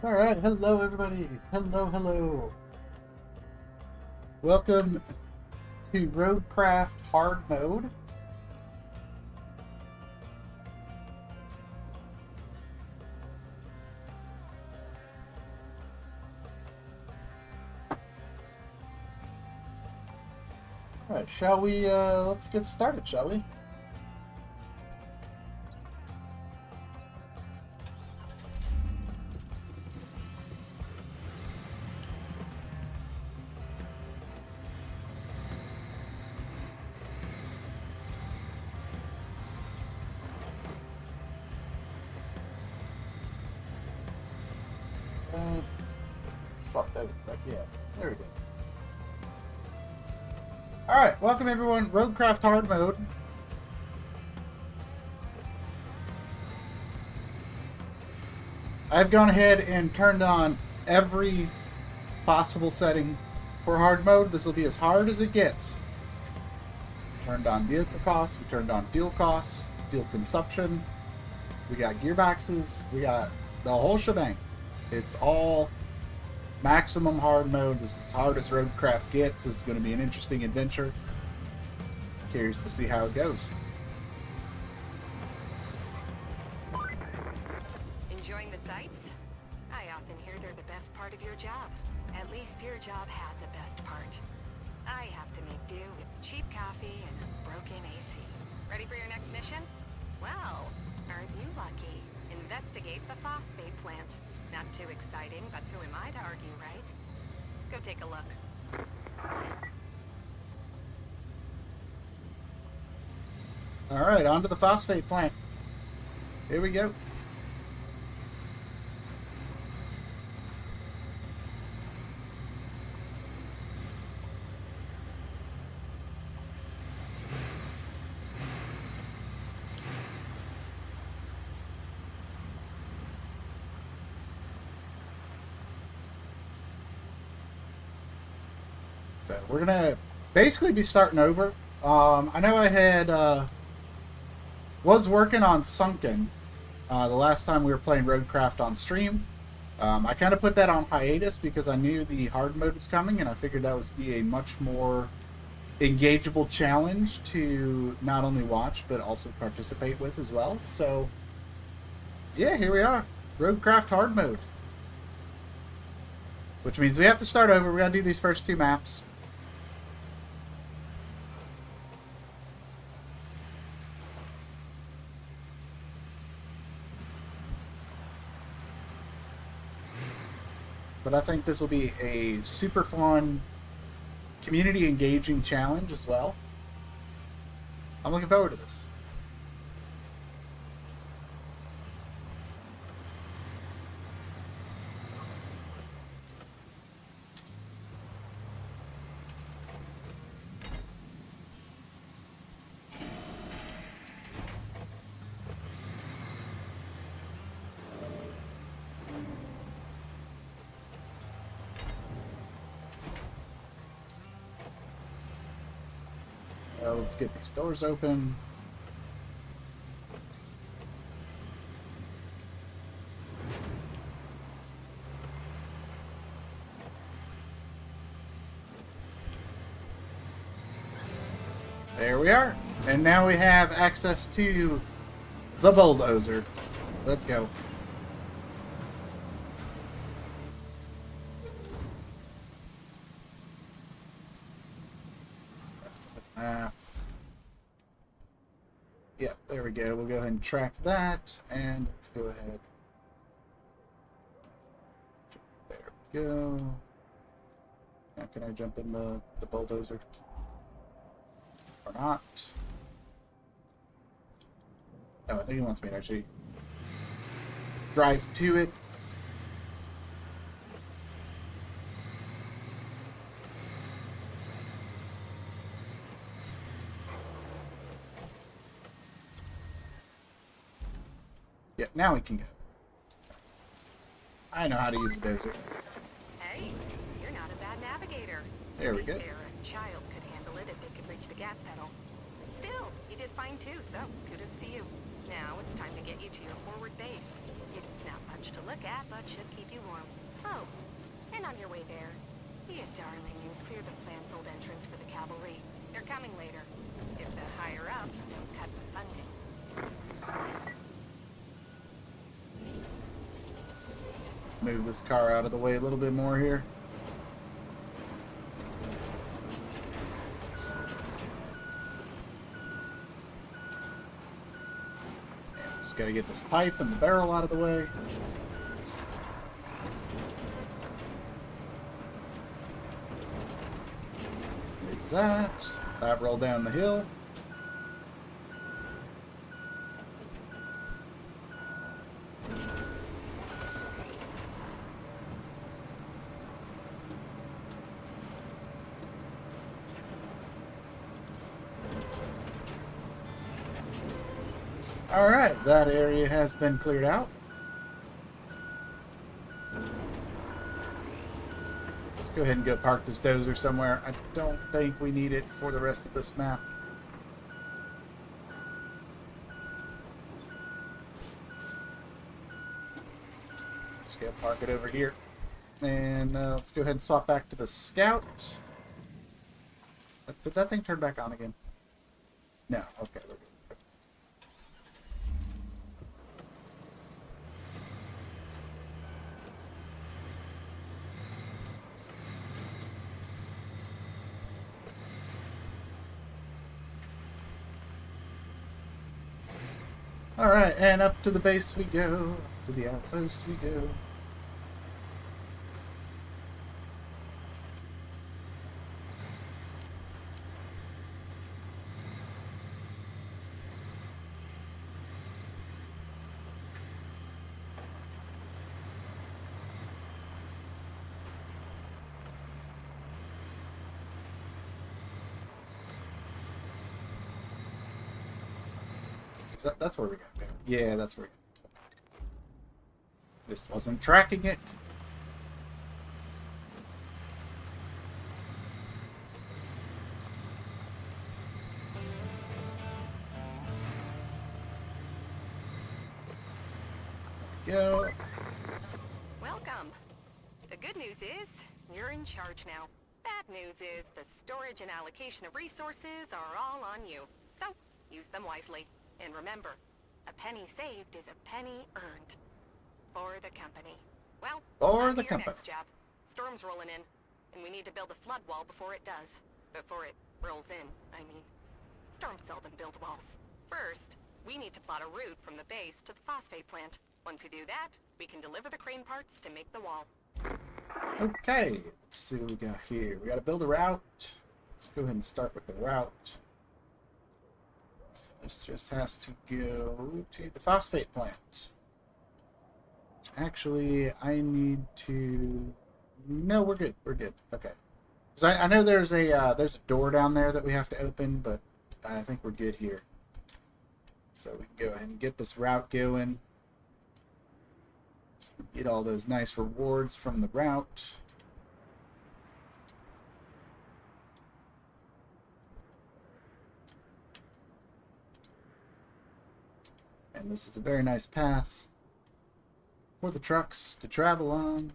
Alright, hello everybody. Hello. Welcome to Roadcraft Hard Mode. Alright, shall we, let's get started, shall we? Swap that back, yeah, there we go. Alright, welcome everyone, Roadcraft Hard Mode. I've gone ahead and turned on every possible setting for hard mode. This will be as hard as it gets. Turned on vehicle costs, we turned on fuel costs, fuel consumption, we got gearboxes, we got the whole shebang. It's all maximum hard mode. This is as hard as Roadcraft gets. This is going to be an interesting adventure. Curious to see how it goes. Enjoying the sights? I often hear they're the best part of your job. At least your job has a best part. I have to make do with cheap coffee and a broken AC. Ready for your next mission? Well, aren't you lucky? Investigate the phosphate plant. Not too exciting, but who am I to argue, right? Go take a look. Alright, on to the phosphate plant. Here we go. So we're gonna basically be starting over. I know I had was working on Sunken the last time we were playing Roadcraft on stream. I kind of put that on hiatus because I knew the hard mode was coming, and I figured that would be a much more engageable challenge to not only watch but also participate with as well. So yeah, here we are, Roadcraft Hard Mode, which means we have to start over. We gotta do these first two maps. But I think this will be a super fun, community engaging challenge as well. I'm looking forward to this. Let's get these doors open. There we are. And now we have access to the bulldozer. Let's go. Yep, there we go. We'll go ahead and track that, and let's go ahead. There we go. Now can I jump in the bulldozer? Or not? Oh, I think he wants me to actually drive to it. Yeah, now we can go. I know how to use the dozer. Hey, you're not a bad navigator. There we go. A child could handle it if they could reach the gas pedal. Still, you did fine too, so kudos to you. Now it's time to get you to your forward base. It's not much to look look at, but should keep you warm. Oh, and on your way there, be a darling and clear the plant's old entrance for the cavalry. They're coming later, if the higher-ups don't cut the funding. Move this car out of the way a little bit more here. Just got to get this pipe and the barrel out of the way. Let's move that roll down the hill. Alright, that area has been cleared out. Let's go ahead and go park this dozer somewhere. I don't think we need it for the rest of this map. Just go park it over here. And let's go ahead and swap back to the Scout. Did that thing turn back on again? No, okay, we're good. Alright, and up to the base we go. Up to the outpost we go. That's where we gotta go. Yeah, that's where we gotta go. Just wasn't tracking it. Go. Welcome. The good news is, you're in charge now. Bad news is, the storage and allocation of resources are all on you. So, use them wisely. And remember, a penny saved is a penny earned. For the company. Well, for the your company. Next job. Storm's rolling in, and we need to build a flood wall before it does. Before it rolls in, I mean. Storms seldom build walls. First, we need to plot a route from the base to the phosphate plant. Once we do that, we can deliver the crane parts to make the wall. Okay, let's see what we got here. We gotta build a route. Let's go ahead and start with the route. This just has to go to the phosphate plant. Actually, I need to... No, we're good. We're good. Okay. Because I know there's a door down there that we have to open, but I think we're good here. So we can go ahead and get this route going. So we get all those nice rewards from the route. And this is a very nice path for the trucks to travel on,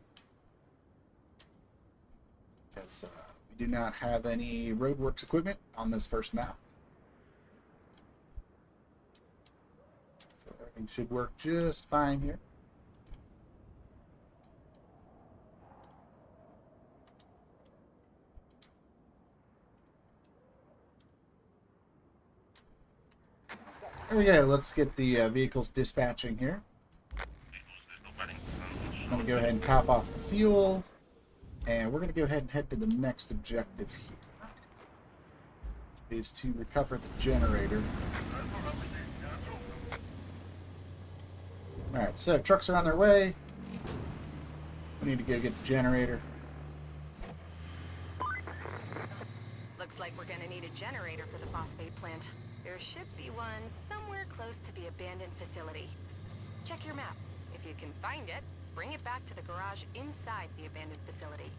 because we do not have any roadworks equipment on this first map. So everything should work just fine here. There we go. Let's get the vehicles dispatching here. I'm going to go ahead and top off the fuel. And we're going to go ahead and head to the next objective here. Is to recover the generator. Alright, so trucks are on their way. We need to go get the generator. Looks like we're gonna need a generator for the phosphate plant. There should be one somewhere close to the abandoned facility. Check your map. If you can find it, bring it back to the garage inside the abandoned facility.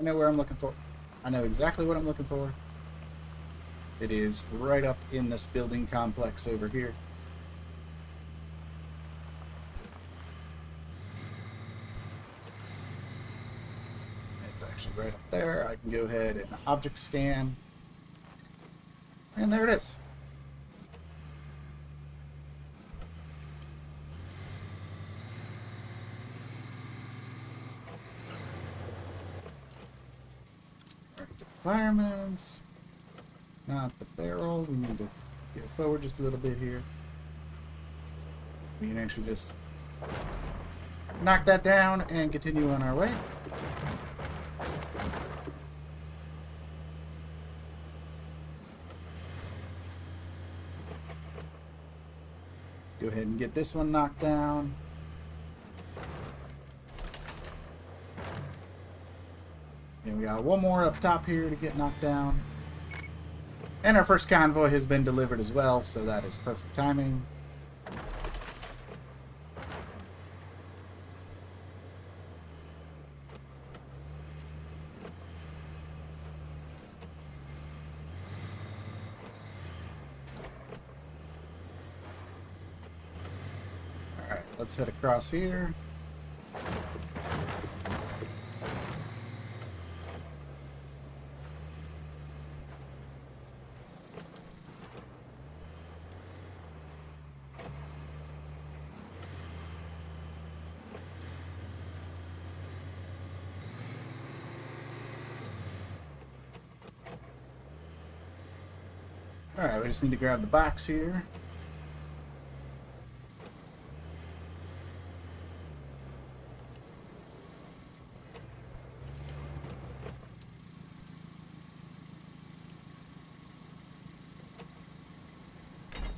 know where I'm looking for. I know exactly what I'm looking for. It is right up in this building complex over here. It's actually right up there. I can go ahead and object scan. And there it is. Alright, environments. Not the barrel. We need to go forward just a little bit here. We can actually just knock that down and continue on our way. Let's go ahead and get this one knocked down. And we got one more up top here to get knocked down. And our first convoy has been delivered as well, so that is perfect timing. Alright, let's head across here. Alright, we just need to grab the box here.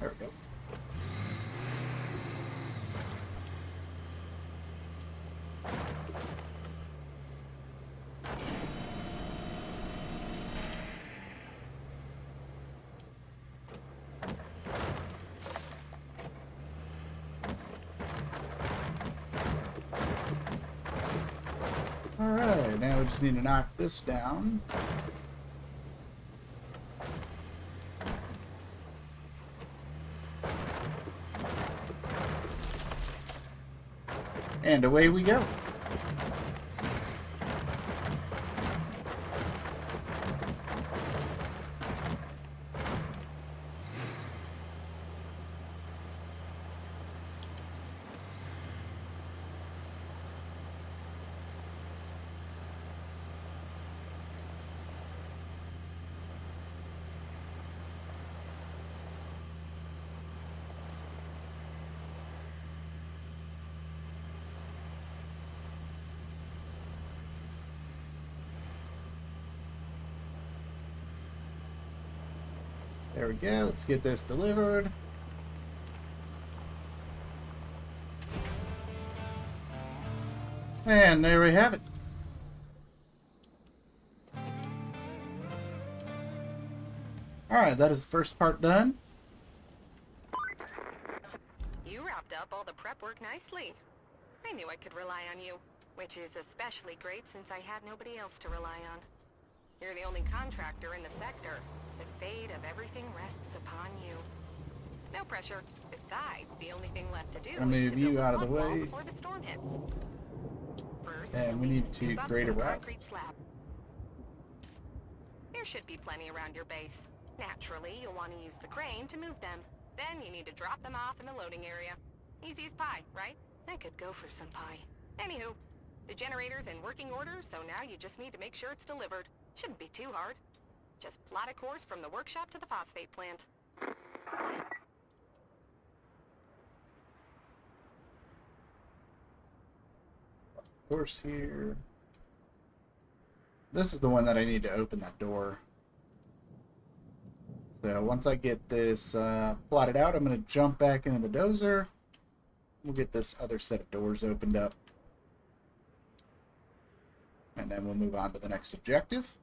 There we go. Alright, now we just need to knock this down. And away we go. There we go. Let's get this delivered. And there we have it. Alright, that is the first part done. You wrapped up all the prep work nicely. I knew I could rely on you, which is especially great since I had nobody else to rely on. You're the only contractor in the sector. The fate of everything rests upon you. No pressure. Besides, the only thing left to do I'll move is to you build out a of the flood wall way. before the storm hits. First, And we you'll need to scoop up grade a some route. concrete slab. There should be plenty around your base. Naturally, you'll want to use the crane to move them. Then you need to drop them off in the loading area. Easy as pie, right? I could go for some pie. Anywho, the generator's in working order, so now you just need to make sure it's delivered. Shouldn't be too hard. Just plot a course from the workshop to the phosphate plant. Course here. This is the one that I need to open that door. So once I get this plotted out, I'm going to jump back into the dozer. We'll get this other set of doors opened up. And then we'll move on to the next objective.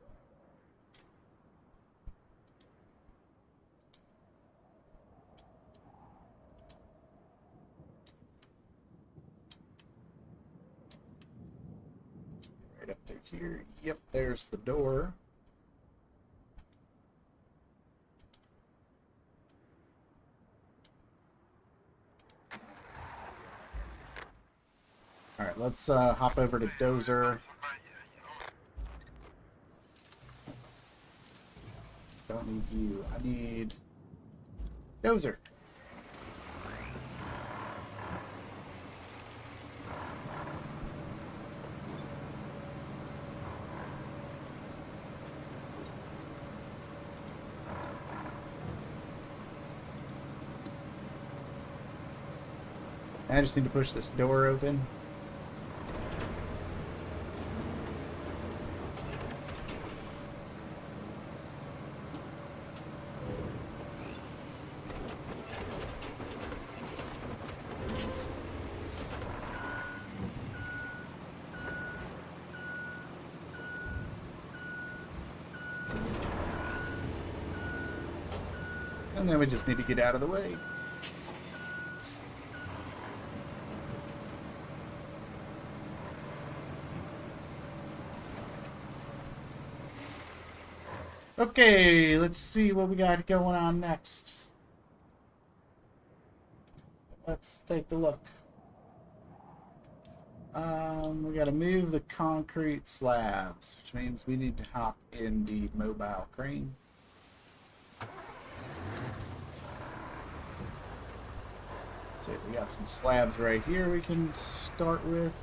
Right up through here. Yep, there's the door. Alright, let's hop over to Dozer. Don't need you. I need Dozer. I just need to push this door open. And then we just need to get out of the way. Okay, let's see what we got going on next. Let's take a look. We gotta move the concrete slabs, which means we need to hop in the mobile crane. So we got some slabs right here we can start with.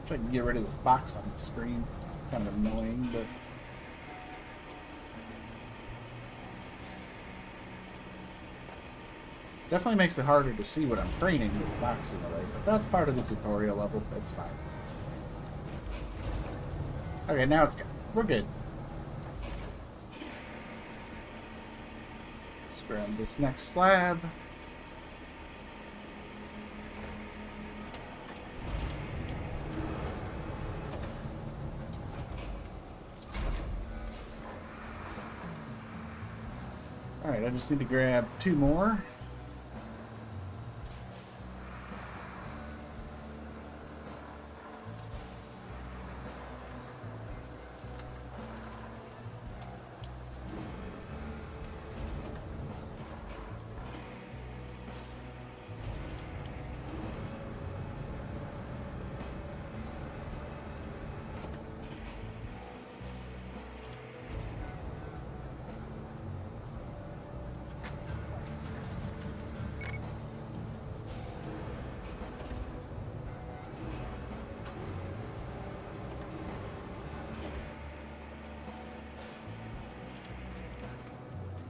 I can get rid of this box on the screen. It's kind of annoying, but definitely makes it harder to see what I'm training with the box in the way. But that's part of the tutorial level. That's fine. Okay, now it's good. We're good. Let's grab this next slab. Alright, I just need to grab 2 more.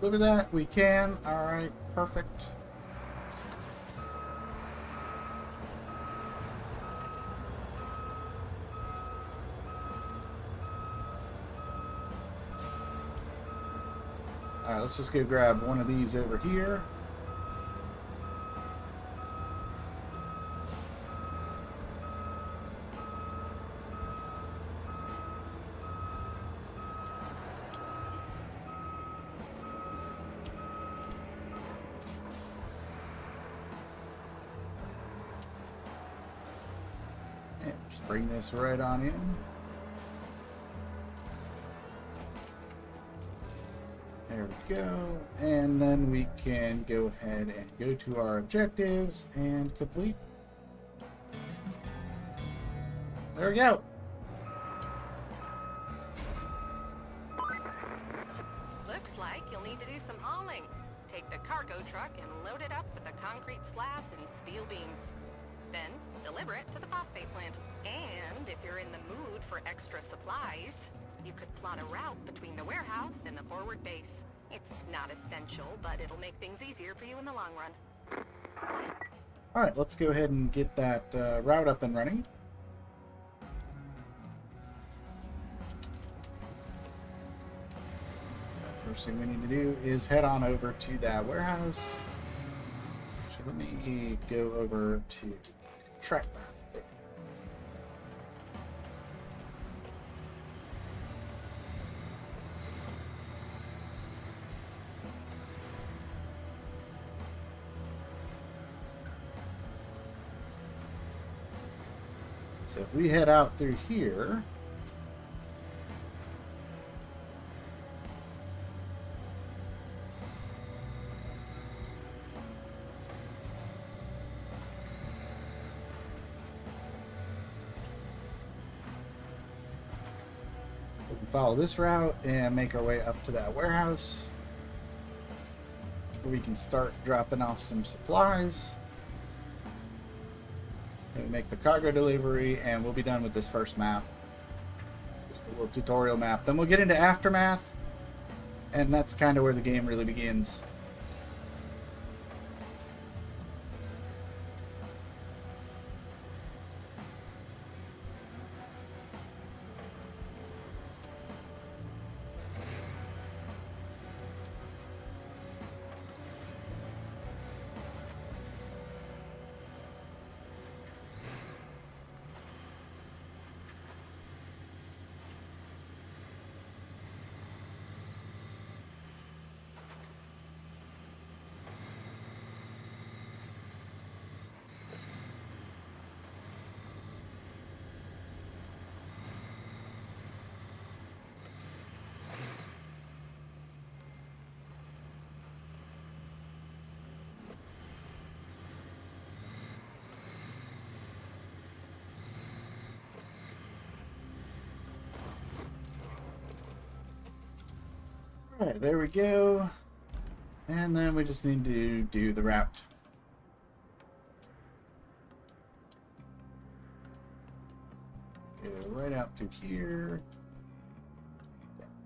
Look at that, we can. Alright, perfect. Alright, let's just go grab one of these over here. And just bring this right on in. There we go. And then we can go ahead and go to our objectives and complete. There we go. Looks like you'll need to do some hauling. Take the cargo truck and load it up with the concrete slabs and steel beams. Then deliver it to the phosphate plant. And if you're in the mood for extra supplies, you could plot a route between the warehouse and the forward base. It's not essential, but it'll make things easier for you in the long run. Alright, let's go ahead and get that route up and running. First thing we need to do is head on over to that warehouse. So let me go over to track that. There. So if we head out through here, we can follow this route and make our way up to that warehouse, where we can start dropping off some supplies. And we make the cargo delivery, and we'll be done with this first map. Just a little tutorial map. Then we'll get into Aftermath, and that's kind of where the game really begins. Alright, there we go. And then we just need to do the route. Go right out through here.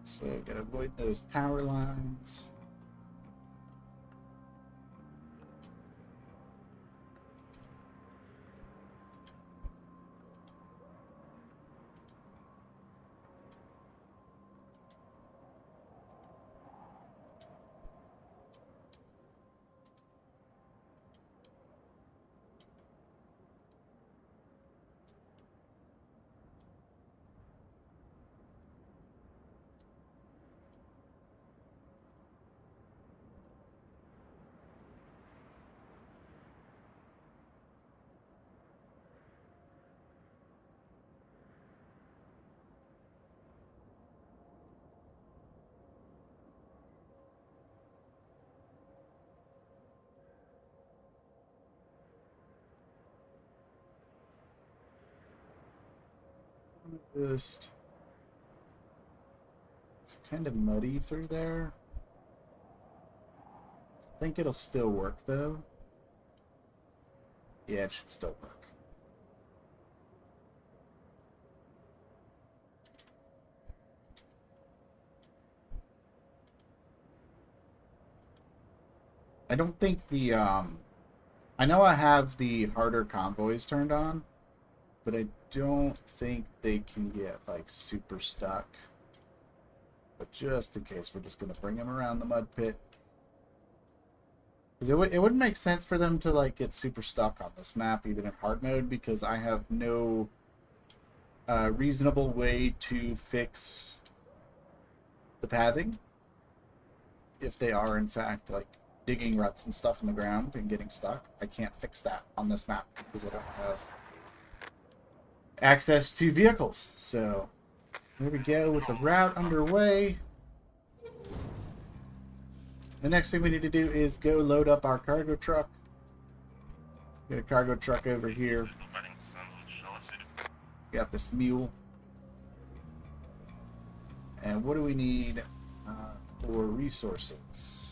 So gotta avoid those power lines. Just, it's kind of muddy through there. I think it'll still work though. Yeah, it should still work. I don't think the I know I have the harder convoys turned on, but I don't think they can get like super stuck. But just in case, we're just gonna bring them around the mud pit. Because it wouldn't make sense for them to like get super stuck on this map, even in hard mode, because I have no reasonable way to fix the pathing if they are in fact like digging ruts and stuff in the ground and getting stuck. I can't fix that on this map because I don't have access to vehicles. So there we go with the route underway. The next thing we need to do is go load up our cargo truck. Get a cargo truck over here. Got this mule. And what do we need for resources?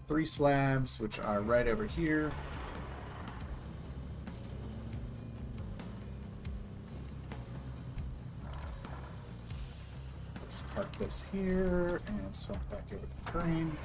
Three slabs, which are right over here. park this here and swap back over to the crane.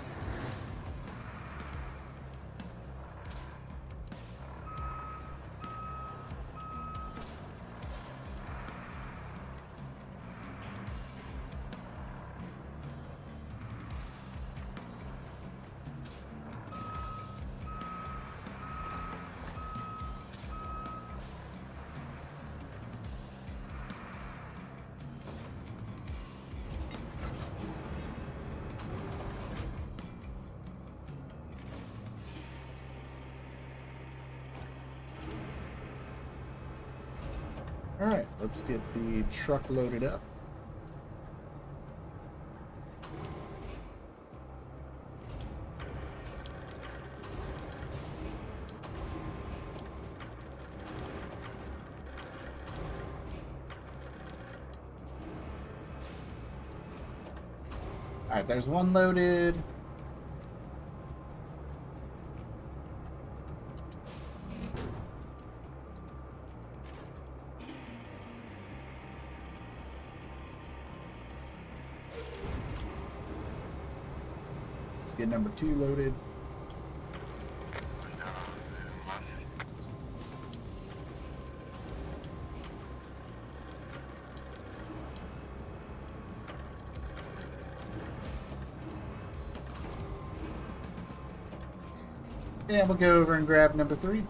Alright, let's get the truck loaded up. Alright, there's one loaded. Let's get number 2 loaded. And we'll go over and grab number 3.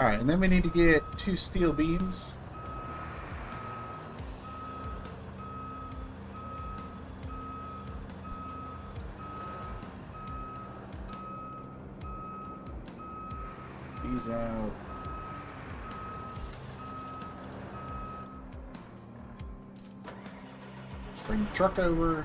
Alright, and then we need to get 2 steel beams. These out. Bring the truck over.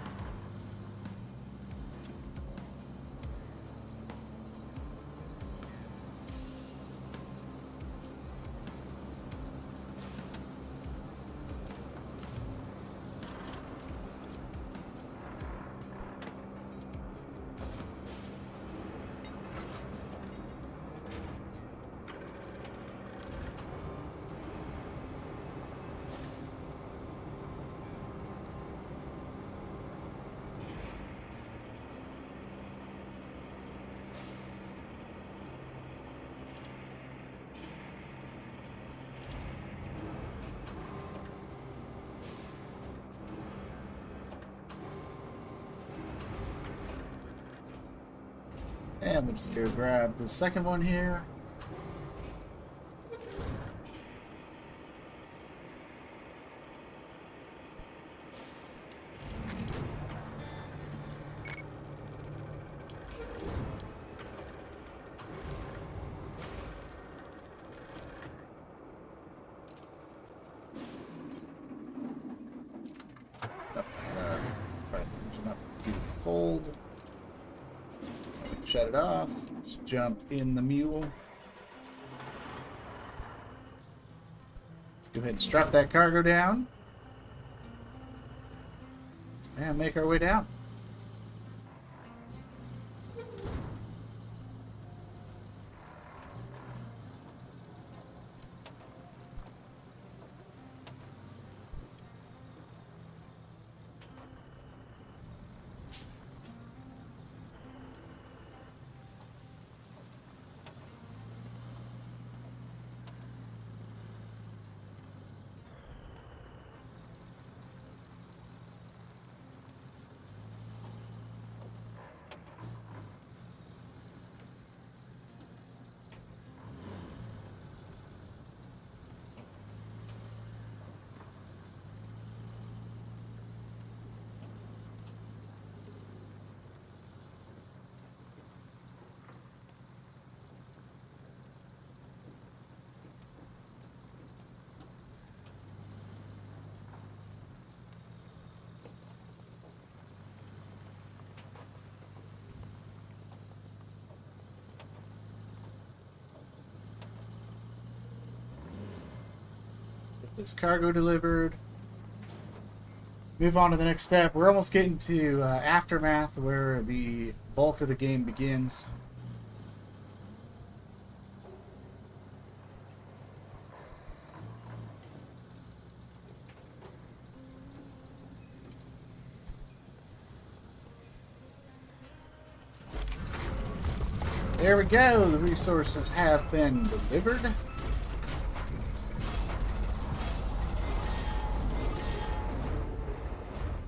And we'll just go grab the second one here. Fold. Shut it off. Just jump in the mule. Let's go ahead and strap that cargo down. And make our way down. this cargo delivered. Move on to the next step. We're almost getting to Aftermath, where the bulk of the game begins. There we go. The resources have been delivered.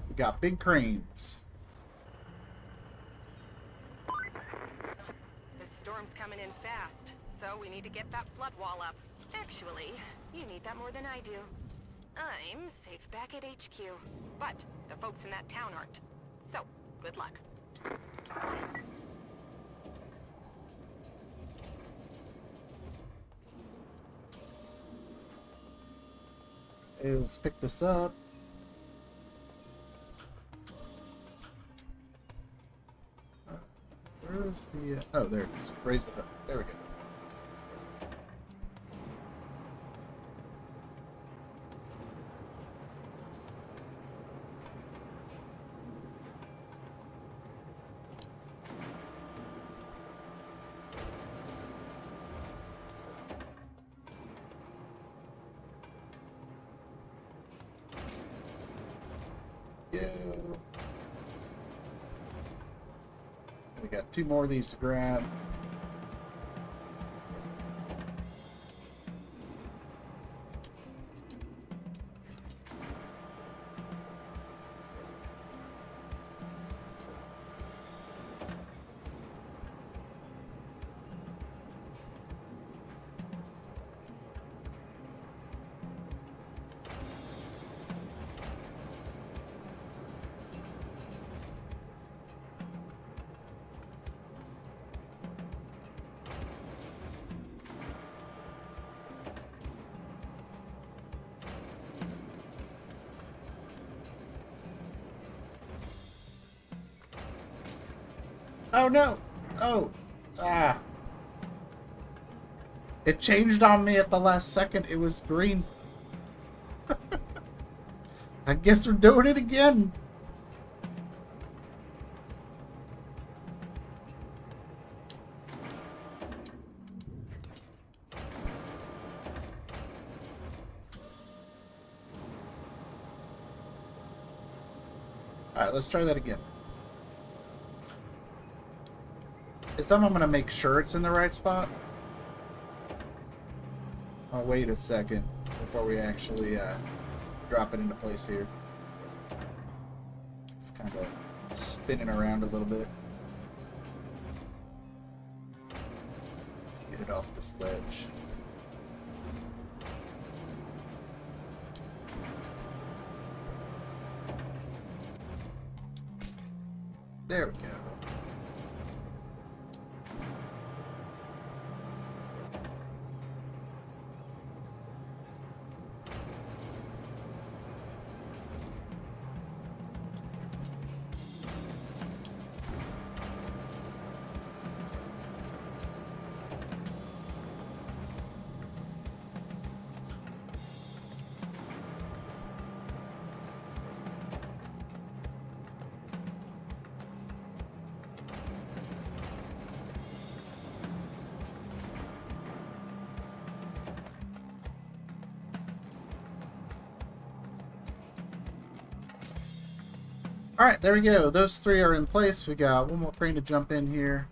We got big cranes. The storm's coming in fast, so we need to get that flood wall up. Actually, you need that more than I do. I'm safe back at HQ, but the folks in that town aren't. So, good luck. Hey, let's pick this up. Where is the... oh, there it is. Raise the hook. There we go. We got 2 more of these to grab. Oh no! Oh! Ah! It changed on me at the last second. It was green. I guess we're doing it again. Alright, let's try that again. This time I'm going to make sure it's in the right spot. I'll wait a second before we actually drop it into place here. It's kind of spinning around a little bit. Let's get it off this ledge. There we go. Alright, there we go. Those 3 are in place. We got 1 more crane to jump in here.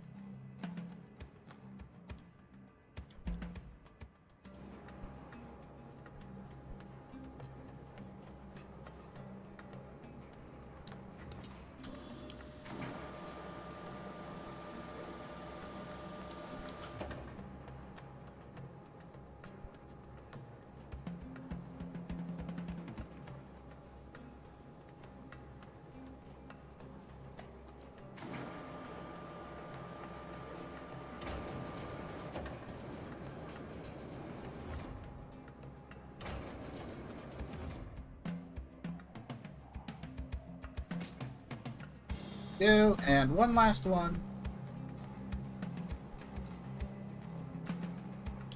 Go, and 1 last one.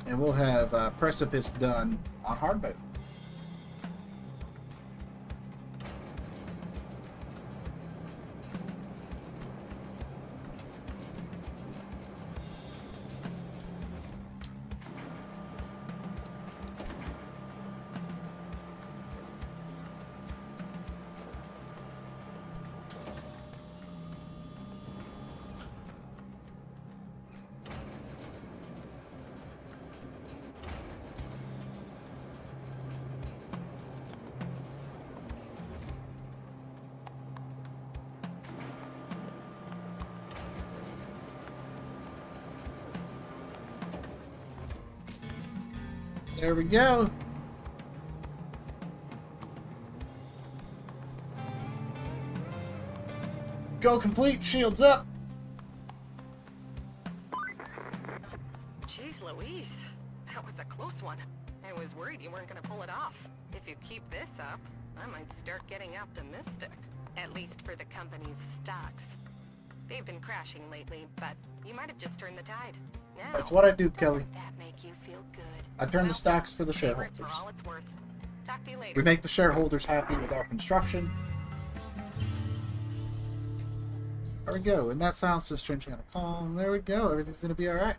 And we'll have Precipice done on hard mode. There we go. Goal complete. Shields up. Jeez Louise, that was a close one. I was worried you weren't gonna pull it off. If you keep this up, I might start getting optimistic. At least for the company's stocks. They've been crashing lately, but you might have just turned the tide. Now, That's what I do, Kelly. doesn't that make you feel good? I turn the stocks for the pay for it shareholders. For all it's worth. Talk to you later. We make the shareholders happy with our construction. There we go. And that sounds just changing out of calm. There we go. Everything's going to be alright.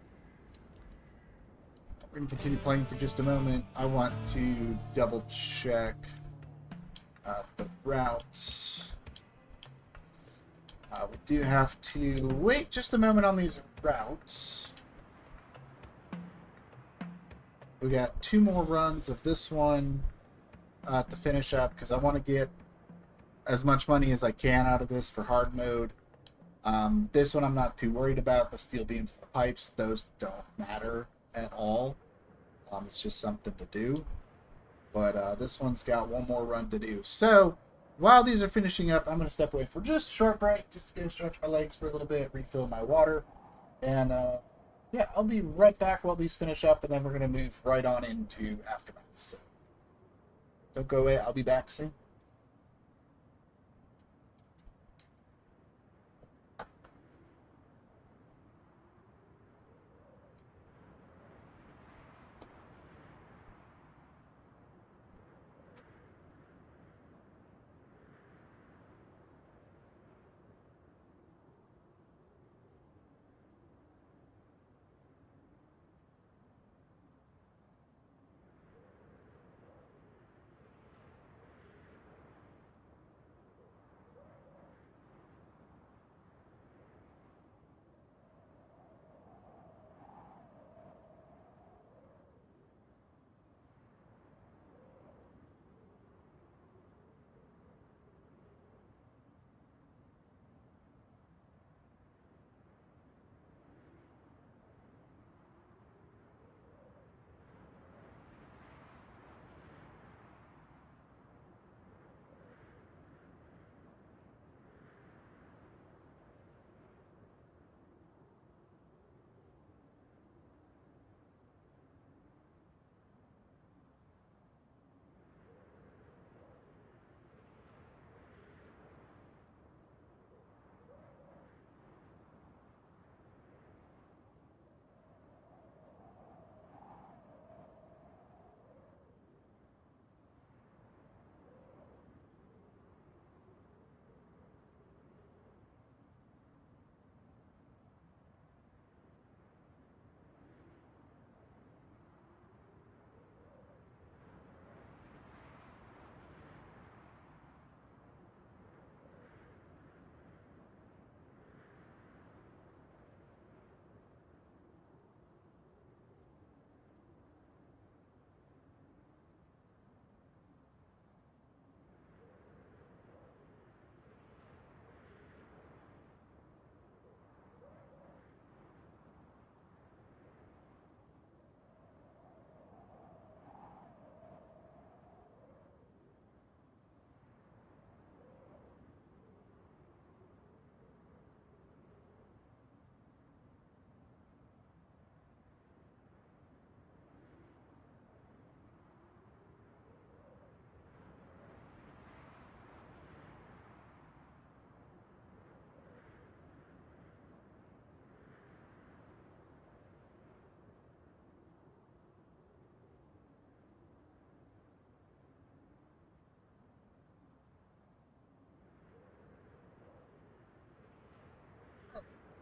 We're going to continue playing for just a moment. I want to double check the routes. We do have to wait just a moment on these routes. We got 2 more runs of this one to finish up because I want to get as much money as I can out of this for hard mode. This one I'm not too worried about. The steel beams and the pipes, those don't matter at all. It's just something to do. But this one's got 1 more run to do. So while these are finishing up, I'm going to step away for just a short break, just to go stretch my legs for a little bit, refill my water. And yeah, I'll be right back while these finish up, and then we're going to move right on into Aftermath. So don't go away. I'll be back soon.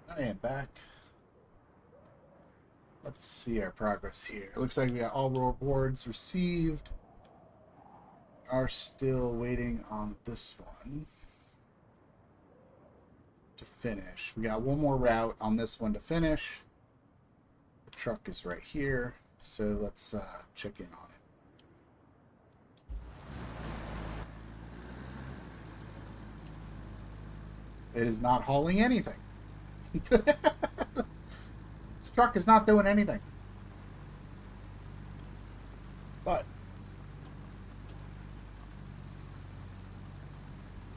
I am back. Let's see our progress here. It looks like we got all rewards received. Are still waiting on this one to finish. We got 1 more route on this one to finish. The truck is right here, so let's check in on it. It is not hauling anything. This truck is not doing anything.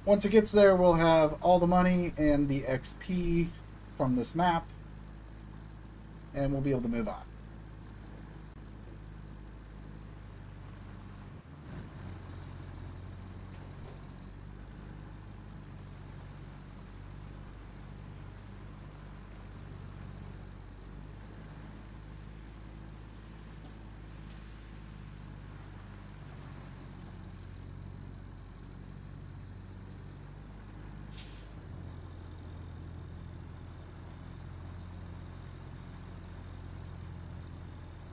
Once it gets there, we'll have all the money and the XP from this map, and we'll be able to move on.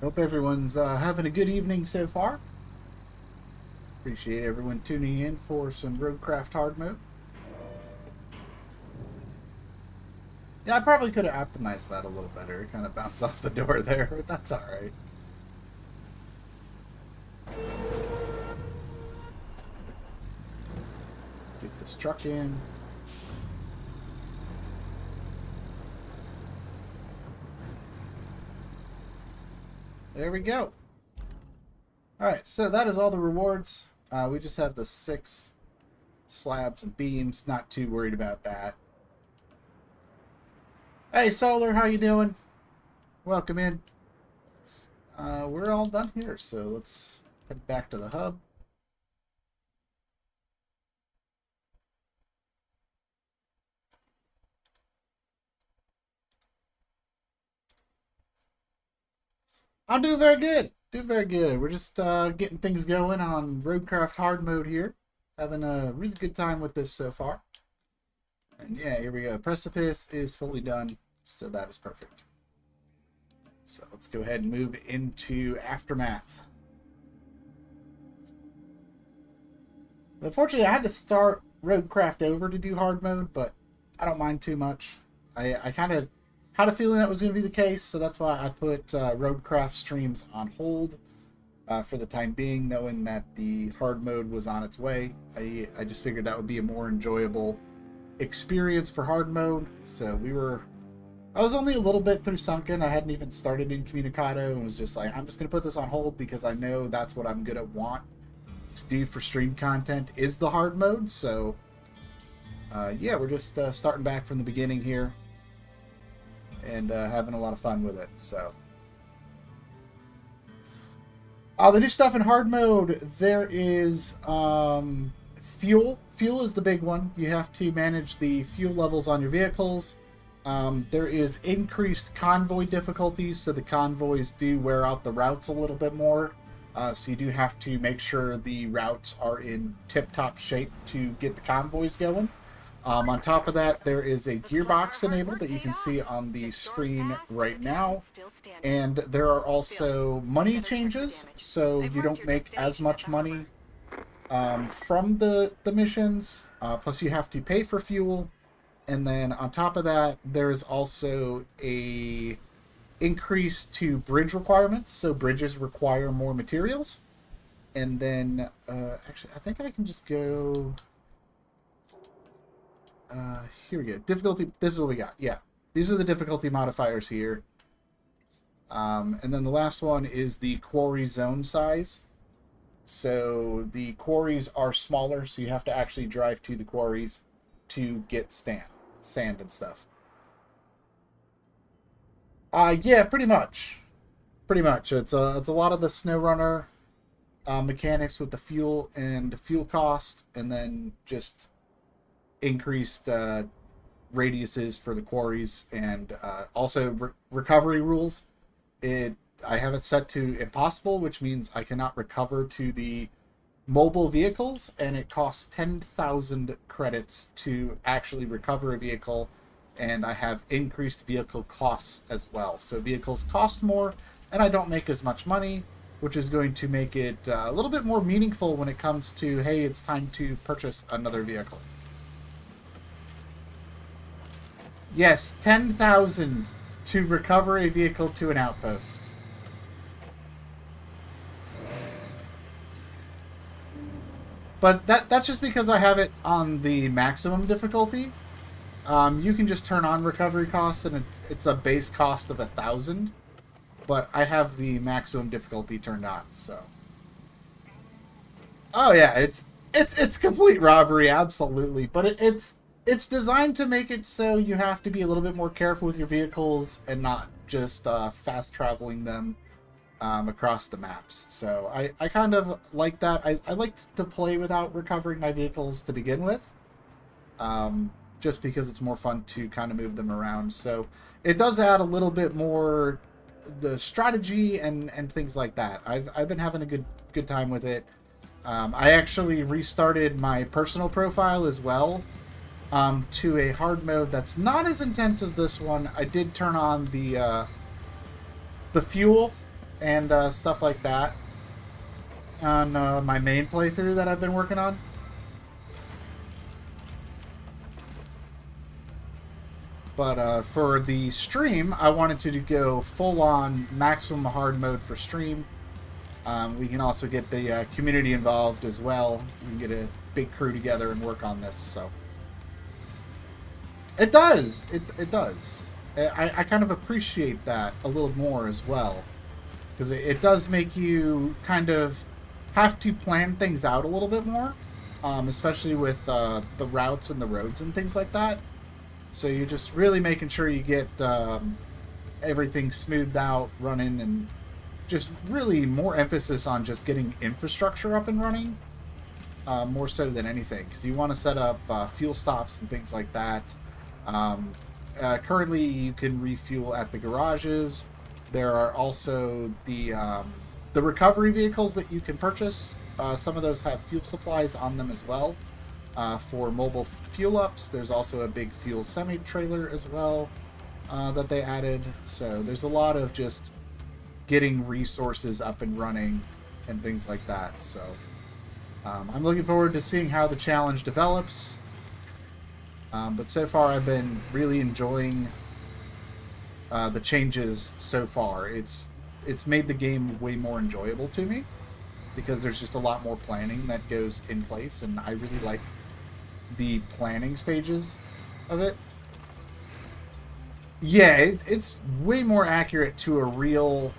Hope everyone's having a good evening so far. Appreciate everyone tuning in for some Roadcraft Hard Mode. Yeah, I probably could have optimized that a little better. It kind of bounced off the door there, but that's alright. Get this truck in. There we go. Alright, so that is all the rewards. We just have the 6 slabs and beams. Not too worried about that. Hey, Solar, how you doing? Welcome in. We're all done here, so let's head back to the hub. I'm doing very good. Doing very good. We're just getting things going on Roadcraft Hard Mode here. Having a really good time with this so far. And yeah, here we go. Precipice is fully done, so that is perfect. So let's go ahead and move into Aftermath. Unfortunately, I had to start Roadcraft over to do Hard Mode, but I don't mind too much. I kind of had a feeling that was going to be the case, so that's why I put Roadcraft streams on hold for the time being, knowing that the hard mode was on its way. I just figured that would be a more enjoyable experience for hard mode. So I was only a little bit through Sunken. I hadn't even started Incommunicado and was just like, I'm just going to put this on hold because I know that's what I'm going to want to do for stream content is the hard mode. So yeah, we're just starting back from the beginning here. And having a lot of fun with it. So, the new stuff in hard mode, there is fuel. Fuel is the big one. You have to manage the fuel levels on your vehicles. There is increased convoy difficulties, so the convoys do wear out the routes a little bit more. So you do have to make sure the routes are in tip-top shape to get the convoys going. On top of that, there is a gearbox enabled that you can see on the screen right now. And there are also money changes, so you don't make as much money from the missions. Plus you have to pay for fuel. And then on top of that, there is also a increase to bridge requirements. So bridges require more materials. And then, actually, I think I can just go... here we go. Difficulty. This is what we got. Yeah. These are the difficulty modifiers here. And then the last one is the quarry zone size. So the quarries are smaller, so you have to actually drive to the quarries to get sand and stuff. Yeah, pretty much. Pretty much. It's a lot of the SnowRunner mechanics with the fuel and fuel cost, and then just increased radiuses for the quarries, and also recovery rules. I have it set to impossible, which means I cannot recover to the mobile vehicles, and it costs 10,000 credits to actually recover a vehicle, and I have increased vehicle costs as well. So vehicles cost more, and I don't make as much money, which is going to make it a little bit more meaningful when it comes to, hey, it's time to purchase another vehicle. Yes, 10,000 to recover a vehicle to an outpost. But that's just because I have it on the maximum difficulty. You can just turn on recovery costs, and it's a base cost of 1,000. But I have the maximum difficulty turned on, so. Oh yeah, it's It's complete robbery, absolutely. But it's designed to make it so you have to be a little bit more careful with your vehicles and not just fast traveling them across the maps. So I kind of like that. I like to play without recovering my vehicles to begin with, just because it's more fun to kind of move them around. So it does add a little bit more the strategy and things like that. I've been having a good time with it. I actually restarted my personal profile as well, to a hard mode that's not as intense as this one. I did turn on the fuel and stuff like that on my main playthrough that I've been working on. But for the stream, I wanted to go full-on maximum hard mode for stream. We can also get the community involved as well. We can get a big crew together and work on this. So it does. It does. I kind of appreciate that a little more as well, because it does make you kind of have to plan things out a little bit more, especially with the routes and the roads and things like that. So you're just really making sure you get everything smoothed out, running, and just really more emphasis on just getting infrastructure up and running, more so than anything, because you want to set up fuel stops and things like that. Currently, you can refuel at the garages. There are also the recovery vehicles that you can purchase. Some of those have fuel supplies on them as well. For mobile fuel ups, there's also a big fuel semi-trailer as well that they added. So there's a lot of just getting resources up and running and things like that. So I'm looking forward to seeing how the challenge develops. But so far I've been really enjoying the changes so far. It's made the game way more enjoyable to me, because there's just a lot more planning that goes in place, and I really like the planning stages of it. Yeah, it's way more accurate to a real...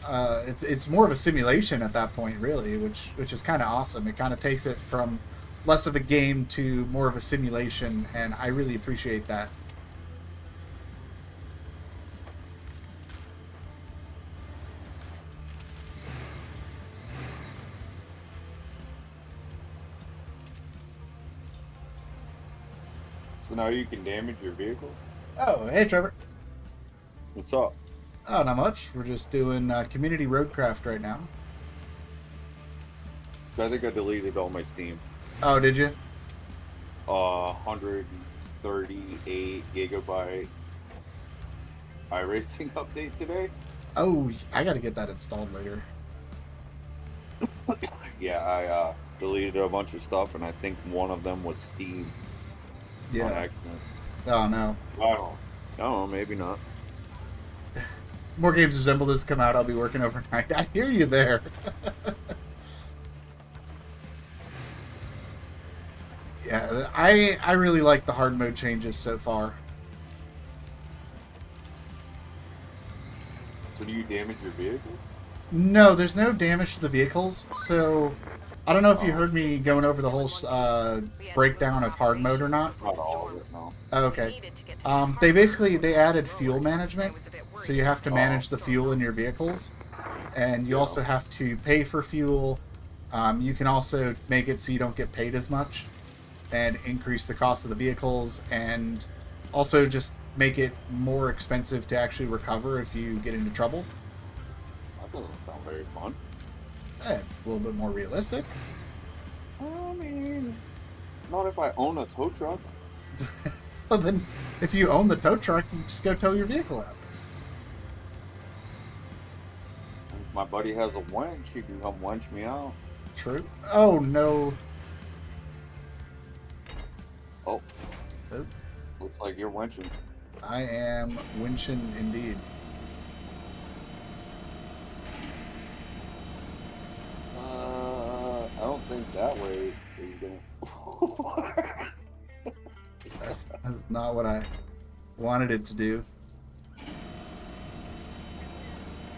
it's more of a simulation at that point, really, which is kind of awesome. It kind of takes it from less of a game to more of a simulation, and I really appreciate that. So now you can damage your vehicles? Oh, hey, Trevor. What's up? Oh, not much. We're just doing community Roadcraft right now. I think I deleted all my Steam. Oh, did you? 138 gigabyte iRacing update today. Oh, I gotta get that installed later. Yeah, I deleted a bunch of stuff, and I think one of them was Steam. Yeah. On accident. Oh, no. Wow. No, maybe not. More games resemble this come out, I'll be working overnight. I hear you there. Yeah, I really like the hard mode changes so far. So do you damage your vehicle? No, there's no damage to the vehicles, so I don't know if you heard me going over the whole breakdown of hard mode or not. Not all of it, no. Oh, okay. They added fuel management, so you have to manage the fuel in your vehicles, and you also have to pay for fuel. You can also make it so you don't get paid as much, and increase the cost of the vehicles, and also just make it more expensive to actually recover if you get into trouble. That doesn't sound very fun. It's a little bit more realistic. I mean, not if I own a tow truck. Well, then, if you own the tow truck, you just go tow your vehicle out. If my buddy has a winch, he can come winch me out. True. Oh, no. Oh. Oh. Looks like you're winching. I am winching indeed. I don't think that way is gonna. That's not what I wanted it to do.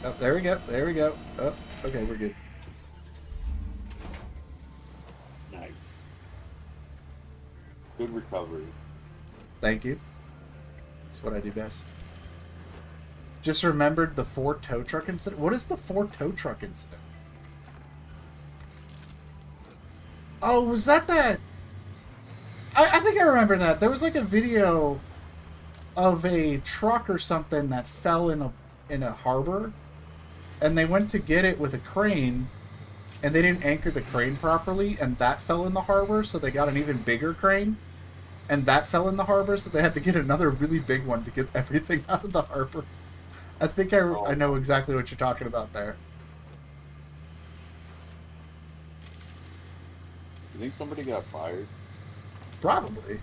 Oh, there we go. There we go. Oh, okay, we're good. Good recovery. Thank you. That's what I do best. Just remembered the Ford tow truck incident. What is the Ford tow truck incident? Oh, was that? I think I remember that. There was like a video of a truck or something that fell in a harbor, and they went to get it with a crane, and they didn't anchor the crane properly, and that fell in the harbor, so they got an even bigger crane, and that fell in the harbor, so they had to get another really big one to get everything out of the harbor. I think I know exactly what you're talking about there. You think somebody got fired? Probably.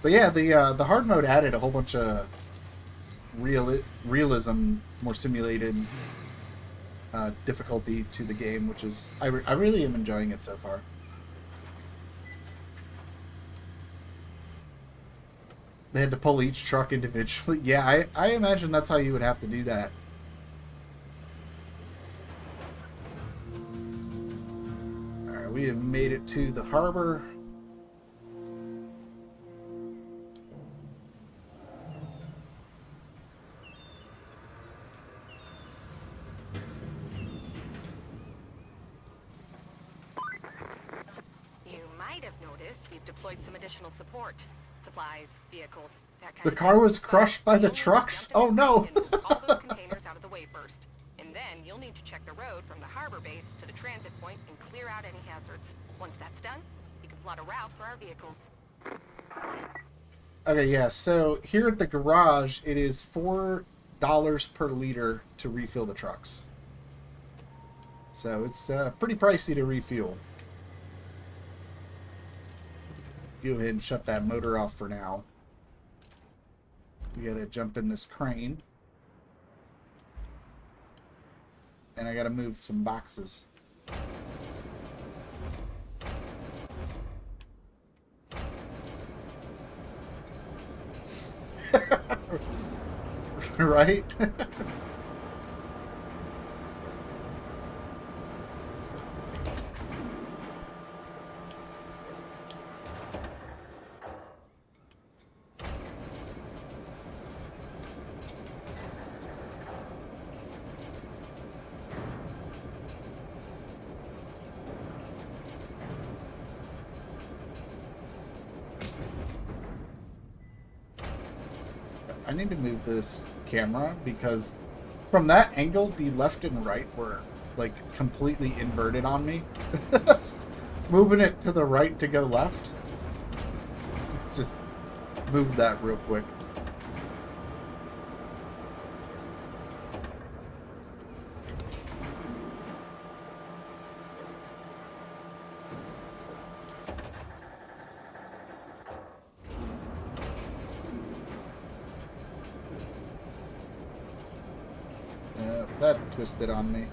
But yeah, the hard mode added a whole bunch of realism, more simulated difficulty to the game, which is I really am enjoying it so far. They had to pull each truck individually. Yeah, I imagine that's how you would have to do that. Alright, we have made it to the harbor. You might have noticed we've deployed some additional support. Supplies, vehicles, that kind The of car thing. was crushed by the You'll need to trucks? jump in Oh no! and move all those containers out of the way first. And then you'll need to check the road from the harbor base to the transit point and clear out any hazards. Once that's done, you can plot a route for our vehicles. Okay, yeah, so here at the garage, it is $4 per liter to refill the trucks. So it's pretty pricey to refuel. Go ahead and shut that motor off for now. We gotta jump in this crane. And I gotta move some boxes. Right? I need to move this camera because from that angle, the left and right were like completely inverted on me. Moving it to the right to go left. Just move that real quick. That twisted on me.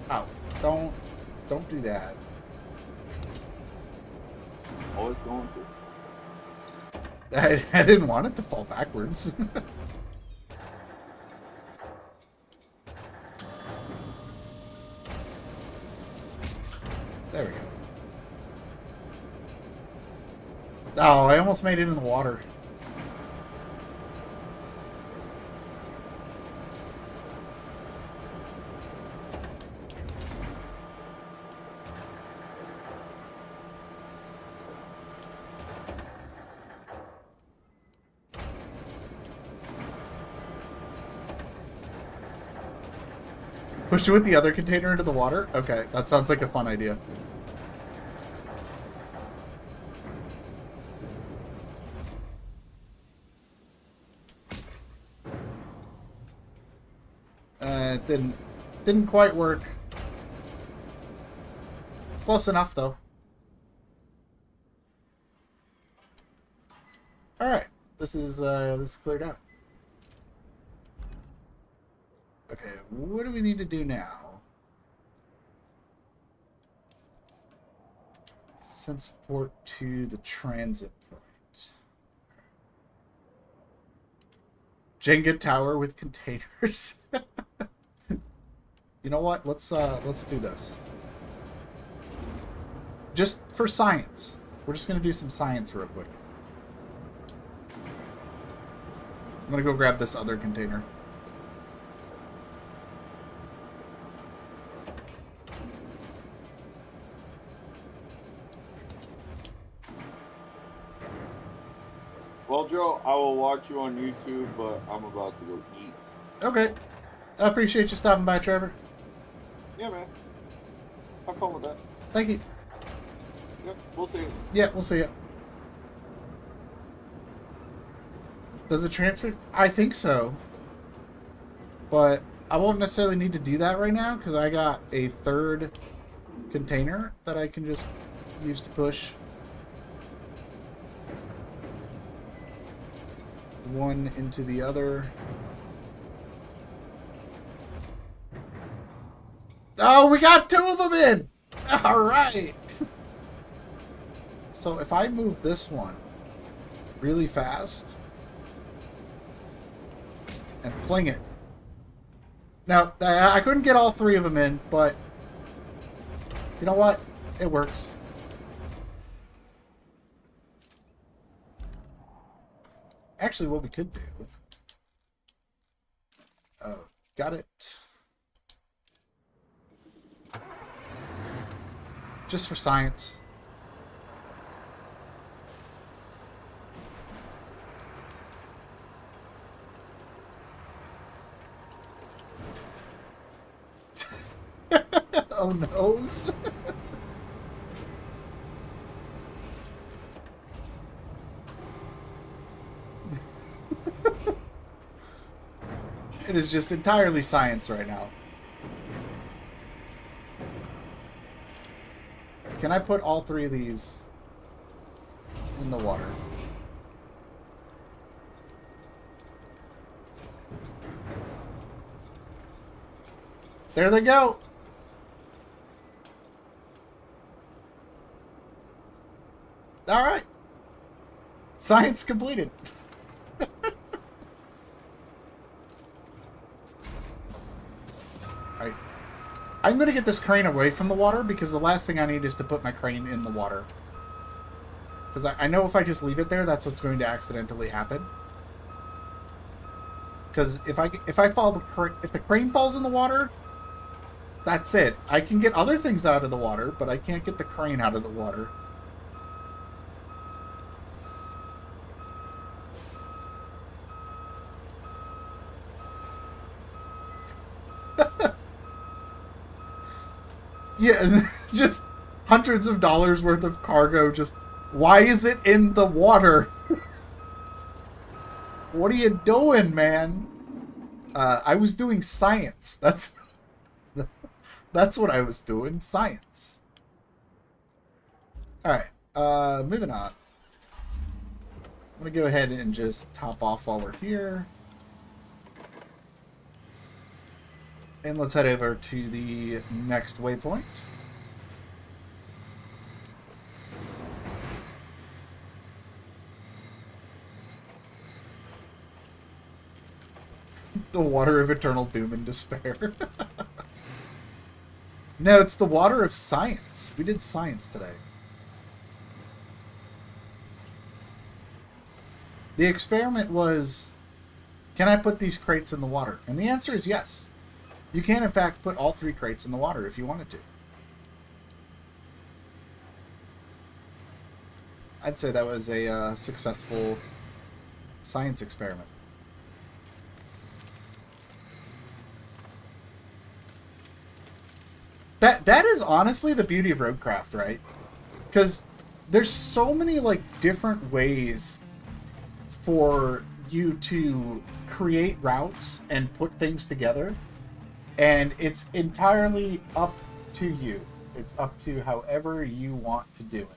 Oh, don't do that. Always going to. I didn't want it to fall backwards. There we go. Oh, I almost made it in the water. Push it with the other container into the water? Okay, that sounds like a fun idea. It didn't quite work. Close enough though. Alright, this is cleared out. Okay, what do we need to do now? Send support to the transit point. Jenga tower with containers. You know what? Let's do this. Just for science. We're just gonna do some science real quick. I'm gonna go grab this other container. Well, Joe, I will watch you on YouTube, but I'm about to go eat. Okay. I appreciate you stopping by, Trevor. Yeah, man. Have fun with that. Thank you. Yep, we'll see you. Yeah, we'll see you. Does it transfer? I think so. But I won't necessarily need to do that right now because I got a third container that I can just use to push one into the other. Oh, we got 2 of them in! Alright! So if I move this one really fast and fling it. Now, I couldn't get all 3 of them in, but you know what? It works. Actually, what we could do... Oh, got it. Just for science. Oh no. It is just entirely science right now. Can I put all 3 of these in the water? There they go. All right. Science completed. All right. I'm going to get this crane away from the water because the last thing I need is to put my crane in the water. Because I know if I just leave it there, that's what's going to accidentally happen. Because if the crane falls in the water, that's it. I can get other things out of the water, but I can't get the crane out of the water. Yeah, just hundreds of dollars worth of cargo. Just, why is it in the water? What are you doing, man? I was doing science. That's what I was doing. Science. Alright, moving on. I'm going to go ahead and just top off while we're here. And let's head over to the next waypoint. The water of eternal doom and despair. No, it's the water of science. We did science today. The experiment was, can I put these crates in the water? And the answer is yes. You can, in fact, put all 3 crates in the water if you wanted to. I'd say that was a successful science experiment. That is honestly the beauty of Roadcraft, right? Because there's so many like different ways for you to create routes and put things together, and it's entirely up to you. It's up to however you want to do it.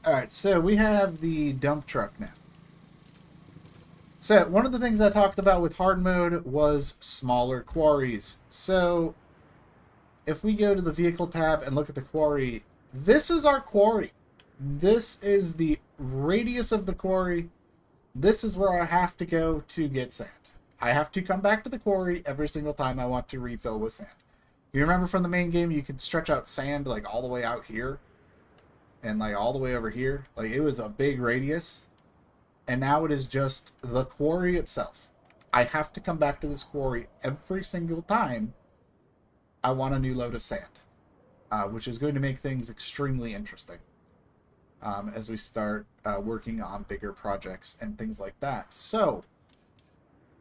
Alright, so we have the dump truck now. So, one of the things I talked about with hard mode was smaller quarries. So, if we go to the vehicle tab and look at the quarry, this is our quarry. This is the radius of the quarry. This is where I have to go to get sand. I have to come back to the quarry every single time I want to refill with sand. If you remember from the main game, you could stretch out sand like all the way out here and like all the way over here. Like it was a big radius. And now it is just the quarry itself. I have to come back to this quarry every single time I want a new load of sand, which is going to make things extremely interesting as we start working on bigger projects and things like that. So,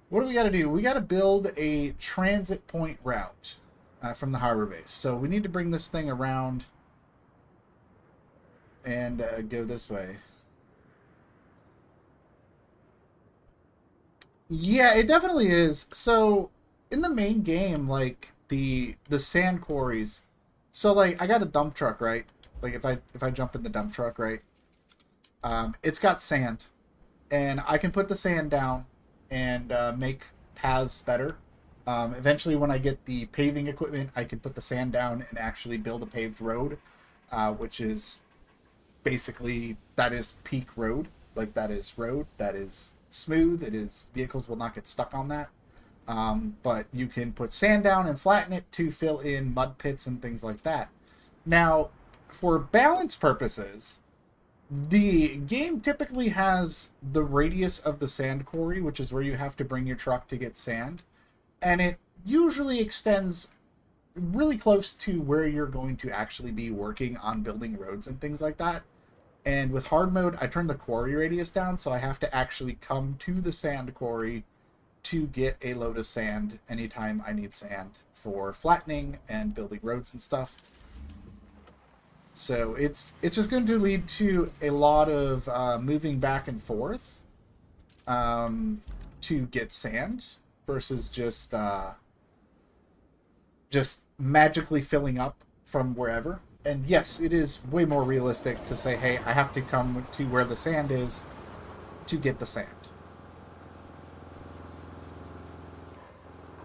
what do we got to do? We got to build a transit point route from the harbor base. So we need to bring this thing around and go this way. Yeah, it definitely is. So in the main game, like the sand quarries, so like I got a dump truck, right? Like if I jump in the dump truck, right? It's got sand, and I can put the sand down and make paths better. Eventually, when I get the paving equipment, I can put the sand down and actually build a paved road, which is basically, that is peak road. Like that is road, that is smooth. It is, vehicles will not get stuck on that. But you can put sand down and flatten it to fill in mud pits and things like that. Now, for balance purposes, the game typically has the radius of the sand quarry, which is where you have to bring your truck to get sand, and it usually extends really close to where you're going to actually be working on building roads and things like that. And with hard mode, I turn the quarry radius down, so I have to actually come to the sand quarry to get a load of sand anytime I need sand for flattening and building roads and stuff. So it's just going to lead to a lot of moving back and forth to get sand versus just magically filling up from wherever. And yes, it is way more realistic to say, hey, I have to come to where the sand is to get the sand.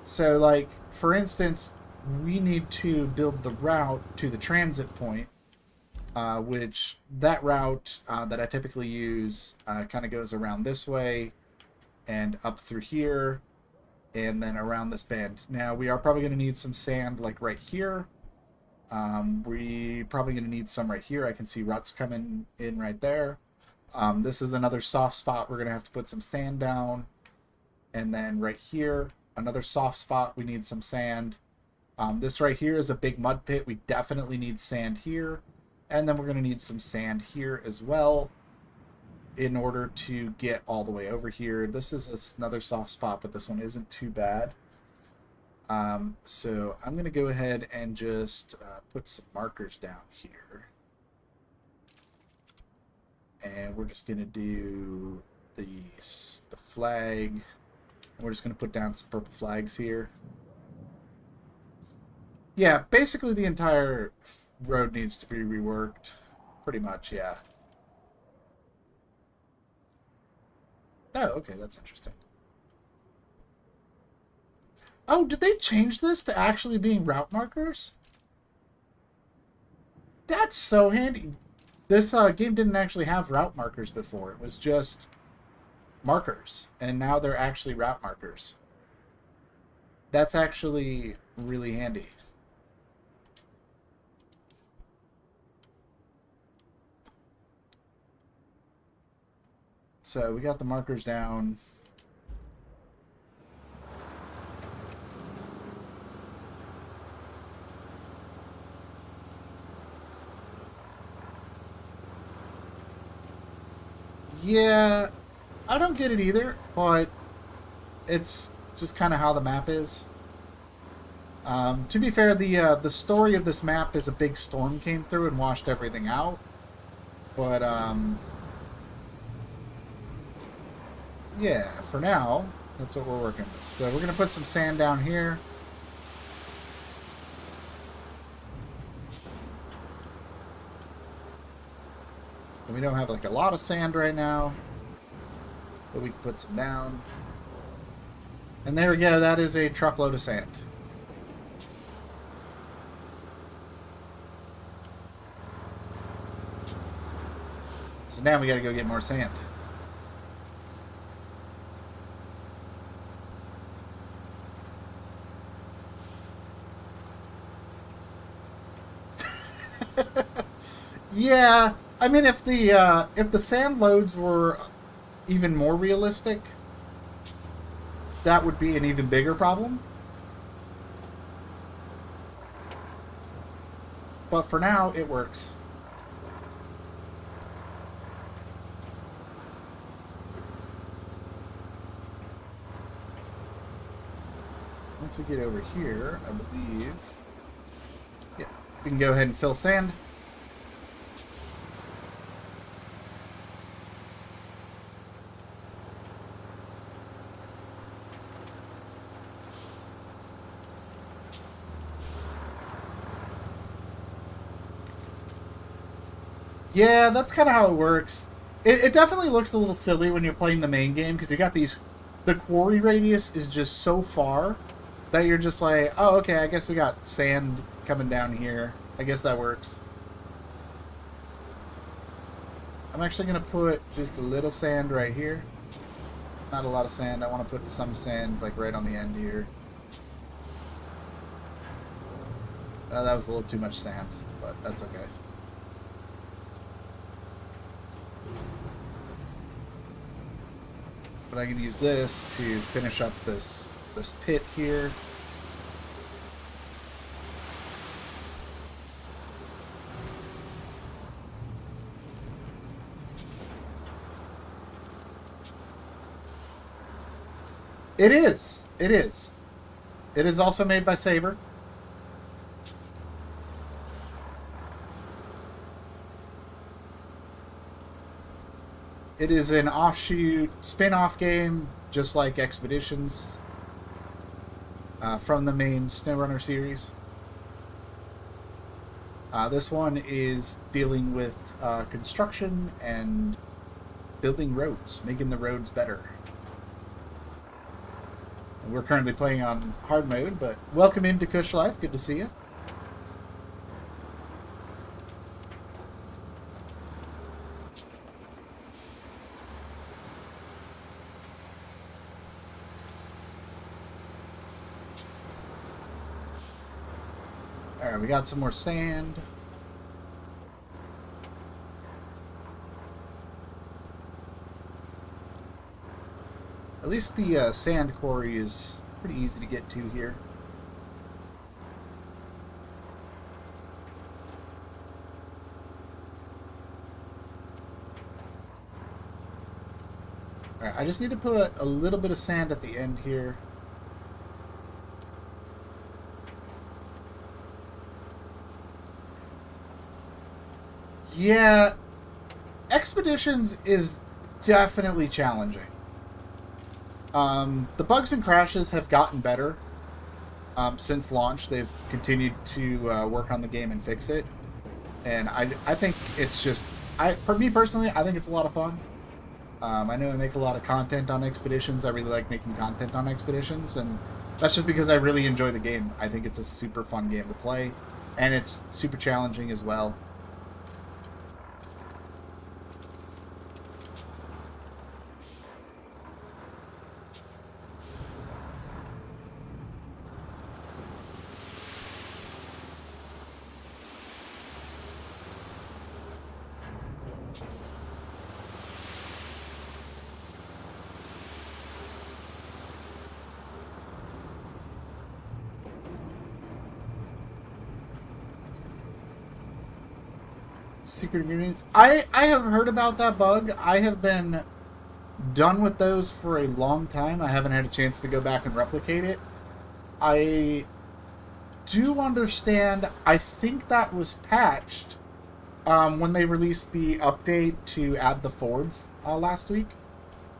So, like, for instance, we need to build the route to the transit point, which that route that I typically use kind of goes around this way and up through here and then around this bend. Now, we are probably going to need some sand, like, right here. We probably going to need some right here. I can see ruts coming in right there. This is another soft spot. We're going to have to put some sand down. And then right here, another soft spot. We need some sand. This right here is a big mud pit. We definitely need sand here. And then we're going to need some sand here as well in order to get all the way over here. This is another soft spot, but this one isn't too bad. So I'm going to go ahead and just put some markers down here. And we're just going to do the flag. And we're just going to put down some purple flags here. Yeah, basically the entire road needs to be reworked. Pretty much, yeah. Oh, okay, that's interesting. Oh, did they change this to actually being route markers? That's so handy. This game didn't actually have route markers before. It was just markers. And now they're actually route markers. That's actually really handy. So we got the markers down. Yeah, I don't get it either, but it's just kind of how the map is. To be fair, the story of this map is a big storm came through and washed everything out. But, yeah, for now, that's what we're working with. So we're going to put some sand down here. And we don't have like a lot of sand right now, but we can put some down. And there we go, that is a truckload of sand. So now we gotta go get more sand. Yeah, I mean, if the sand loads were even more realistic, that would be an even bigger problem. But for now, it works. Once we get over here, I believe, yeah, we can go ahead and fill sand. Yeah, that's kind of how it works. It definitely looks a little silly when you're playing the main game, because you got these... The quarry radius is just so far that you're just like, oh, okay, I guess we got sand coming down here. I guess that works. I'm actually going to put just a little sand right here. Not a lot of sand. I want to put some sand like right on the end here. That was a little too much sand, but that's okay. But I can use this to finish up this pit here. It is. It is. It is also made by Saber. It is an offshoot, spin-off game, just like Expeditions, from the main SnowRunner series. This one is dealing with construction and building roads, making the roads better. And we're currently playing on hard mode, but welcome into Kush Life. Good to see you. Alright, we got some more sand. At least the sand quarry is pretty easy to get to here. Alright, I just need to put a little bit of sand at the end here. Yeah, Expeditions is definitely challenging. The bugs and crashes have gotten better since launch. They've continued to work on the game and fix it. And I think it's just... For me personally, I think it's a lot of fun. I know I make a lot of content on Expeditions. I really like making content on Expeditions. And that's just because I really enjoy the game. I think it's a super fun game to play. And it's super challenging as well. Secret ingredients. I have heard about that bug. I have been done with those for a long time. I haven't had a chance to go back and replicate it. I do understand. I think that was patched when they released the update to add the Fords last week.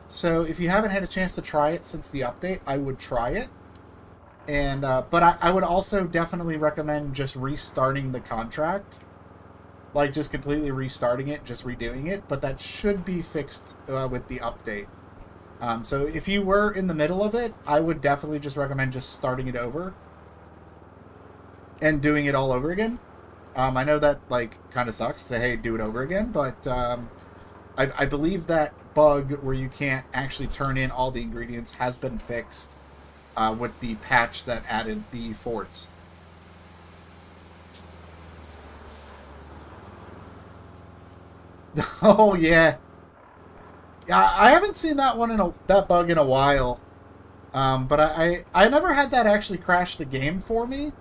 So if you haven't had a chance to try it since the update, I would try it. And but I would also definitely recommend just restarting the contract. Like, just completely restarting it, just redoing it. But that should be fixed with the update. So if you were in the middle of it, I would definitely just recommend just starting it over. And doing it all over again. I know that, like, kind of sucks to, hey, do it over again. But I believe that bug where you can't actually turn in all the ingredients has been fixed with the patch that added the forts. Oh yeah, yeah. I haven't seen that one that bug in a while. But I never had that actually crash the game for me.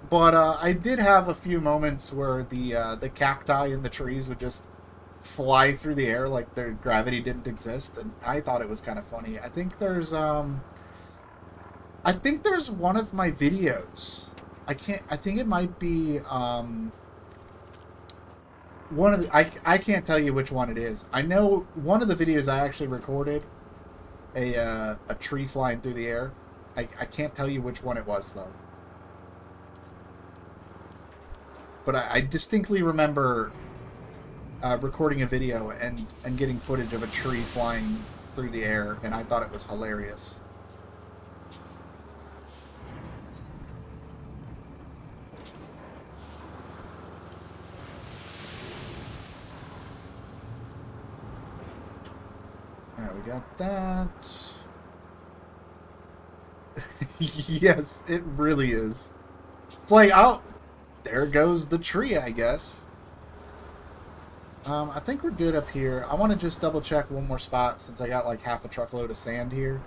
But I did have a few moments where the cacti in the trees would just fly through the air like their gravity didn't exist, and I thought it was kind of funny. I think there's one of my videos. I think it might be one of the, I can't tell you which one it is. I know one of the videos I actually recorded a tree flying through the air. I can't tell you which one it was though. But I distinctly remember recording a video and getting footage of a tree flying through the air, and I thought it was hilarious. Alright, we got that. Yes, it really is. It's like, oh, there goes the tree, I guess. I think we're good up here. I want to just double check one more spot since I got like half a truckload of sand here.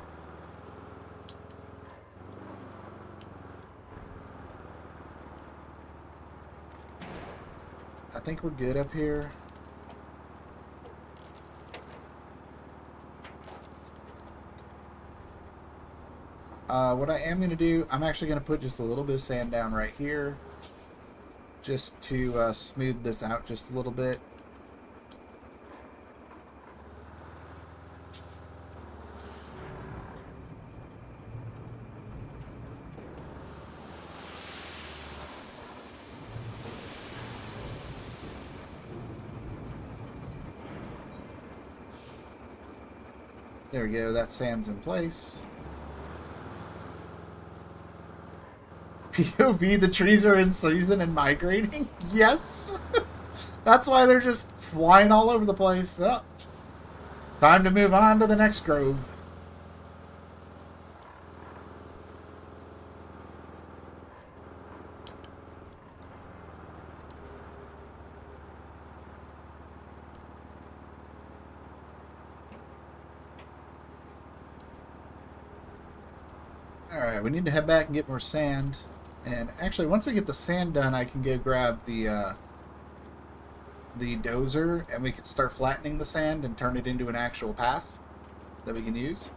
I think we're good up here. What I am going to do, I'm actually going to put just a little bit of sand down right here. Just to smooth this out just a little bit. There we go, that sand's in place. POV, the trees are in season and migrating? Yes! That's why they're just flying all over the place. Oh, time to move on to the next grove. Alright, we need to head back and get more sand. And actually, once we get the sand done, I can go grab the dozer, and we can start flattening the sand and turn it into an actual path that we can use.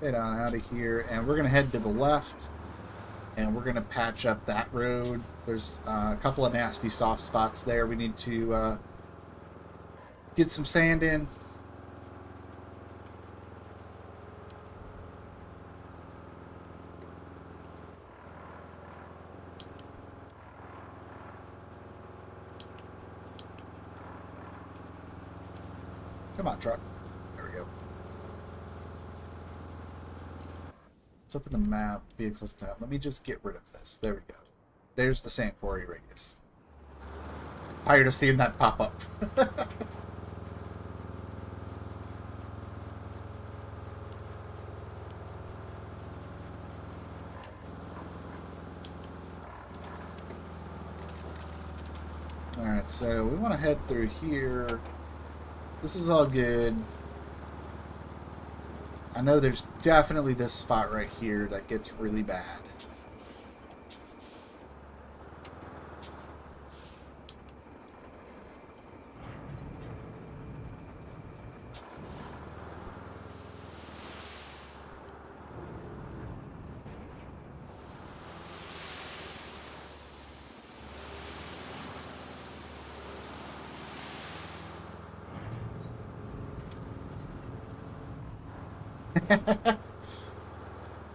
Head on out of here, and we're going to head to the left, and we're going to patch up that road. There's a couple of nasty soft spots there. We need to get some sand in. Come on, truck. There we go. Let's open the map, vehicles tab. Let me just get rid of this. There we go. There's the sand quarry radius. Tired of seeing that pop up. Alright, so we want to head through here. This is all good. I know there's definitely this spot right here that gets really bad.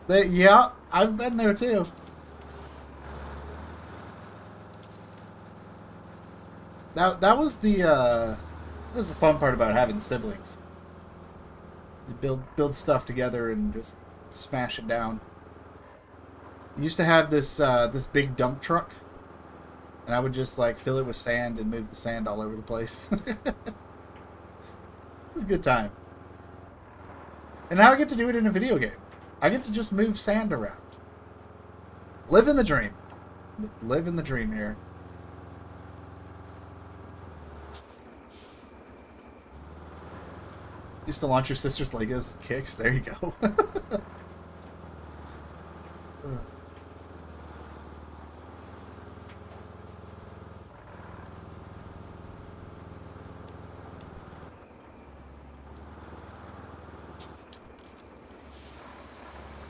Yeah, I've been there too. That was the fun part about having siblings. You build stuff together and just smash it down. We used to have this big dump truck, and I would just like fill it with sand and move the sand all over the place. It was a good time. And now I get to do it in a video game. I get to just move sand around. Live in the dream. Live in the dream here. Used to launch your sister's Legos with kicks. There you go.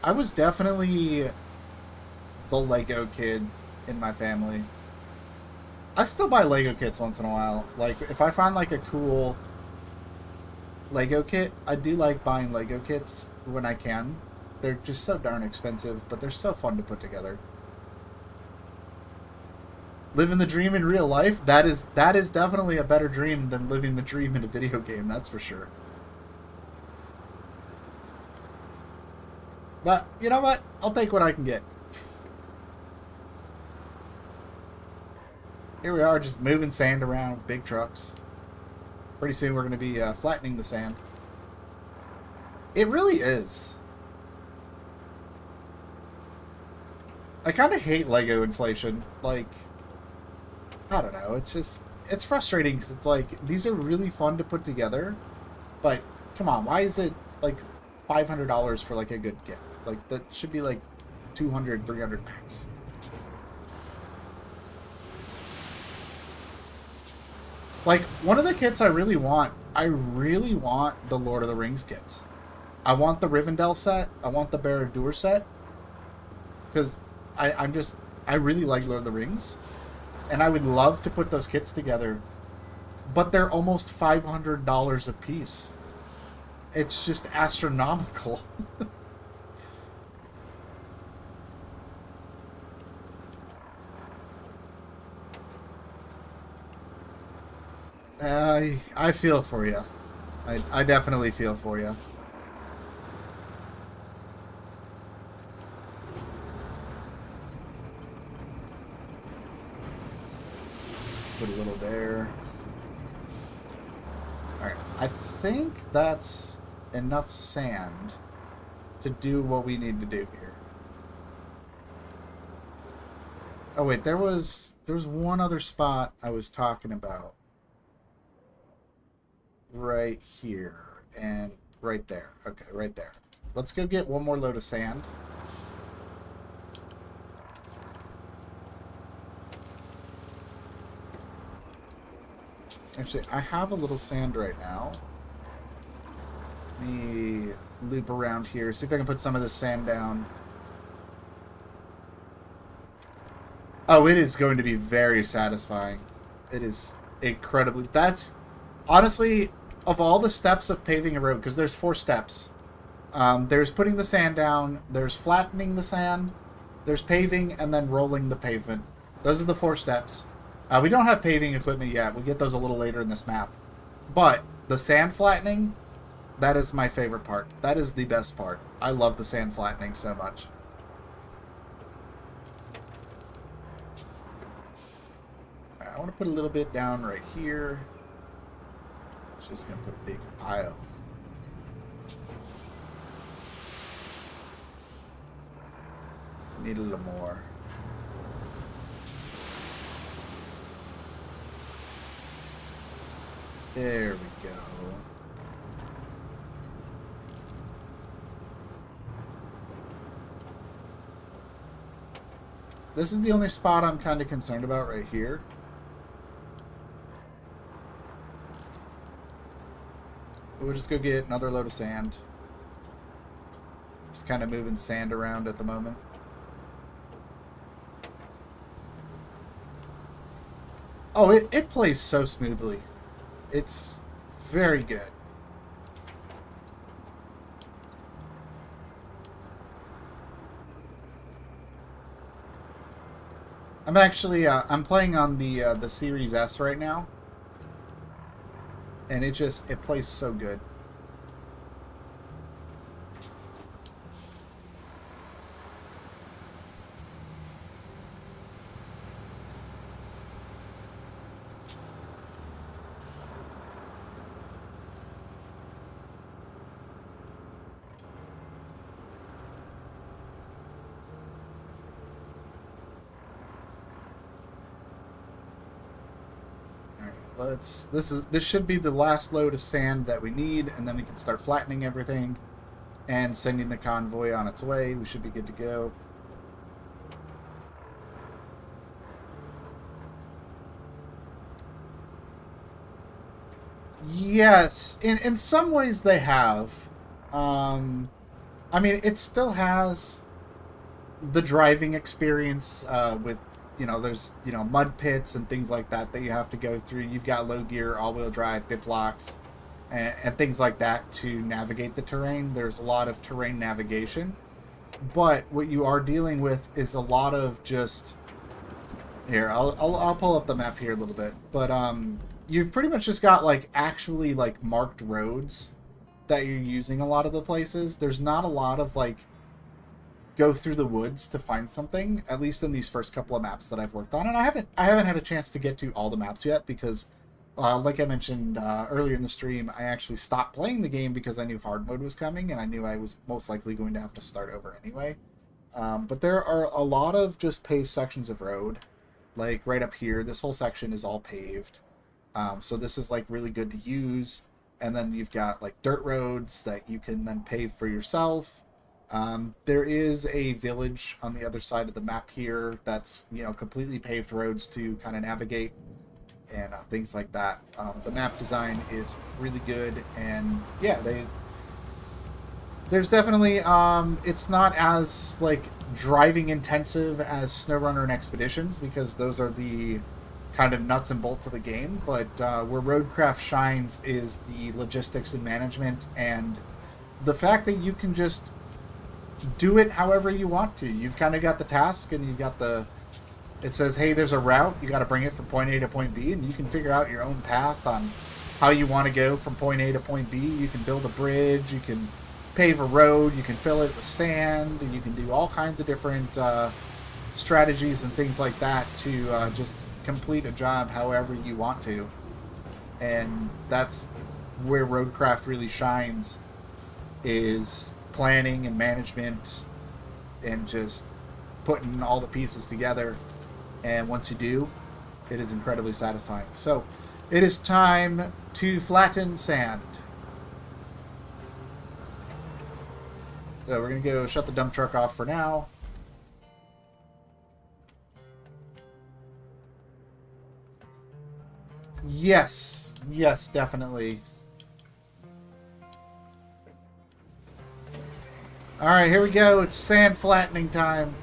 I was definitely the Lego kid in my family. I still buy Lego kits once in a while. Like, if I find like a cool Lego kit, I do like buying Lego kits when I can. They're just so darn expensive, but they're so fun to put together. Living the dream in real life, that is definitely a better dream than living the dream in a video game, that's for sure. But, you know what? I'll take what I can get. Here we are, just moving sand around with big trucks. Pretty soon we're going to be flattening the sand. It really is. I kind of hate Lego inflation. Like, I don't know. It's just, it's frustrating because it's like, these are really fun to put together. But, come on, why is it like $500 for like a good kit? Like, that should be like $200, $300 max. Like, one of the kits I really want the Lord of the Rings kits. I want the Rivendell set. I want the Barad-dûr set. Because I really like Lord of the Rings. And I would love to put those kits together. But they're almost $500 a piece. It's just astronomical. I feel for you. I definitely feel for you. Put a little there. Alright, I think that's enough sand to do what we need to do here. Oh wait, there was one other spot I was talking about. Right here and right there. Okay, right there. Let's go get one more load of sand. Actually, I have a little sand right now. Let me loop around here, see if I can put some of this sand down. Oh, it is going to be very satisfying. It is incredibly... That's... Honestly, of all the steps of paving a road, because there's 4 steps. There's putting the sand down, there's flattening the sand, there's paving, and then rolling the pavement. Those are the 4 steps. We don't have paving equipment yet. We'll get those a little later in this map. But the sand flattening, that is my favorite part. That is the best part. I love the sand flattening so much. I want to put a little bit down right here. Just gonna put a big pile. Need a little more. There we go. This is the only spot I'm kind of concerned about right here. We'll just go get another load of sand. Just kind of moving sand around at the moment. Oh, it plays so smoothly. It's very good. I'm actually I'm playing on the Series S right now, and it plays so good. This should be the last load of sand that we need, and then we can start flattening everything and sending the convoy on its way. We should be good to go. Yes, in some ways they have. I mean, it still has the driving experience with, there's, mud pits and things like that that you have to go through. You've got low gear, all-wheel drive, diff locks, and things like that to navigate the terrain. There's a lot of terrain navigation. But what you are dealing with is a lot of just... Here, I'll pull up the map here a little bit. But you've pretty much just got, actually, marked roads that you're using a lot of the places. There's not a lot of, go through the woods to find something, at least in these first couple of maps that I've worked on. And I haven't had a chance to get to all the maps yet because, like I mentioned earlier in the stream, I actually stopped playing the game because I knew hard mode was coming, and I knew I was most likely going to have to start over anyway. But there are a lot of just paved sections of road. Like right up here, this whole section is all paved. So this is really good to use. And then you've got dirt roads that you can then pave for yourself. There is a village on the other side of the map here that's, completely paved roads to kind of navigate and things like that. The map design is really good, and yeah, there's definitely, it's not as, driving intensive as SnowRunner and Expeditions, because those are the kind of nuts and bolts of the game, but where Roadcraft shines is the logistics and management, and the fact that you can just do it however you want to. You've kind of got the task, and you've got it says, hey, there's a route, you got to bring it from point A to point B, and you can figure out your own path on how you want to go from point A to point B. You can build a bridge, you can pave a road, you can fill it with sand, and you can do all kinds of different strategies and things like that to just complete a job however you want to. And that's where Roadcraft really shines, is planning and management and just putting all the pieces together. And once you do, it is incredibly satisfying. So it is time to flatten sand. So we're going to go shut the dump truck off for now. Yes, definitely. Alright, here we go. It's sand flattening time.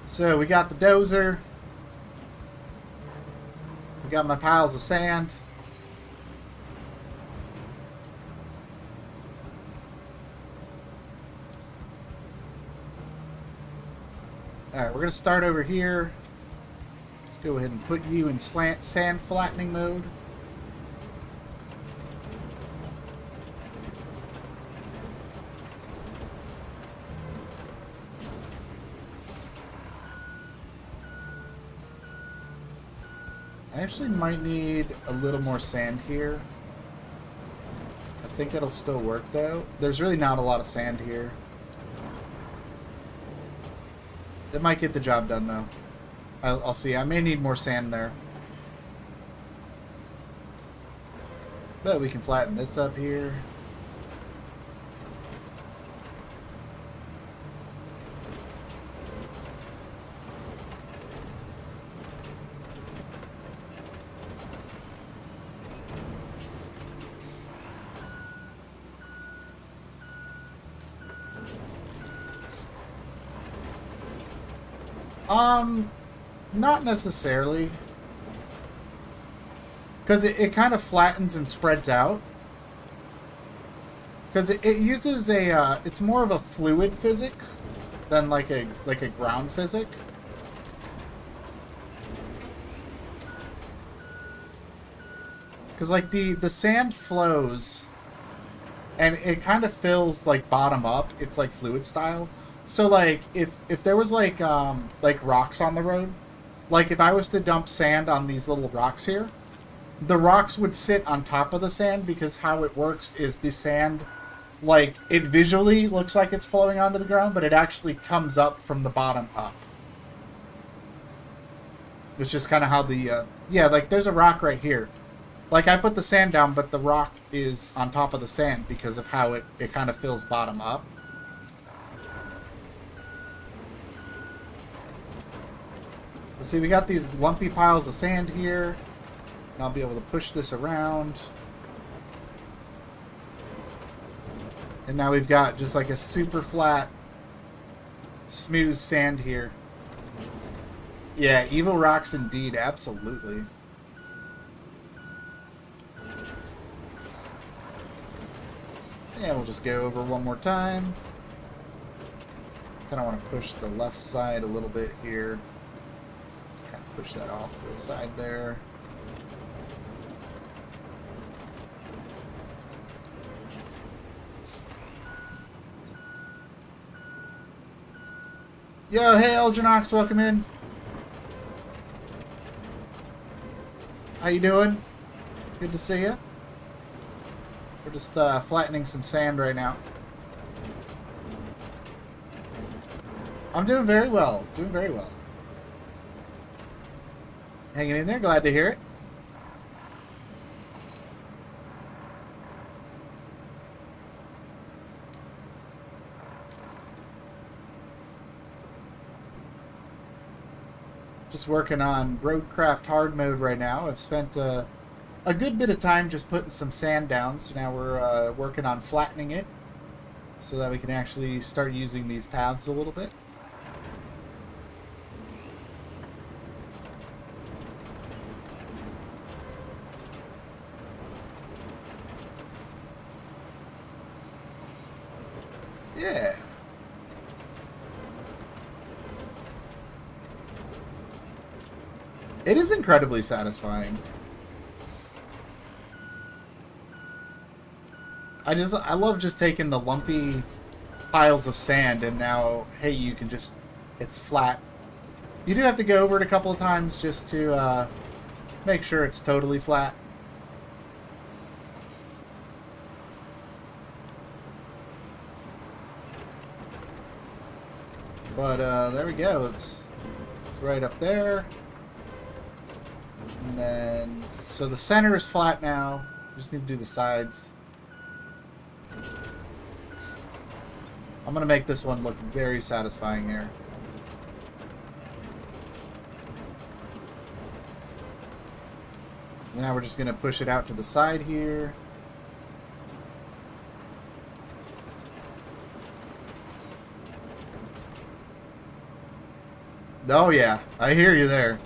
So we got the dozer. We got my piles of sand. Alright, we're going to start over here. Let's go ahead and put you in sand flattening mode. I actually might need a little more sand here. I think it'll still work though. There's really not a lot of sand here. It might get the job done though. I'll see. I may need more sand there. But we can flatten this up here. Not necessarily. Because it kind of flattens and spreads out. Because it uses a, it's more of a fluid physic than like a ground physic. Because like the sand flows, and it kind of fills like bottom up. It's like fluid style. So like if there was like rocks on the road, like if I was to dump sand on these little rocks here, the rocks would sit on top of the sand because how it works is the sand, like it visually looks like it's flowing onto the ground, but it actually comes up from the bottom up. It's just kind of how the yeah, like there's a rock right here. Like I put the sand down, but the rock is on top of the sand because of how it kind of fills bottom up. But see, we got these lumpy piles of sand here. And I'll be able to push this around. And now we've got just like a super flat, smooth sand here. Yeah, evil rocks indeed, absolutely. And we'll just go over one more time. Kind of want to push the left side a little bit here. Just kind of push that off to the side there. Yo, hey Elginox, welcome in. How you doing? Good to see you. We're just flattening some sand right now. I'm doing very well. Doing very well. Hanging in there. Glad to hear it. Just working on Roadcraft Hard Mode right now. I've spent a good bit of time just putting some sand down, so now we're working on flattening it so that we can actually start using these paths a little bit. Yeah. It is incredibly satisfying. I love just taking the lumpy piles of sand and now, hey, you can just, it's flat. You do have to go over it a couple of times just to make sure it's totally flat. But there we go. It's right up there. And then, so the center is flat now. We just need to do the sides. I'm going to make this one look very satisfying here. Now we're just going to push it out to the side here. Oh yeah, I hear you there.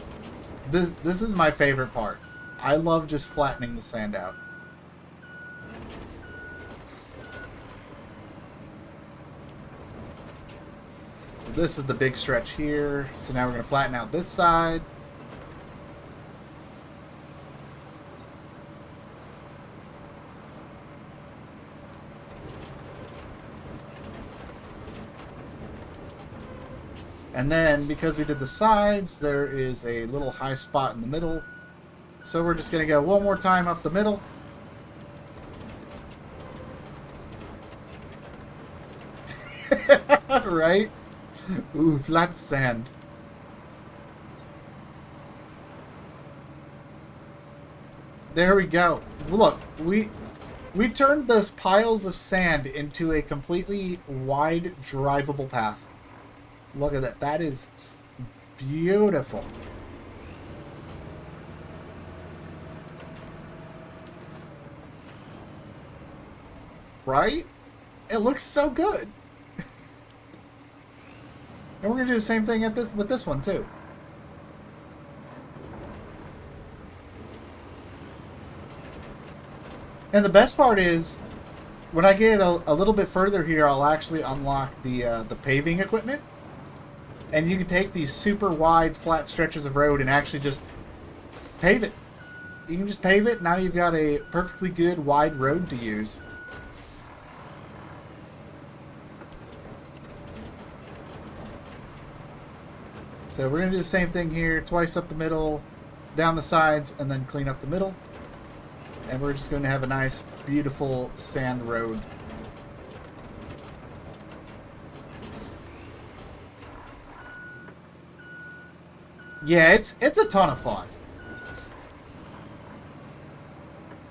This is my favorite part. I love just flattening the sand out. This is the big stretch here. So now we're going to flatten out this side. And then, because we did the sides, there is a little high spot in the middle. So we're just going to go one more time up the middle. Right? Ooh, flat sand. There we go. Look, we turned those piles of sand into a completely wide, drivable path. Look at that. That is beautiful. Right? It looks so good. And we're going to do the same thing with this one, too. And the best part is, when I get a little bit further here, I'll actually unlock the paving equipment. And you can take these super wide, flat stretches of road and actually just pave it. You can just pave it. Now you've got a perfectly good, wide road to use. So we're going to do the same thing here. Twice up the middle, down the sides, and then clean up the middle. And we're just going to have a nice, beautiful sand road. Yeah, it's a ton of fun.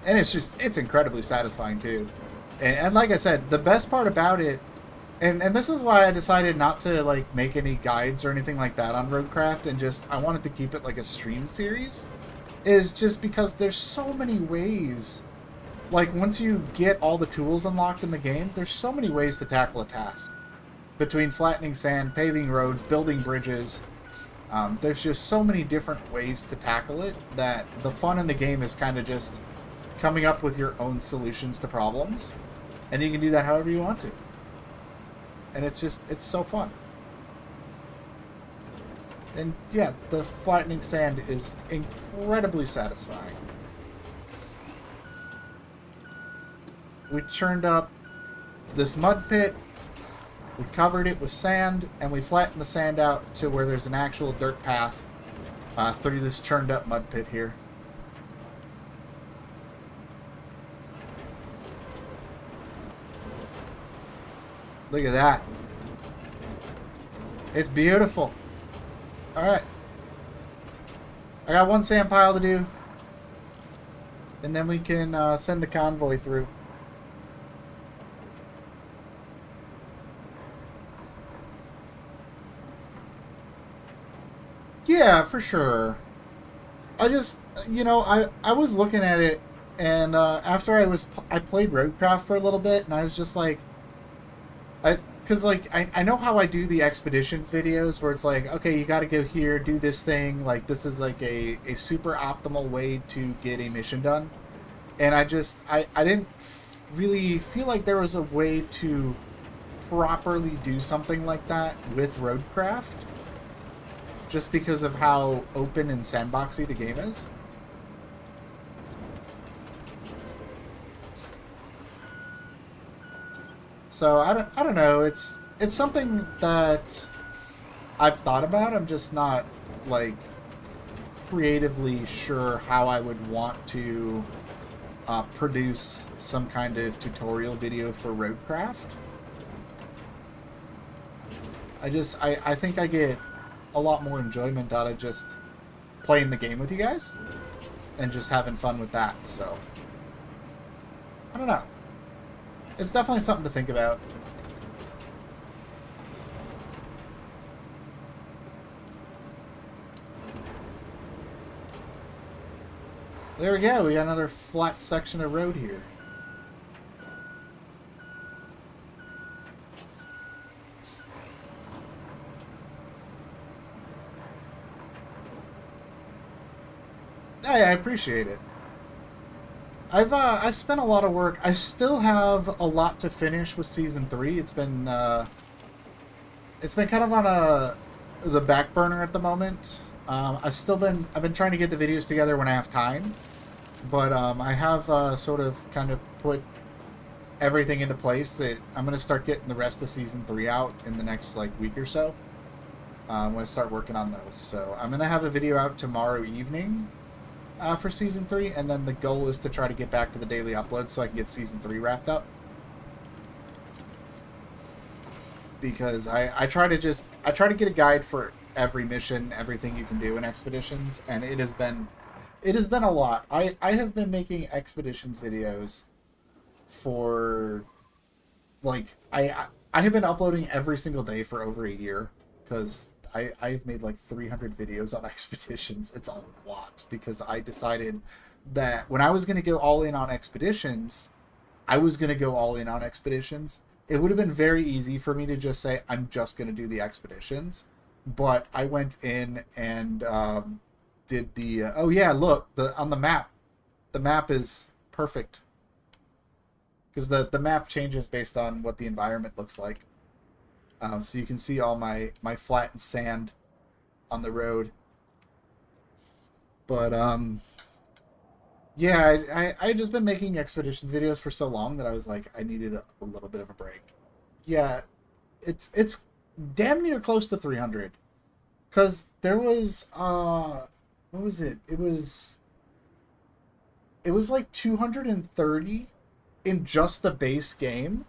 And it's incredibly satisfying too. And like I said, the best part about it, and this is why I decided not to like make any guides or anything like that on Roadcraft, and just I wanted to keep it like a stream series, is just because there's so many ways. Like once you get all the tools unlocked in the game, there's so many ways to tackle a task. Between flattening sand, paving roads, building bridges, there's just so many different ways to tackle it that the fun in the game is kind of just coming up with your own solutions to problems, and you can do that however you want to. And it's so fun. And yeah, the flattening sand is incredibly satisfying. We churned up this mud pit, we covered it with sand, and we flattened the sand out to where there's an actual dirt path through this churned up mud pit here. Look at that. It's beautiful. Alright. I got one sand pile to do. And then we can send the convoy through. Yeah, for sure. I just, you know, I was looking at it, and after I played Roadcraft for a little bit, and I was just like, because like I know how I do the expeditions videos where it's like, okay, you got to go here, do this thing, like this is like a super optimal way to get a mission done, and I didn't really feel like there was a way to properly do something like that with Roadcraft, just because of how open and sandboxy the game is. So I don't know. It's something that I've thought about. I'm just not like creatively sure how I would want to produce some kind of tutorial video for Roadcraft. I think I get a lot more enjoyment out of just playing the game with you guys and just having fun with that. So I don't know. It's definitely something to think about. There we go. We got another flat section of road here. Hey, I appreciate it. I've spent a lot of work. I still have a lot to finish with season 3. It's been kind of on the back burner at the moment. I've been trying to get the videos together when I have time, but I have sort of kind of put everything into place that I'm gonna start getting the rest of season 3 out in the next like week or so. I'm gonna start working on those. So I'm gonna have a video out tomorrow evening. For Season 3, and then the goal is to try to get back to the daily upload so I can get Season 3 wrapped up. Because I try to get a guide for every mission, everything you can do in Expeditions, and it has been a lot. I have been making Expeditions videos for, like, I have been uploading every single day for over a year, because I've made like 300 videos on Expeditions. It's a lot, because I decided that when I was going to go all in on Expeditions, I was going to go all in on Expeditions. It would have been very easy for me to just say, I'm just going to do the Expeditions. But I went in and did the... oh yeah, look, on the map. The map is perfect. because the map changes based on what the environment looks like. So you can see all my flattened sand on the road. But yeah, I just been making expeditions videos for so long that I was like, I needed a little bit of a break. Yeah, it's damn near close to 300, because there was what was it? It was like 230 in just the base game.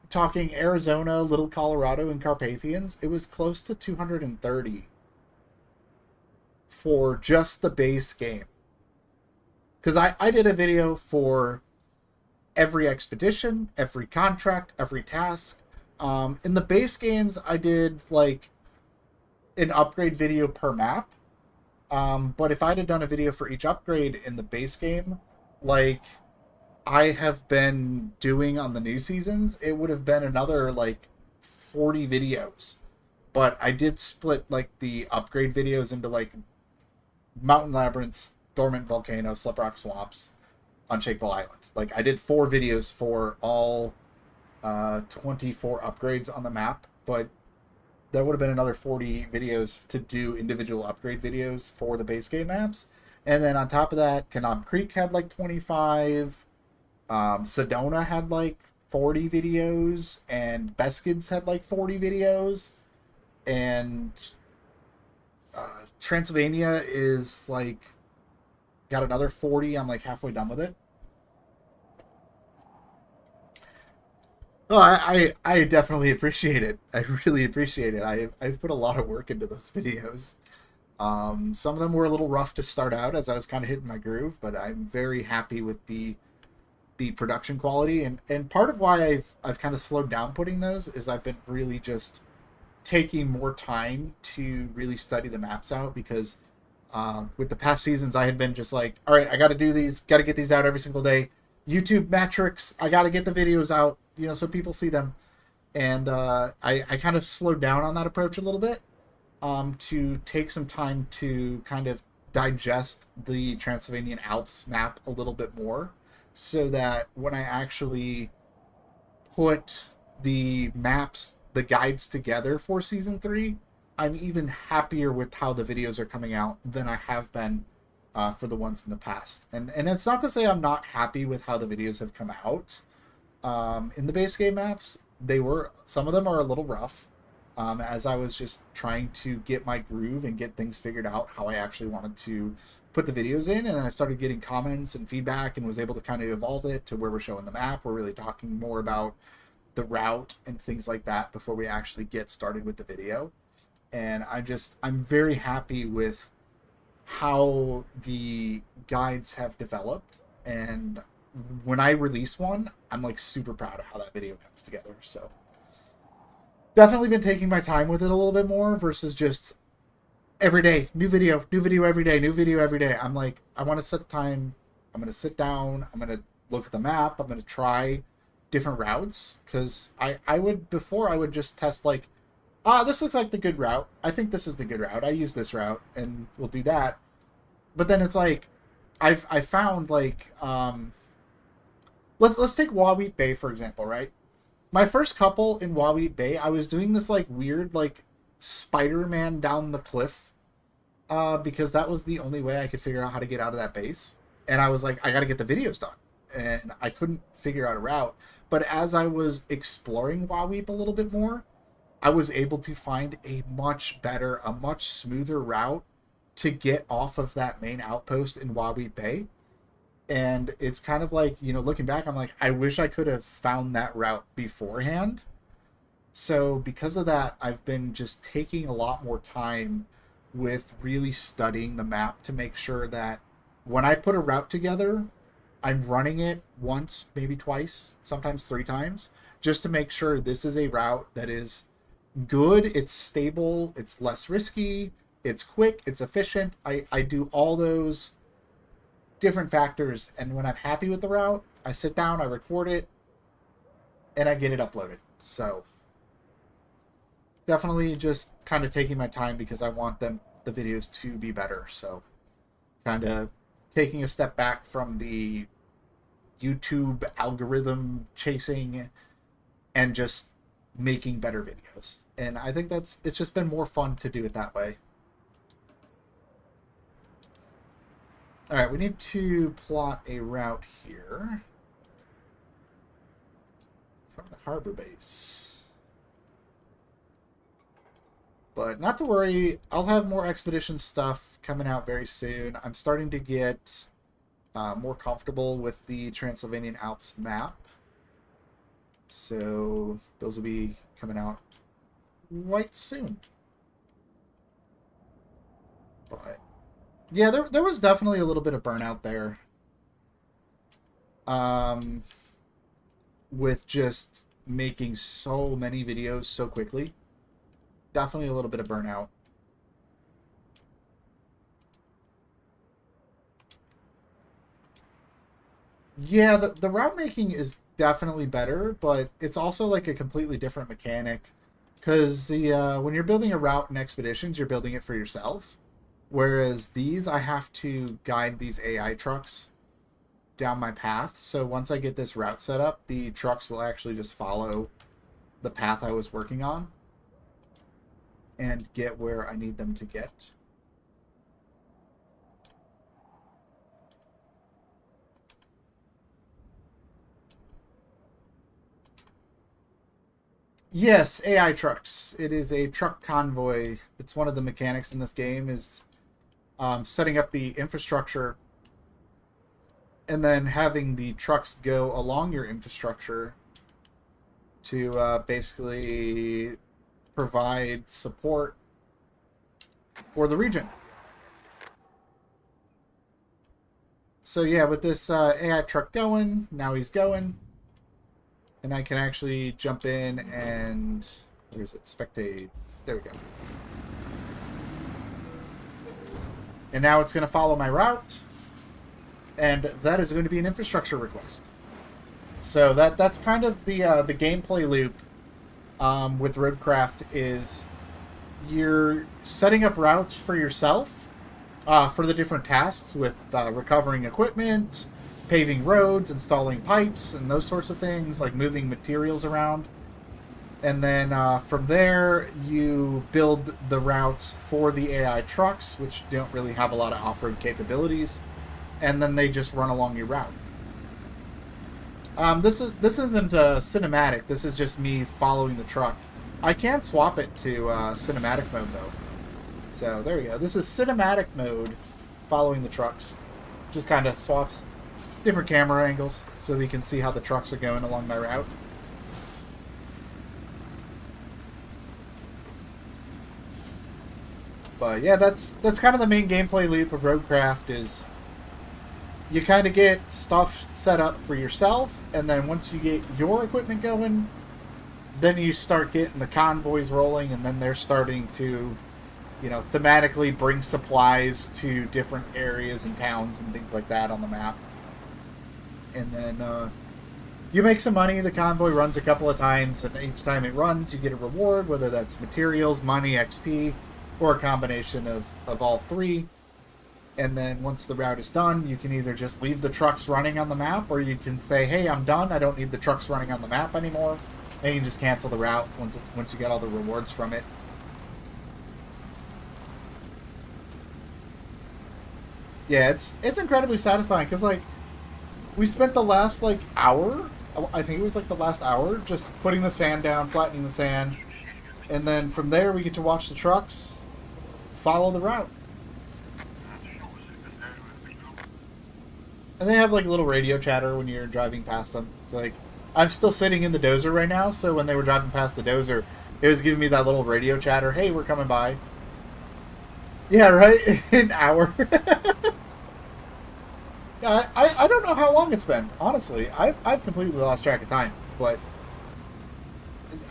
Talking Arizona, Little Colorado, and Carpathians, it was close to 230 for just the base game. Because I did a video for every expedition, every contract, every task. In the base games, I did like an upgrade video per map. But if I'd have done a video for each upgrade in the base game, like I have been doing on the new seasons, it would have been another like 40 videos. But I did split like the upgrade videos into like Mountain Labyrinths, Dormant Volcano, Sliprock Swamps, Unshakable Island. Like I did 4 videos for all 24 upgrades on the map, but that would have been another 40 videos to do individual upgrade videos for the base game maps. And then on top of that, Kanab Creek had like 25, Sedona had like 40 videos, and Beskids had like 40 videos, and Transylvania is like got another 40. I'm like halfway done with it. Oh, I definitely appreciate it. I really appreciate it. I've put a lot of work into those videos. Some of them were a little rough to start out as I was kind of hitting my groove, but I'm very happy with the production quality. And part of why I've kind of slowed down putting those is I've been really just taking more time to really study the maps out, because with the past seasons I had been just like, all right, I got to do these, got to get these out every single day. YouTube metrics, I got to get the videos out, you know, so people see them. And I kind of slowed down on that approach a little bit, to take some time to kind of digest the Transylvanian Alps map a little bit more, so that when I actually put the maps, the guides together for Season 3, I'm even happier with how the videos are coming out than I have been for the ones in the past. And it's not to say I'm not happy with how the videos have come out. In the base game maps, some of them are a little rough, as I was just trying to get my groove and get things figured out how I actually wanted to put the videos in. And then I started getting comments and feedback and was able to kind of evolve it to where we're showing the map. We're really talking more about the route and things like that before we actually get started with the video. And I'm very happy with how the guides have developed. And when I release one, I'm like super proud of how that video comes together. So definitely been taking my time with it a little bit more versus just every day, new video every day, new video every day. I'm like, I want to set time. I'm going to sit down. I'm going to look at the map. I'm going to try different routes, because I would just test like, this looks like the good route. I think this is the good route. I use this route and we'll do that. But then it's like, I found like, let's take Wawheat Bay, for example, right? My first couple in Wawheat Bay, I was doing this like weird, like Spider-Man down the cliff, because that was the only way I could figure out how to get out of that base. And I was like, I got to get the videos done. And I couldn't figure out a route. But as I was exploring Wawheat a little bit more, I was able to find a much better, a much smoother route to get off of that main outpost in Wawheat Bay. And it's kind of like, you know, looking back, I'm like, I wish I could have found that route beforehand. So because of that, I've been just taking a lot more time with really studying the map to make sure that when I put a route together, I'm running it once, maybe twice, sometimes 3 times, just to make sure this is a route that is good, it's stable, it's less risky, it's quick, it's efficient. I do all those different factors, and when I'm happy with the route, I sit down, I record it, and I get it uploaded. So definitely just kind of taking my time because I want the videos to be better. So kind of taking a step back from the YouTube algorithm chasing and just making better videos. And I think it's just been more fun to do it that way. All right, we need to plot a route here from the harbor base. But not to worry, I'll have more expedition stuff coming out very soon. I'm starting to get more comfortable with the Transylvanian Alps map. So those will be coming out quite soon. But yeah, there was definitely a little bit of burnout there. With just making so many videos so quickly. Definitely a little bit of burnout. Yeah, the route making is definitely better, but it's also like a completely different mechanic. Because when you're building a route in Expeditions, you're building it for yourself. Whereas these, I have to guide these AI trucks down my path. So once I get this route set up, the trucks will actually just follow the path I was working on and get where I need them to get. Yes, AI trucks. It is a truck convoy. It's one of the mechanics in this game is setting up the infrastructure and then having the trucks go along your infrastructure to basically provide support for the region. So yeah, with this AI truck going, now he's going. And I can actually jump in and... where is it? Spectate. There we go. And now it's going to follow my route. And that is going to be an infrastructure request. So that's kind of the gameplay loop with Roadcraft is you're setting up routes for yourself for the different tasks with recovering equipment, paving roads, installing pipes, and those sorts of things, like moving materials around. And then from there, you build the routes for the AI trucks, which don't really have a lot of off-road capabilities, and then they just run along your route. This isn't cinematic. This is just me following the truck. I can swap it to cinematic mode though. So there we go. This is cinematic mode, following the trucks. Just kind of swaps different camera angles so we can see how the trucks are going along my route. But yeah, that's kind of the main gameplay loop of Roadcraft is you kind of get stuff set up for yourself, and then once you get your equipment going, then you start getting the convoys rolling, and then they're starting to, you know, thematically bring supplies to different areas and towns and things like that on the map. And then you make some money. The convoy runs a couple of times, and each time it runs, you get a reward, whether that's materials, money, XP, or a combination of all three. And then once the route is done, you can either just leave the trucks running on the map, or you can say, hey, I'm done. I don't need the trucks running on the map anymore. And you can just cancel the route once you get all the rewards from it. Yeah, it's incredibly satisfying, because, like, we spent the last, like, hour, I think it was, like, the last hour, just putting the sand down, flattening the sand, and then from there we get to watch the trucks follow the route. And they have, like, a little radio chatter when you're driving past them. Like, I'm still sitting in the dozer right now, so when they were driving past the dozer, it was giving me that little radio chatter, hey, we're coming by. Yeah, right? An hour. Yeah, I don't know how long it's been, honestly. I've completely lost track of time, but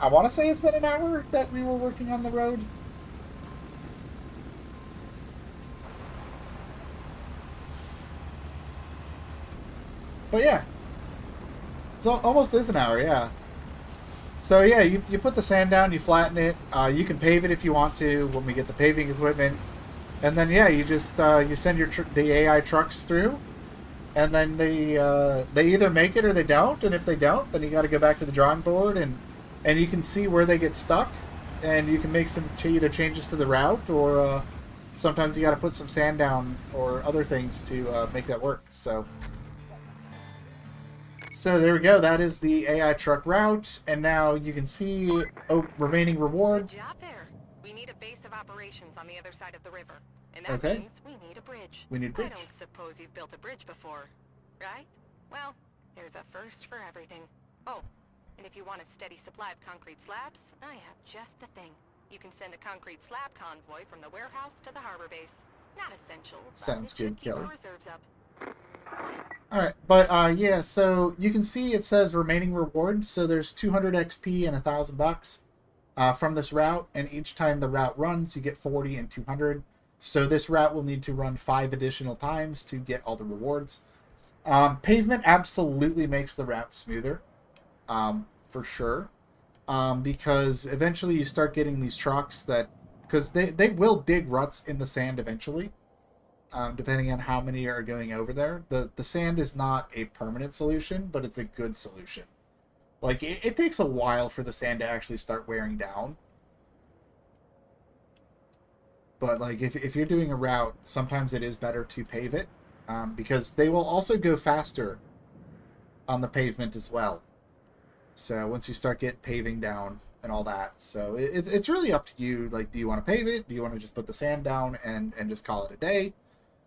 I want to say it's been an hour that we were working on the road. But yeah, it almost is an hour, yeah. So yeah, you put the sand down, you flatten it, you can pave it if you want to when we get the paving equipment. And then yeah, you just you send the AI trucks through, and then they either make it or they don't. And if they don't, then you got to go back to the drawing board, and you can see where they get stuck, and you can make some either changes to the route, or sometimes you got to put some sand down or other things to make that work. So there we go. That is the AI truck route, and now you can see remaining reward. Good job there. We need a base of operations on the other side of the river. And that Okay. means we need a bridge. We need a bridge. I don't suppose you've built a bridge before, right? Well, there's a first for everything. Oh, and if you want a steady supply of concrete slabs, I have just the thing. You can send a concrete slab convoy from the warehouse to the harbor base. Not essential, but Sounds it should good, keep Kelly. our reserves up. Alright, but yeah, so you can see it says remaining reward, so there's 200 XP and $1,000 from this route, and each time the route runs, you get 40 and 200. So this route will need to run 5 additional times to get all the rewards. Pavement absolutely makes the route smoother, for sure, because eventually you start getting these trucks that, because they will dig ruts in the sand eventually. Depending on how many are going over there. The sand is not a permanent solution, but it's a good solution. Like, it takes a while for the sand to actually start wearing down. But, like, if you're doing a route, sometimes it is better to pave it, because they will also go faster on the pavement as well. So, once you start getting paving down and all that. So, it's really up to you. Like, do you want to pave it? Do you want to just put the sand down and just call it a day?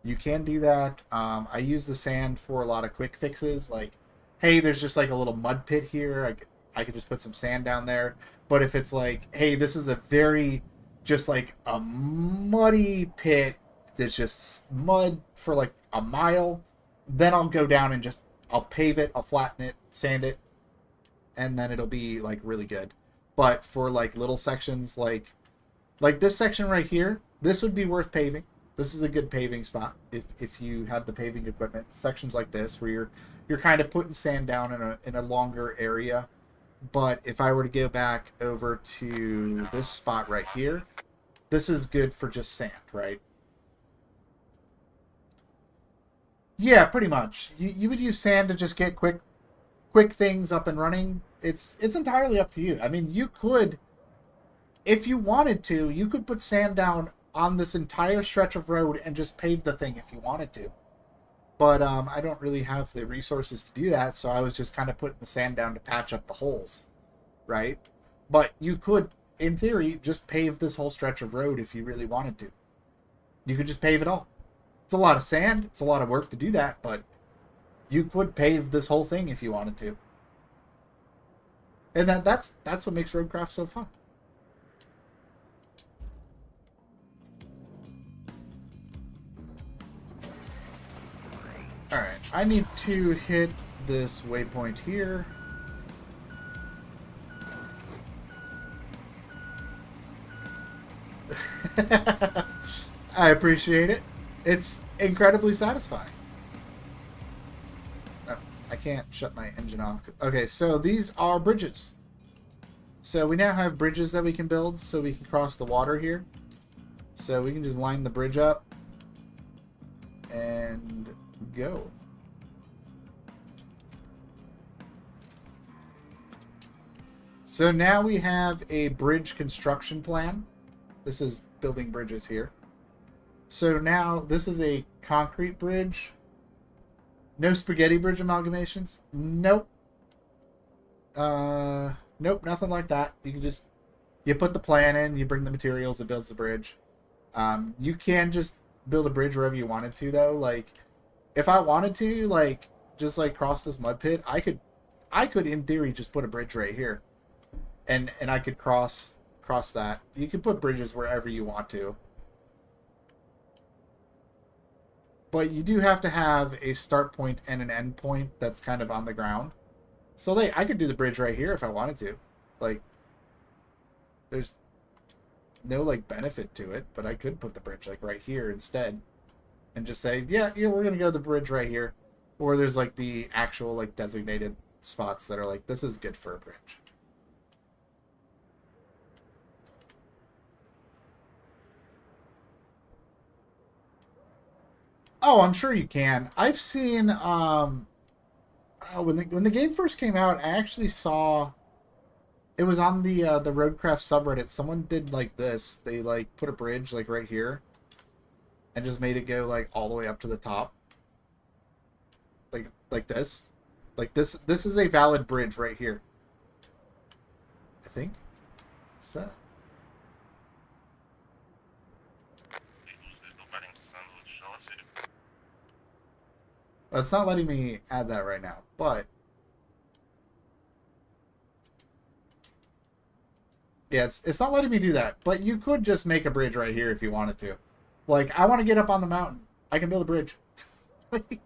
You can do that. I use the sand for a lot of quick fixes. Like, hey, there's just like a little mud pit here. I could just put some sand down there. But if it's like, hey, this is a very, just like a muddy pit that's just mud for like a mile, then I'll go down and I'll pave it, I'll flatten it, sand it, and then it'll be like really good. But for like little sections, like this section right here, this would be worth paving. This is a good paving spot if you had the paving equipment. Sections like this where you're kind of putting sand down in a longer area. But if I were to go back over to this spot right here, this is good for just sand, right? Yeah, pretty much. You would use sand to just get quick things up and running. It's entirely up to you. I mean, you could, if you wanted to, you could put sand down on this entire stretch of road and just pave the thing if you wanted to. But I don't really have the resources to do that, so I was just kind of putting the sand down to patch up the holes, right? But you could, in theory, just pave this whole stretch of road if you really wanted to. You could just pave it all. It's a lot of sand, it's a lot of work to do that, but you could pave this whole thing if you wanted to. And that's what makes Roadcraft so fun. Alright, I need to hit this waypoint here. I appreciate it. It's incredibly satisfying. Oh, I can't shut my engine off. Okay, so these are bridges. So we now have bridges that we can build so we can cross the water here. So we can just line the bridge up and go. So now we have a bridge construction plan. This is building bridges here. So now this is a concrete bridge. No spaghetti bridge amalgamations? Nope. Nope, nothing like that. You can just, you put the plan in, you bring the materials, it builds the bridge. You can just build a bridge wherever you wanted to, though. Like, if I wanted to, like, just like cross this mud pit, I could in theory just put a bridge right here, and I could cross that. You can put bridges wherever you want to, but you do have to have a start point and an end point that's kind of on the ground. So I could do the bridge right here if I wanted to. Like, there's no like benefit to it, but I could put the bridge like right here instead. And just say, yeah, we're going to go to the bridge right here. Or there's, like, the actual, like, designated spots that are like, this is good for a bridge. Oh, I'm sure you can. I've seen when the game first came out, I actually saw it was on the Roadcraft subreddit. Someone did like this. They like put a bridge like right here and just made it go like all the way up to the top. Like this. Like this is a valid bridge right here. I think. Is that? Well, it's not letting me add that right now, but yeah, it's not letting me do that. But you could just make a bridge right here if you wanted to. Like, I want to get up on the mountain. I can build a bridge. Like,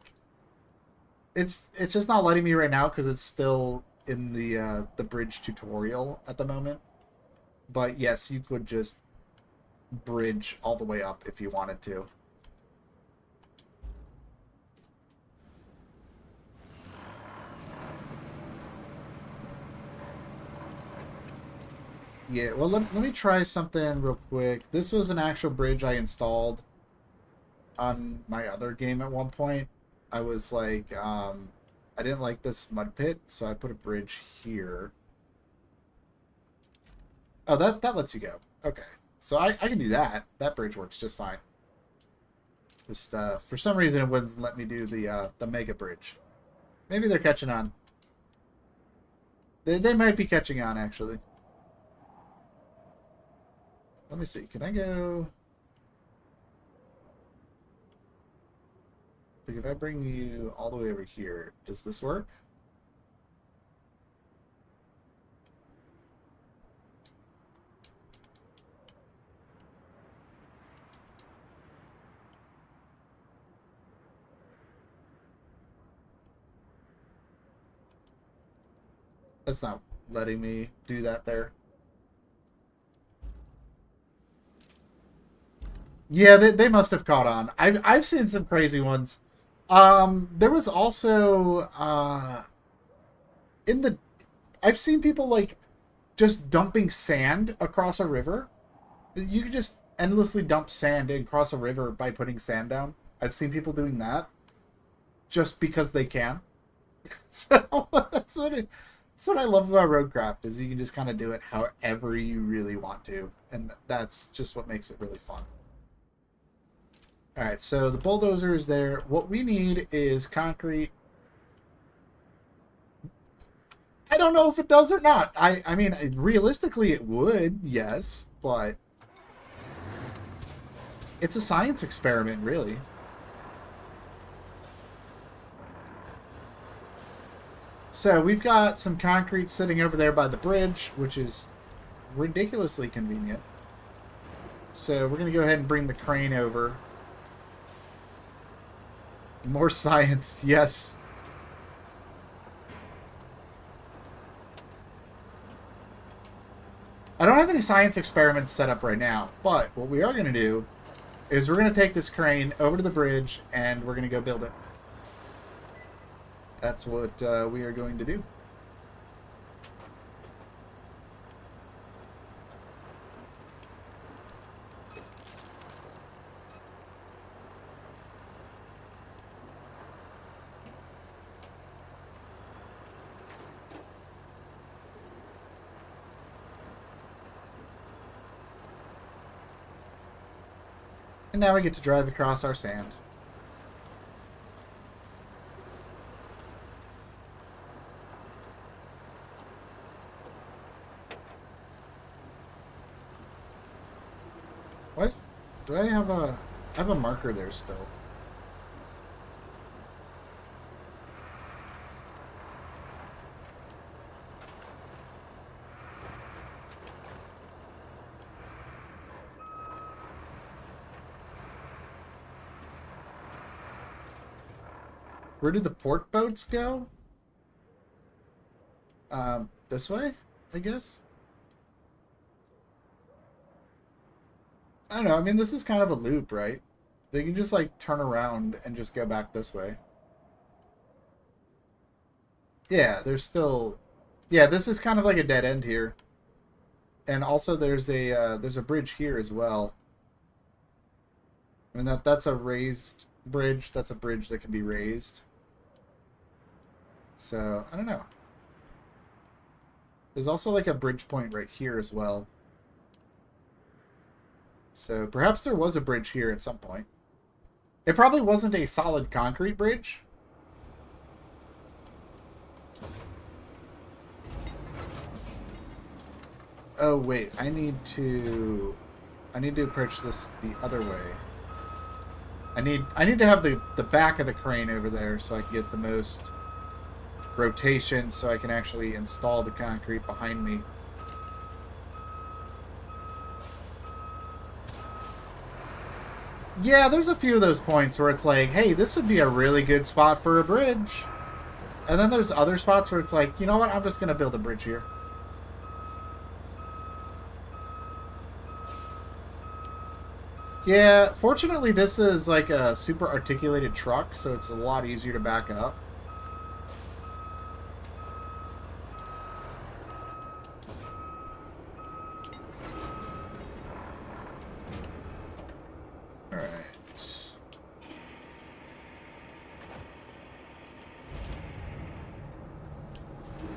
it's just not letting me right now because it's still in the bridge tutorial at the moment. But yes, you could just bridge all the way up if you wanted to. Yeah, well, let me try something real quick. This was an actual bridge I installed on my other game at one point. I was like, I didn't like this mud pit, so I put a bridge here. Oh, that lets you go. Okay. So I can do that. That bridge works just fine. Just, for some reason it wouldn't let me do the mega bridge. Maybe they're catching on. They might be catching on, actually. Let me see. Can I go... Like, if I bring you all the way over here, does this work? That's not letting me do that there. Yeah, they must have caught on. I've seen some crazy ones. There was also I've seen people like just dumping sand across a river. You can just endlessly dump sand and cross a river by putting sand down. I've seen people doing that just because they can. So that's what I love about Roadcraft is you can just kind of do it however you really want to, and that's just what makes it really fun. Alright, so the bulldozer is there. What we need is concrete. I don't know if it does or not. I mean, realistically it would, yes, but it's a science experiment, really. So we've got some concrete sitting over there by the bridge, which is ridiculously convenient. So we're going to go ahead and bring the crane over. More science, yes. I don't have any science experiments set up right now, but what we are going to do is we're going to take this crane over to the bridge and we're going to go build it. That's what we are going to do. And now we get to drive across our sand. Why is... Do I have a... I have a marker there still. Where did the port boats go? This way, I guess? I don't know, I mean, this is kind of a loop, right? They can just, like, turn around and just go back this way. Yeah, there's still... Yeah, this is kind of like a dead end here. And also there's a bridge here as well. I mean, that's a raised bridge. That's a bridge that can be raised. So, I don't know. There's also like a bridge point right here as well. So perhaps there was a bridge here at some point. It probably wasn't a solid concrete bridge. Oh wait, I need to approach this the other way. I need to have the back of the crane over there so I can get the most rotation so I can actually install the concrete behind me. Yeah, there's a few of those points where it's like, hey, this would be a really good spot for a bridge. And then there's other spots where it's like, you know what, I'm just going to build a bridge here. Yeah, fortunately this is like a super articulated truck, so it's a lot easier to back up.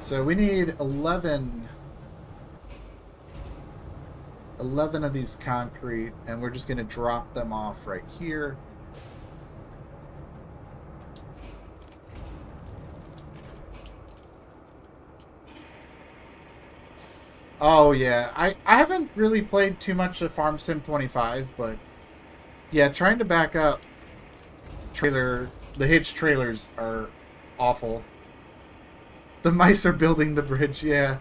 So we need 11 of these concrete, and we're just going to drop them off right here. Oh yeah, I haven't really played too much of Farm Sim 25, but yeah, trying to back up the hitch trailers are awful. The mice are building the bridge, yeah.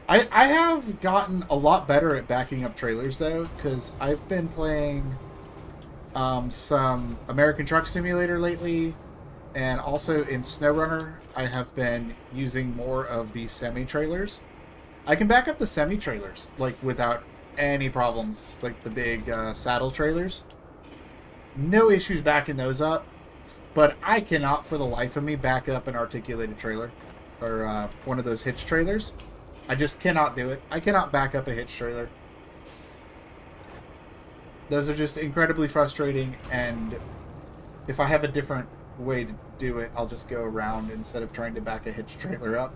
I have gotten a lot better at backing up trailers, though, because I've been playing some American Truck Simulator lately, and also in SnowRunner, I have been using more of the semi-trailers. I can back up the semi-trailers, like, without any problems, like the big saddle trailers. No issues backing those up, but I cannot for the life of me back up an articulated trailer, or one of those hitch trailers. I just cannot do it. I cannot back up a hitch trailer. Those are just incredibly frustrating, and if I have a different way to do it, I'll just go around instead of trying to back a hitch trailer up.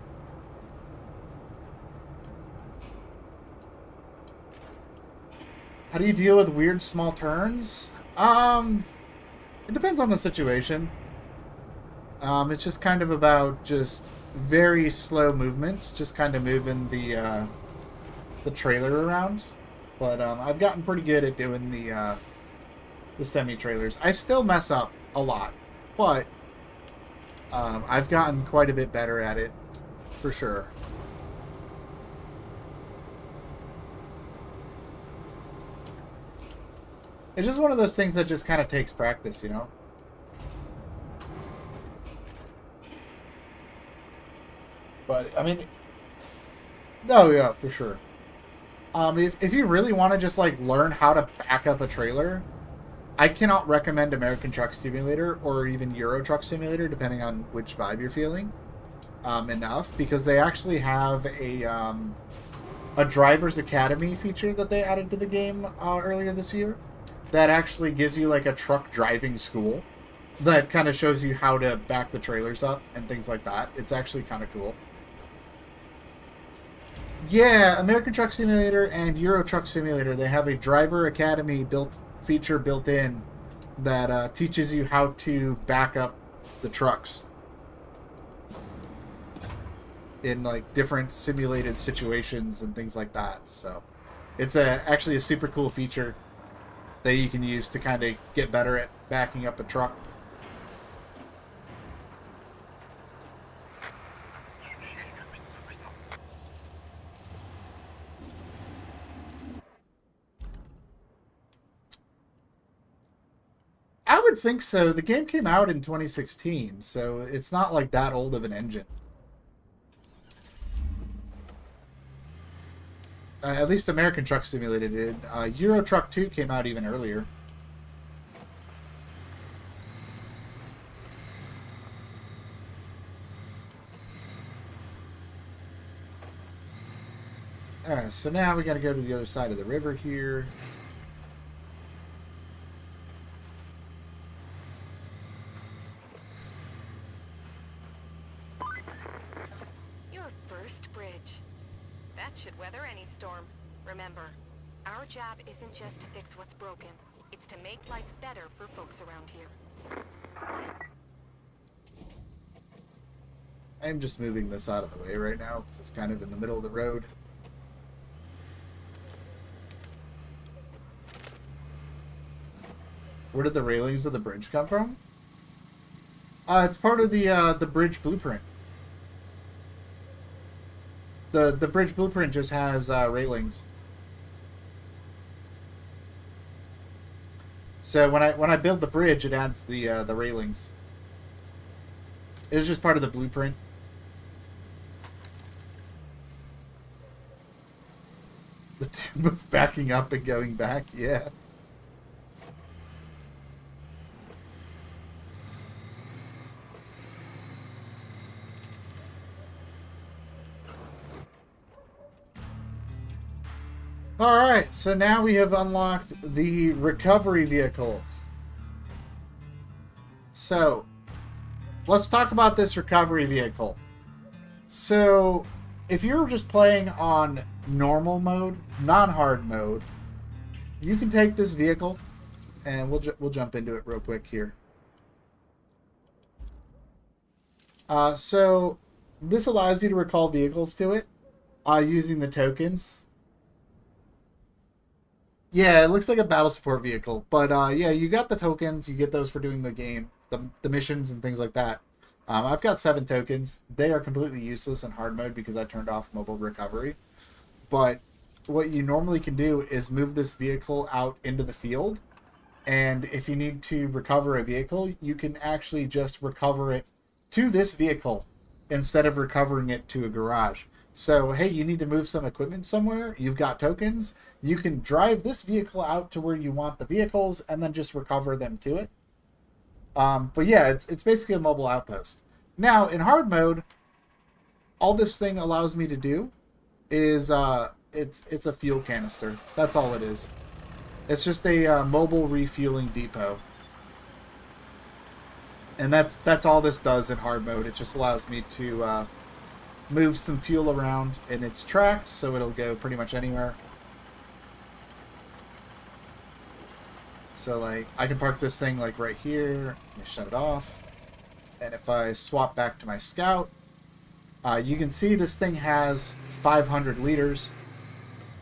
How do you deal with weird small turns? It depends on the situation. It's just kind of about just very slow movements, just kind of moving the trailer around. But I've gotten pretty good at doing the semi-trailers. I still mess up a lot, but I've gotten quite a bit better at it, for sure. It's just one of those things that just kind of takes practice, you know? But, I mean... Oh, yeah, for sure. If you really want to just, like, learn how to back up a trailer, I cannot recommend American Truck Simulator or even Euro Truck Simulator, depending on which vibe you're feeling, enough, because they actually have a Driver's Academy feature that they added to the game earlier this year. That actually gives you like a truck driving school that kind of shows you how to back the trailers up and things like that. It's actually kind of cool. Yeah, American Truck Simulator and Euro Truck Simulator, they have a Driver Academy feature built in that teaches you how to back up the trucks in like different simulated situations and things like that. So it's actually a super cool feature that you can use to kind of get better at backing up a truck. I would think so. The game came out in 2016, so it's not like that old of an engine. At least American Truck Simulator did. Euro Truck 2 came out even earlier. Alright, so now we gotta go to the other side of the river here. Your first bridge. That should weather any storm. Remember, our job isn't just to fix what's broken. It's to make life better for folks around here. I'm just moving this out of the way right now because it's kind of in the middle of the road. Where did the railings of the bridge come from? It's part of the bridge blueprint. The bridge blueprint just has railings. So when I build the bridge, it adds the railings. It was just part of the blueprint. The tomb of backing up and going back, yeah. Alright, so now we have unlocked the recovery vehicle. So, let's talk about this recovery vehicle. So, if you're just playing on normal mode, non-hard mode, you can take this vehicle, and we'll jump into it real quick here. So, this allows you to recall vehicles to it using the tokens. Yeah, it looks like a battle support vehicle, but yeah, you got the tokens. You get those for doing the game, the missions and things like that. I've got 7 tokens. They are completely useless in hard mode because I turned off mobile recovery. But what you normally can do is move this vehicle out into the field, and if you need to recover a vehicle, you can actually just recover it to this vehicle instead of recovering it to a garage. So, hey, you need to move some equipment somewhere, you've got tokens, you can drive this vehicle out to where you want the vehicles and then just recover them to it. But yeah, it's basically a mobile outpost. Now, in hard mode, all this thing allows me to do is, it's a fuel canister. That's all it is. It's just a mobile refueling depot. And that's all this does in hard mode. It just allows me to move some fuel around, and it's tracked, so it'll go pretty much anywhere. So, like, I can park this thing, like, right here. Let me shut it off. And if I swap back to my Scout, you can see this thing has 500 liters.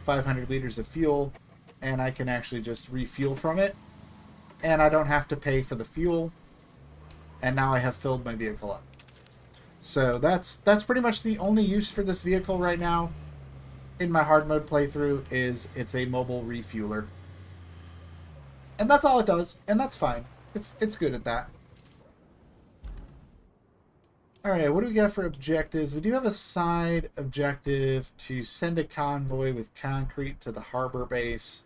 500 liters of fuel. And I can actually just refuel from it. And I don't have to pay for the fuel. And now I have filled my vehicle up. So that's pretty much the only use for this vehicle right now in my hard mode playthrough is it's a mobile refueler. And that's all it does, and that's fine. It's good at that. Alright, what do we got for objectives? We do have a side objective to send a convoy with concrete to the harbor base.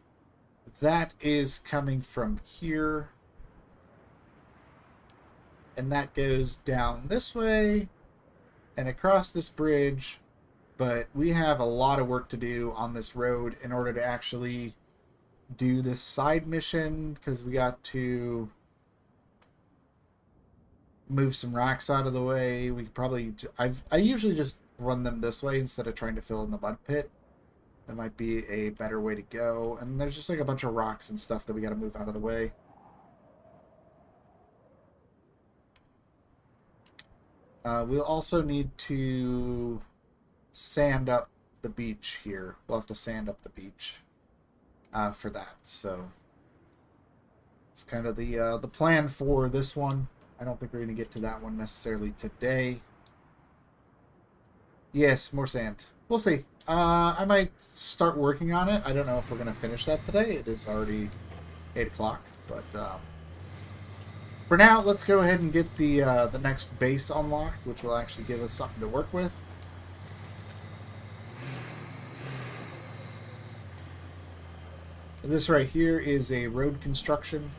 That is coming from here. And that goes down this way and across this bridge, but we have a lot of work to do on this road in order to actually do this side mission, because we got to move some rocks out of the way. We could probably, I usually just run them this way instead of trying to fill in the mud pit. That might be a better way to go. And there's just like a bunch of rocks and stuff that we got to move out of the way. We'll also need to sand up the beach here. We'll have to sand up the beach for that. So it's kind of the plan for this one. I don't think we're going to get to that one necessarily today. Yes, more sand. We'll see. I might start working on it. I don't know if we're going to finish that today. It is already 8 o'clock, but for now, let's go ahead and get the next base unlocked, which will actually give us something to work with. This right here is a road construction.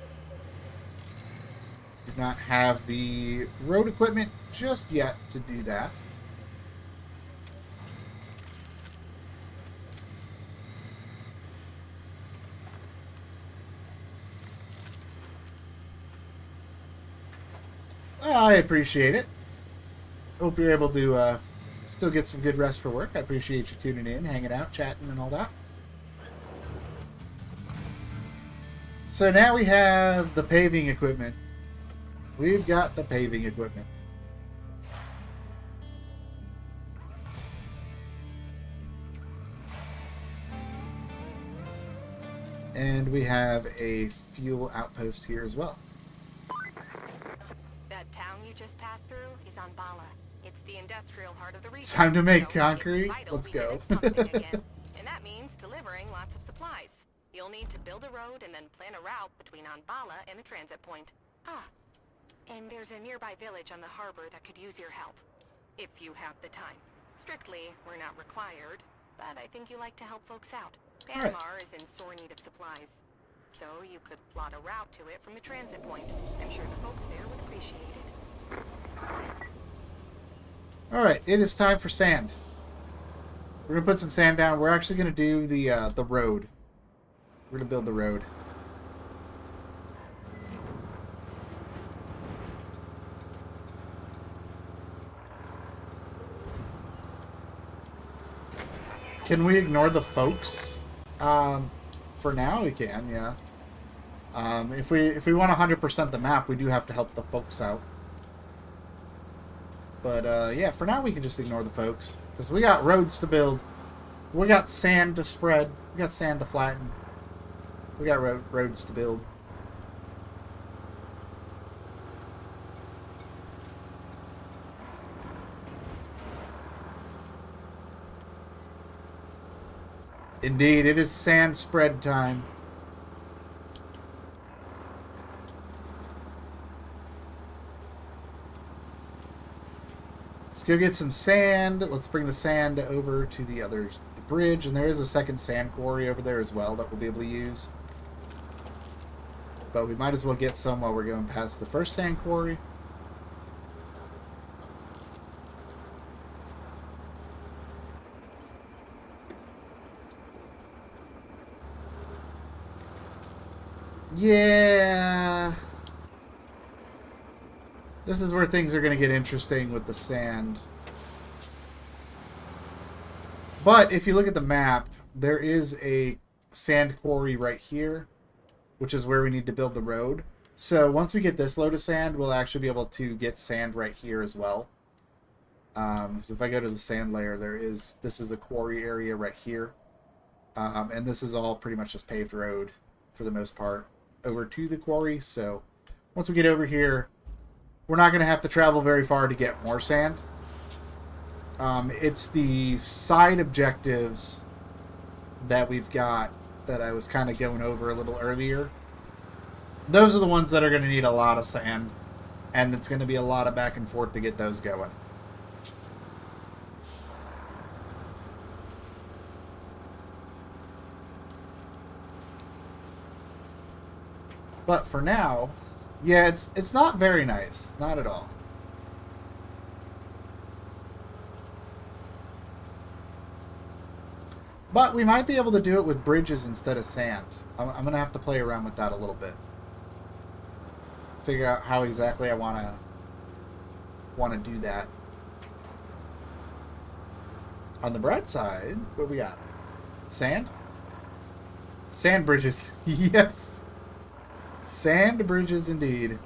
Do not have the road equipment just yet to do that. I appreciate it. Hope you're able to still get some good rest for work. I appreciate you tuning in, hanging out, chatting, and all that. So now we have the paving equipment. We've got the paving equipment. And we have a fuel outpost here as well. That town you just passed through is on Bala. It's the industrial heart of the region. Time to make So concrete. it's vital Let's we go. get it pumping again. And that means delivering lots of supplies. You'll need to build a road and then plan a route between Anbala and the transit point. Ah, and there's a nearby village on the harbor that could use your help. If you have the time. Strictly, we're not required, but I think you like to help folks out. Panamar is in sore need of supplies. So you could plot a route to it from the transit point. I'm sure the folks there would appreciate it. Alright, it is time for sand. We're going to put some sand down. We're actually going to do the road. We're going to build the road. Can we ignore the folks? For now we can, yeah. If we want 100% the map, we do have to help the folks out. But yeah, for now we can just ignore the folks. Because we got roads to build. We got sand to spread. We got sand to flatten. We got roads to build. Indeed, it is sand spread time. Let's go get some sand. Let's bring the sand over to the bridge, and there is a second sand quarry over there as well that we'll be able to use. But we might as well get some while we're going past the first sand quarry. Yeah. This is where things are going to get interesting with the sand. But if you look at the map, there is a sand quarry right here, which is where we need to build the road. So once we get this load of sand, we'll actually be able to get sand right here as well. So if I go to the sand layer, this is a quarry area right here. And this is all pretty much just paved road for the most part over to the quarry. So once we get over here, we're not going to have to travel very far to get more sand. It's the side objectives that we've got that I was kind of going over a little earlier. Those are the ones that are going to need a lot of sand, and it's going to be a lot of back and forth to get those going. But for now, yeah, it's not very nice. Not at all. But we might be able to do it with bridges instead of sand. I'm going to have to play around with that a little bit. Figure out how exactly I want to do that. On the bright side, what we got? Sand? Sand bridges. Yes. Sand bridges indeed.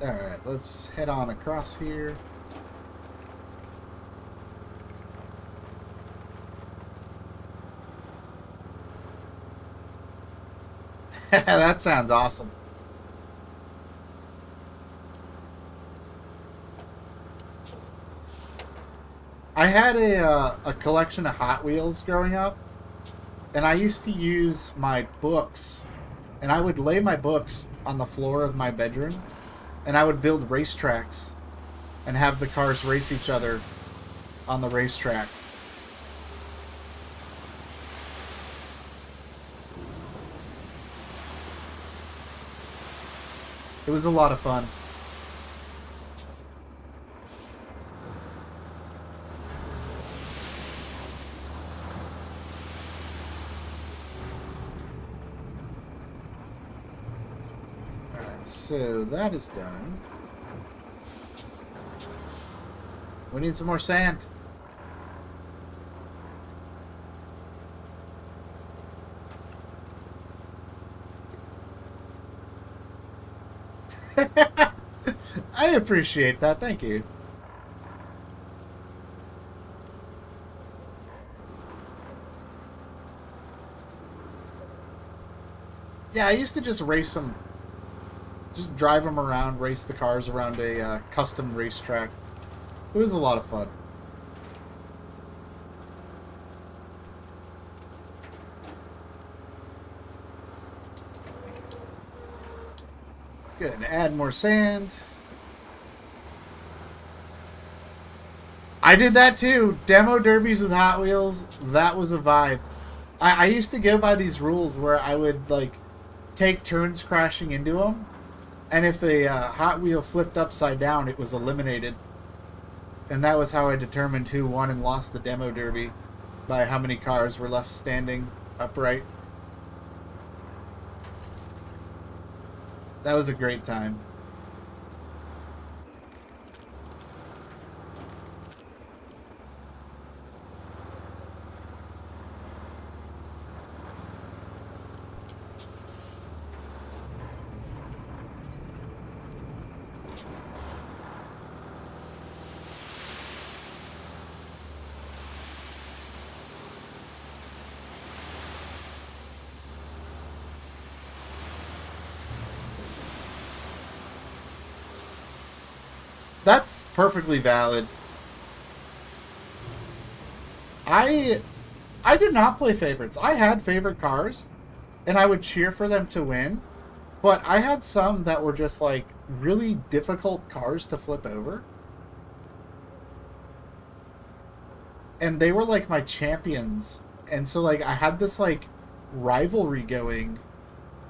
Alright, let's head on across here. That sounds awesome. I had a collection of Hot Wheels growing up, and I used to use my books, and I would lay my books on the floor of my bedroom, and I would build racetracks and have the cars race each other on the racetrack. It was a lot of fun. Alright, so that is done. We need some more sand. I appreciate that. Thank you. Yeah, I used to just race them. Just drive them around, race the cars around a custom racetrack. It was a lot of fun. Let's go ahead and add more sand. I did that too. Demo derbies with Hot Wheels. That was a vibe. I used to go by these rules where I would like take turns crashing into them, and if a Hot Wheel flipped upside down, it was eliminated. And that was how I determined who won and lost the demo derby, by how many cars were left standing upright. That was a great time. That's perfectly valid. I did not play favorites. I had favorite cars, and I would cheer for them to win, but I had some that were just like really difficult cars to flip over. And they were like my champions. And so like I had this like rivalry going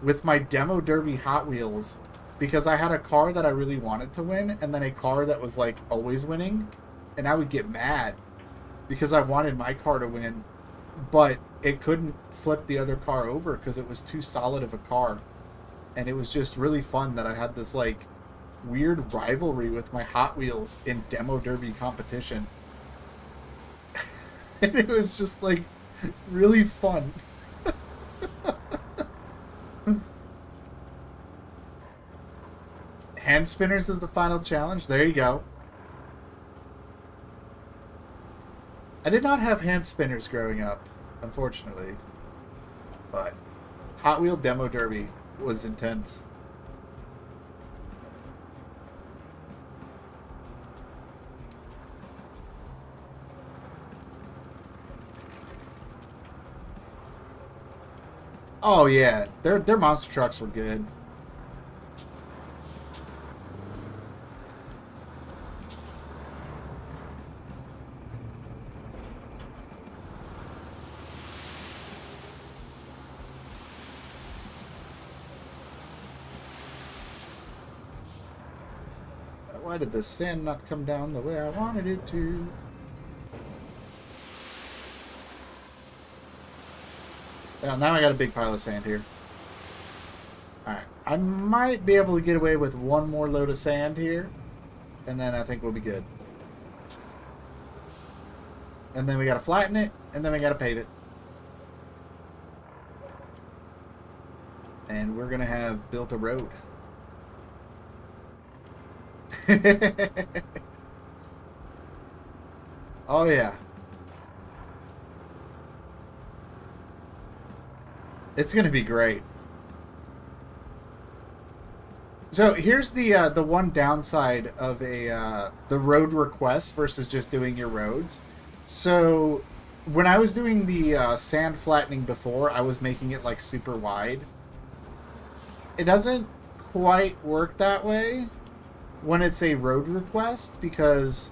with my demo derby Hot Wheels, because I had a car that I really wanted to win, and then a car that was like always winning, and I would get mad because I wanted my car to win, but it couldn't flip the other car over because it was too solid of a car. And it was just really fun that I had this like weird rivalry with my Hot Wheels in demo derby competition. And it was just like really fun. Hand spinners is the final challenge. There you go. I did not have hand spinners growing up, unfortunately. But Hot Wheel Demo Derby was intense. Oh yeah, their monster trucks were good. Why did the sand not come down the way I wanted it to? Well, now I got a big pile of sand here. Alright, I might be able to get away with one more load of sand here, and then I think we'll be good. And then we gotta flatten it, and then we gotta pave it. And we're gonna have built a road. Oh yeah. It's gonna be great. So here's the one downside of the road request versus just doing your roads. So when I was doing the sand flattening before, I was making it like super wide. It doesn't quite work that way when it's a road request, because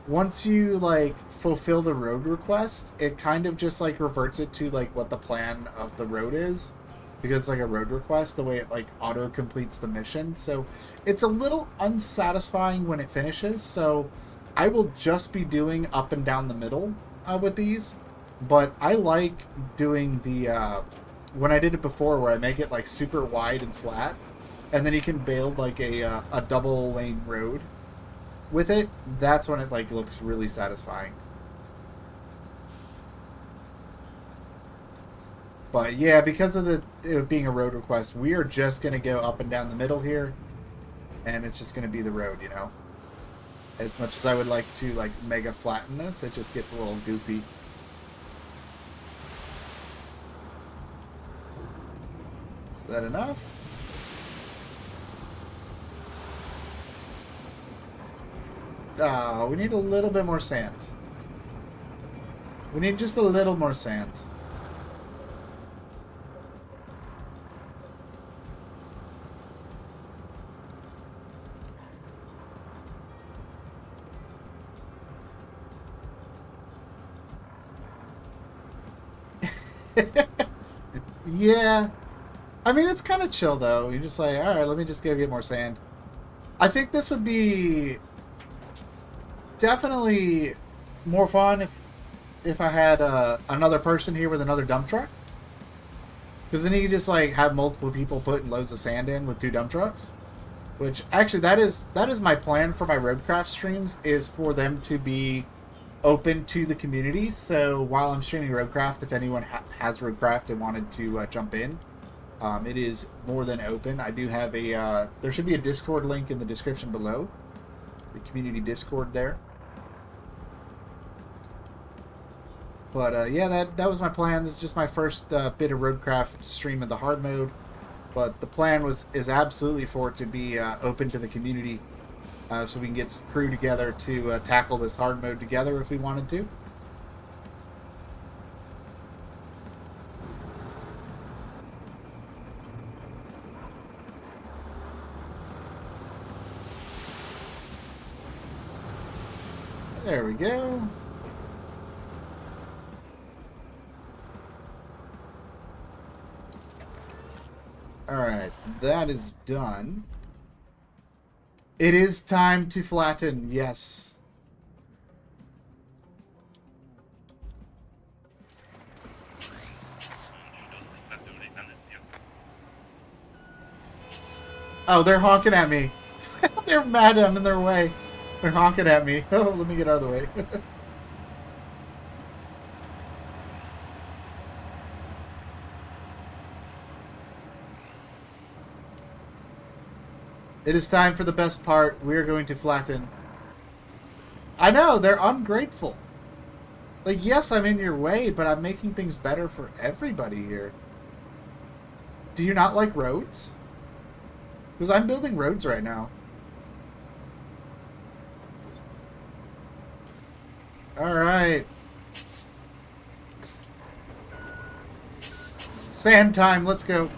once you like fulfill the road request, it kind of just like reverts it to like what the plan of the road is. because it's like a road request, the way it like auto completes the mission. So it's a little unsatisfying when it finishes. So I will just be doing up and down the middle with these, but I like doing the when I did it before, where I make it like super wide and flat, and then you can build like a double lane road with it. That's when it like looks really satisfying. But yeah, because of it being a road request, we are just going to go up and down the middle here. And it's just going to be the road, you know. As much as I would like to like mega flatten this, it just gets a little goofy. Is that enough? Oh, we need a little bit more sand. We need just a little more sand. Yeah. I mean, it's kind of chill, though. You're just like, alright, let me just go get more sand. I think this would be definitely more fun if I had another person here with another dump truck. Because then you could just, like, have multiple people putting loads of sand in with 2 dump trucks. Which, actually, that is my plan for my Roadcraft streams, is for them to be open to the community. So while I'm streaming Roadcraft, if anyone has Roadcraft and wanted to jump in, it is more than open. I do have a there should be a Discord link in the description below, the community Discord there. But yeah, that was my plan. This is just my first bit of Roadcraft stream of the hard mode, but the plan is absolutely for it to be open to the community. So we can get crew together to tackle this hard mode together if we wanted to. There we go. Alright, that is done. It is time to flatten, yes. Oh, they're honking at me. They're mad I'm in their way. They're honking at me. Oh, let me get out of the way. It is time for the best part. We are going to flatten. I know, they're ungrateful. Like, yes, I'm in your way, but I'm making things better for everybody here. Do you not like roads? Because I'm building roads right now. Alright. Sand time, let's go.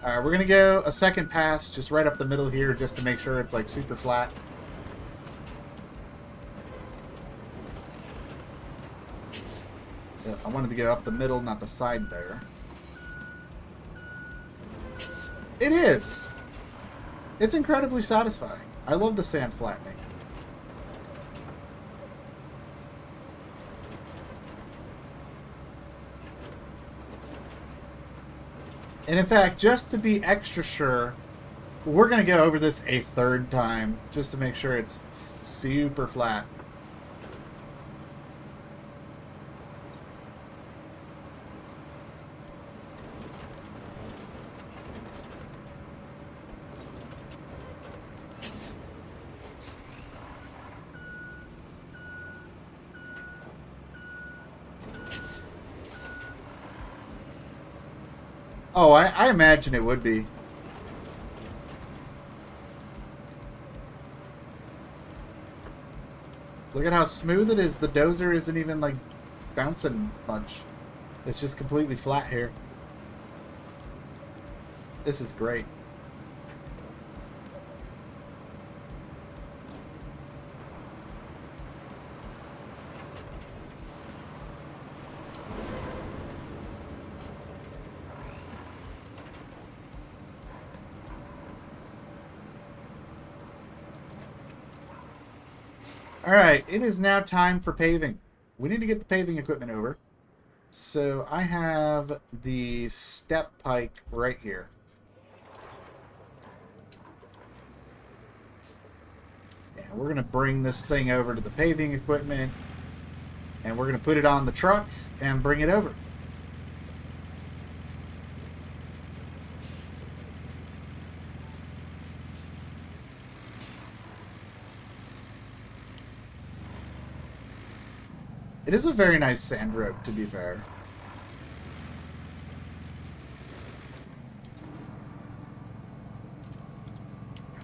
Alright, we're gonna go a second pass just right up the middle here just to make sure it's like super flat. Yeah, I wanted to go up the middle, not the side there. It is! It's incredibly satisfying. I love the sand flattening. And in fact, just to be extra sure, we're going to go over this a third time, just to make sure it's super flat. Oh, I imagine it would be. Look at how smooth it is. The dozer isn't even, like, bouncing much. It's just completely flat here. This is great. Alright, it is now time for paving. We need to get the paving equipment over. So I have the step pike right here. Yeah, we're going to bring this thing over to the paving equipment. And we're going to put it on the truck and bring it over. It is a very nice sand road, to be fair.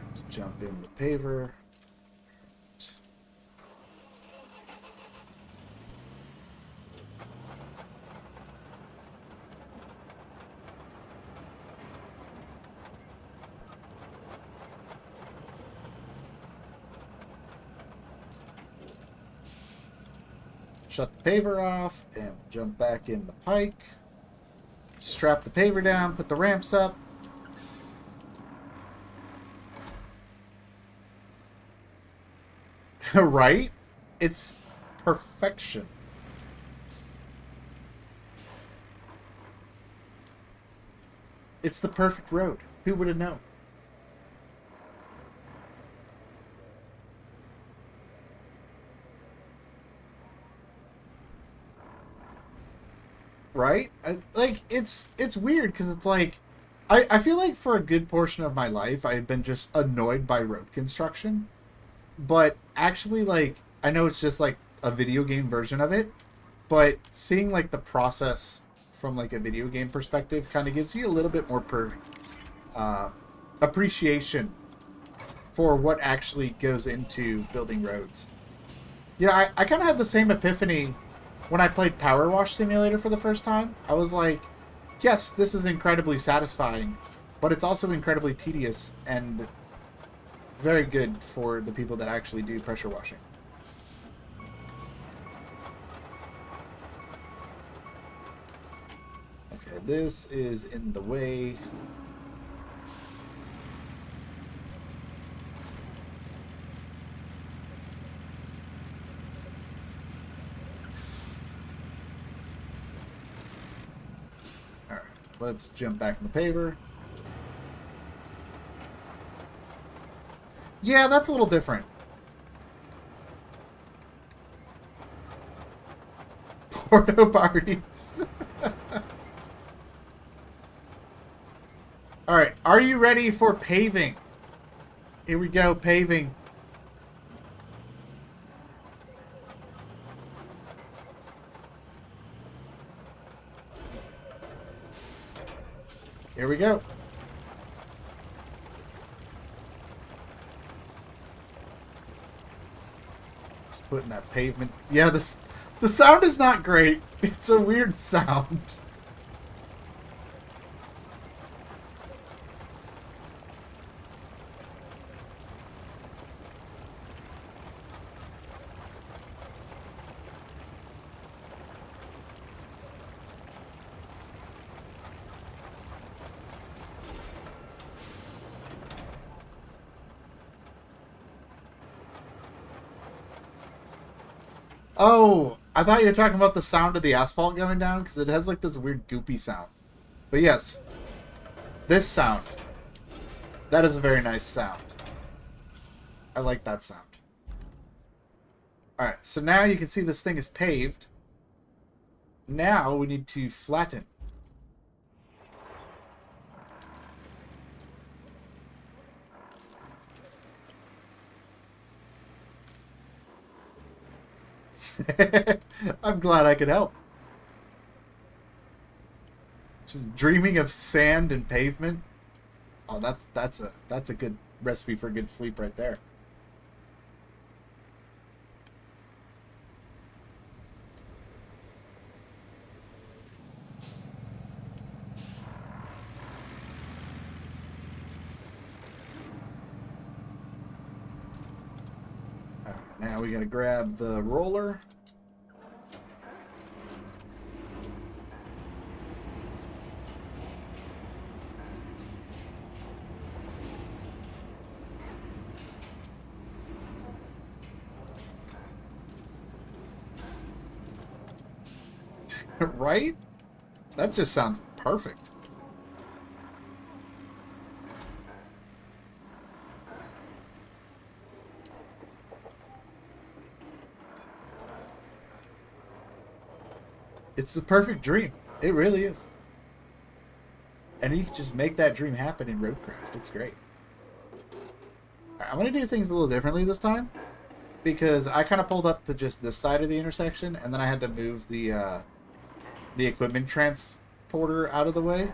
Let's jump in the paver. Shut the paver off and jump back in the pike. Strap the paver down, put the ramps up. Right? It's perfection. It's the perfect road. Who would have known? Right? It's weird because it's like I feel like for a good portion of my life I've been just annoyed by road construction, but actually, like, I know it's just like a video game version of it, but seeing like the process from like a video game perspective kind of gives you a little bit more appreciation for what actually goes into building roads. Yeah, I kind of had the same epiphany when I played Power Wash Simulator for the first time. I was like, yes, this is incredibly satisfying, but it's also incredibly tedious and very good for the people that actually do pressure washing. Okay, this is in the way. Let's jump back in the paver. Yeah, that's a little different. Porto parties. Alright, are you ready for paving? Here we go, paving. Here we go. Just putting that pavement. Yeah, the sound is not great. It's a weird sound. Oh, I thought you were talking about the sound of the asphalt going down, because it has like this weird goopy sound. But yes, this sound, that is a very nice sound. I like that sound. Alright, so now you can see this thing is paved. Now we need to flatten. I'm glad I could help. Just dreaming of sand and pavement. Oh, that's a good recipe for good sleep right there. All right, now we gotta grab the roller. Right? That just sounds perfect. It's the perfect dream. It really is. And you can just make that dream happen in Roadcraft. It's great. Alright, I'm going to do things a little differently this time. Because I kind of pulled up to just this side of the intersection, and then I had to move the equipment transporter out of the way.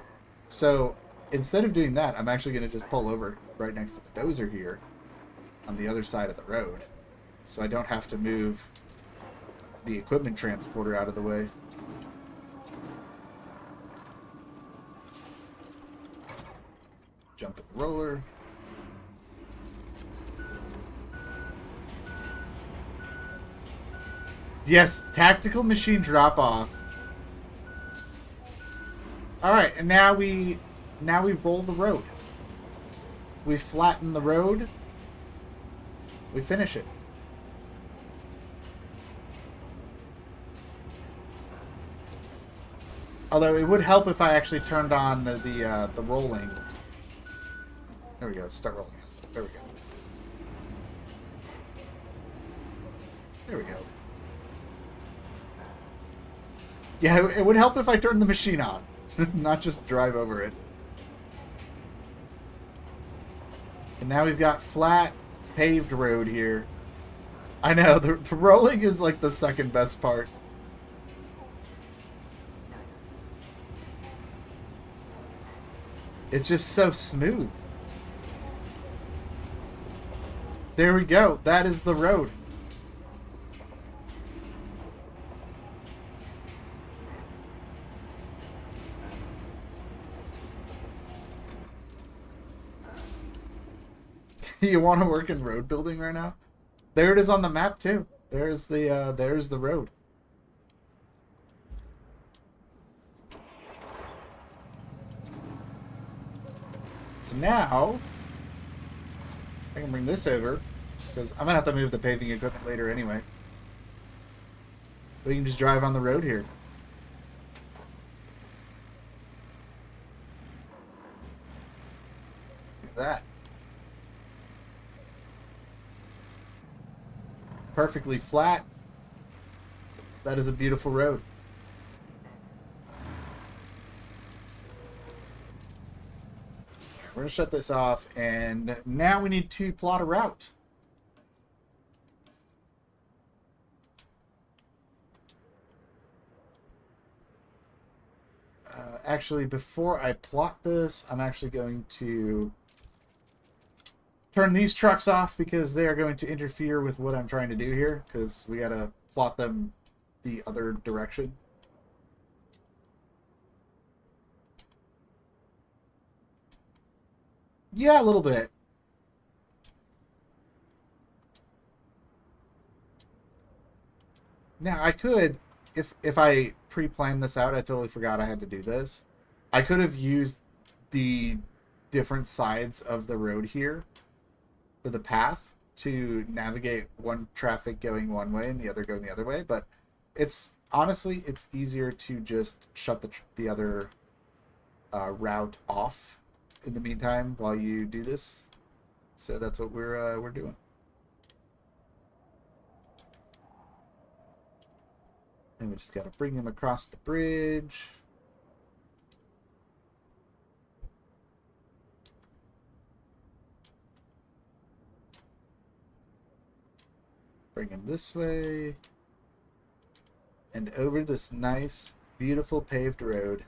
So instead of doing that, I'm actually going to just pull over right next to the dozer here on the other side of the road. So I don't have to move the equipment transporter out of the way. Jump in the roller. Yes, tactical machine drop off. All right, and now we roll the road. We flatten the road. We finish it. Although it would help if I actually turned on the rolling. There we go. Start rolling asphalt. There we go. There we go. Yeah, it would help if I turned the machine on, not just drive over it. And now we've got flat, paved road here. I know, the rolling is like the second best part. It's just so smooth. There we go. That is the road. You want to work in road building right now? There it is on the map too. There's the road. So now I can bring this over because I'm gonna have to move the paving equipment later anyway. We can just drive on the road here. Look at that. Perfectly flat. That is a beautiful road. We're going to shut this off, and now we need to plot a route. Actually, before I plot this, I'm actually going to turn these trucks off because they are going to interfere with what I'm trying to do here, because we got to plot them the other direction. Yeah, a little bit. Now, I could, if I pre-planned this out, I totally forgot I had to do this. I could have used the different sides of the road here for the path to navigate one traffic going one way and the other going the other way, but it's honestly it's easier to just shut the other route off in the meantime while you do this. So that's what we're doing. And we just got to bring him across the bridge. Bring him this way. And over this nice, beautiful paved road.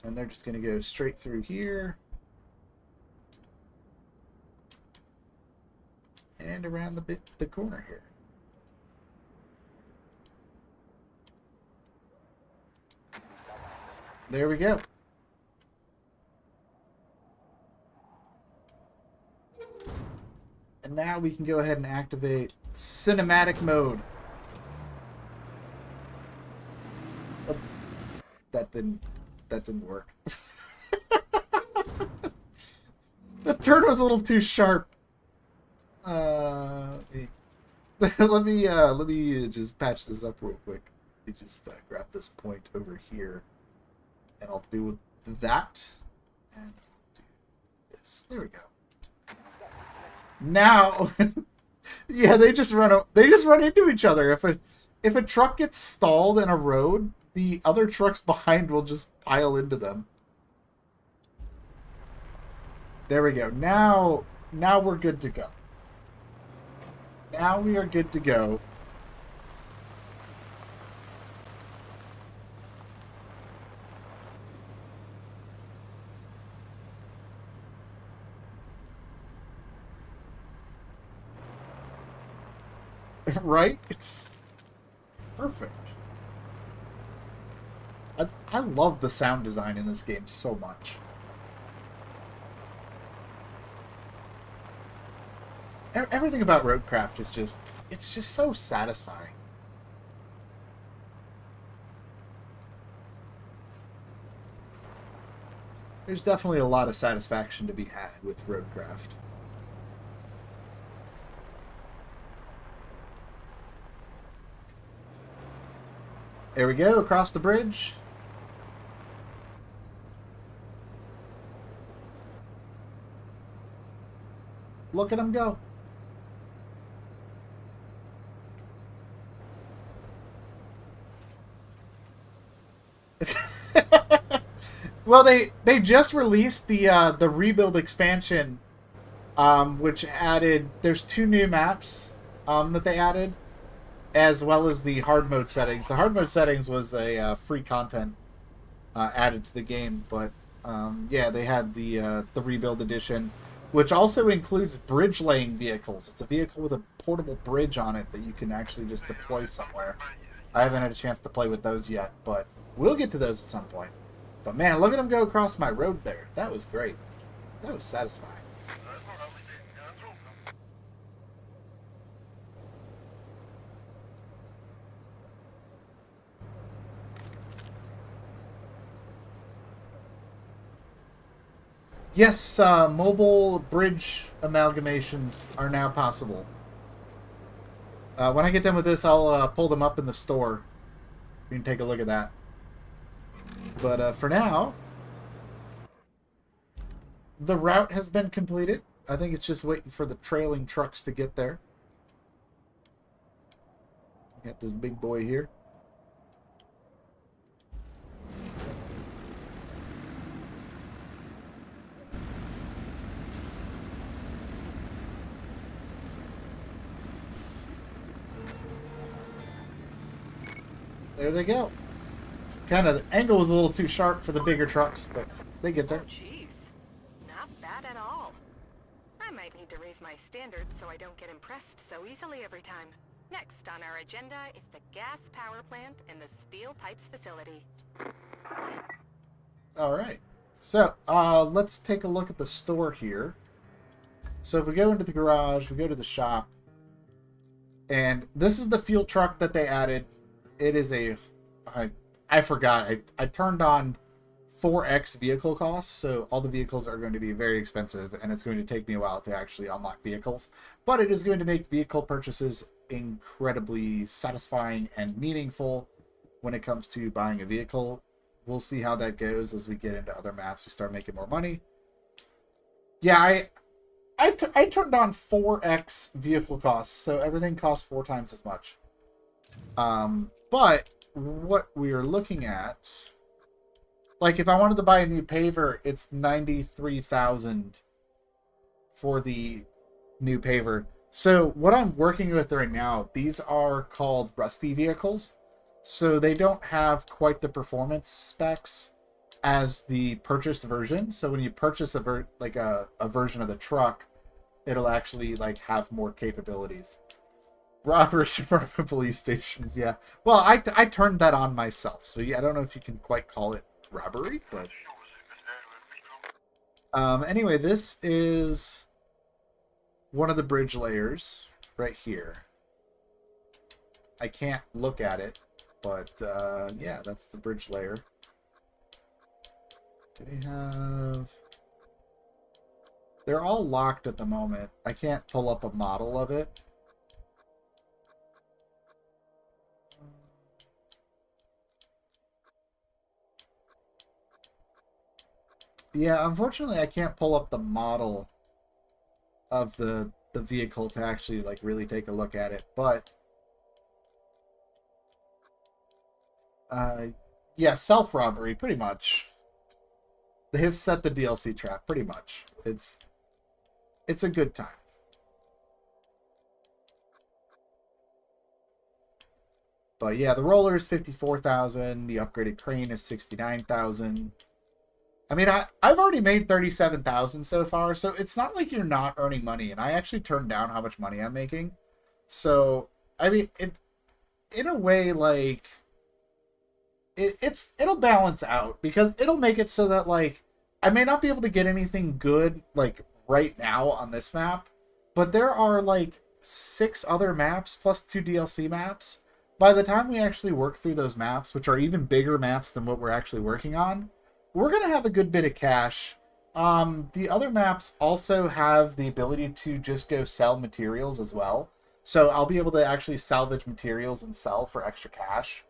And they're just going to go straight through here. And around the corner here. There we go. And now we can go ahead and activate cinematic mode. Oh, that didn't work. The turn was a little too sharp. Let me just patch this up real quick. Let me just grab this point over here, and I'll do that, and I'll do this. There we go. Now, yeah, they just run into each other. If a truck gets stalled in a road, the other trucks behind will just pile into them. There we go. Now we're good to go. Now we are good to go. Right? It's perfect. I love the sound design in this game so much. Everything about Roadcraft is it's just so satisfying. There's definitely a lot of satisfaction to be had with Roadcraft. There we go, across the bridge. Look at him go. Well, they just released the rebuild expansion, which added, there's 2 new maps that they added, as well as the hard mode settings. The hard mode settings was a free content added to the game, but yeah, they had the rebuild edition, which also includes bridge laying vehicles. It's a vehicle with a portable bridge on it that you can actually just deploy somewhere. I haven't had a chance to play with those yet, but we'll get to those at some point. But man, look at them go across my road there. That was great. That was satisfying. Yes, mobile bridge amalgamations are now possible. When I get done with this, I'll pull them up in the store. You can take a look at that. But for now, the route has been completed. I think it's just waiting for the trailing trucks to get there. Got this big boy here. There they go. Kind of, the angle was a little too sharp for the bigger trucks, but they get there. Jeez, not bad at all. I might need to raise my standards so I don't get impressed so easily every time. Next on our agenda is the gas power plant and the steel pipes facility. Alright, so let's take a look at the store here. So if we go into the garage, we go to the shop, and this is the fuel truck that they added. It is a... I forgot. I turned on 4x vehicle costs, so all the vehicles are going to be very expensive, and it's going to take me a while to actually unlock vehicles. But it is going to make vehicle purchases incredibly satisfying and meaningful when it comes to buying a vehicle. We'll see how that goes as we get into other maps. We start making more money. Yeah, I turned on 4x vehicle costs, so everything costs 4 times as much. But what we are looking at, like if I wanted to buy a new paver, it's 93,000 for the new paver. So what I'm working with right now, these are called rusty vehicles, so they don't have quite the performance specs as the purchased version. So when you purchase a version of the truck, it'll actually like have more capabilities. Robbery in front of a police station. Yeah. Well, I turned that on myself, so yeah, I don't know if you can quite call it robbery, but anyway, this is one of the bridge layers right here. I can't look at it, but yeah, that's the bridge layer. Do we have... They're all locked at the moment. I can't pull up a model of it. Yeah, unfortunately, I can't pull up the model of the vehicle to actually like really take a look at it, but yeah, self-robbery, pretty much. They have set the DLC trap, pretty much. It's a good time. But yeah, the roller is 54,000. The upgraded crane is 69,000. I mean, I've already made 37,000 so far, so it's not like you're not earning money. And I actually turned down how much money I'm making. So I mean, in a way, like it'll balance out, because it'll make it so that like I may not be able to get anything good like right now on this map, but there are like 6 other maps plus 2 DLC maps. By the time we actually work through those maps, which are even bigger maps than what we're actually working on, we're going to have a good bit of cash. The other maps also have the ability to just go sell materials as well. So I'll be able to actually salvage materials and sell for extra cash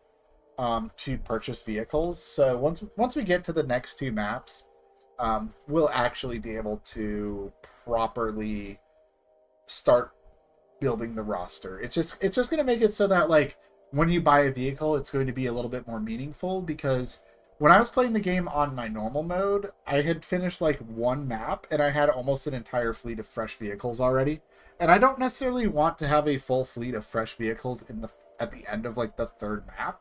to purchase vehicles. So once we get to the next 2 maps, we'll actually be able to properly start building the roster. It's just going to make it so that like when you buy a vehicle, it's going to be a little bit more meaningful, because when I was playing the game on my normal mode, I had finished like 1 map and I had almost an entire fleet of fresh vehicles already. And I don't necessarily want to have a full fleet of fresh vehicles at the end of like the 3rd map.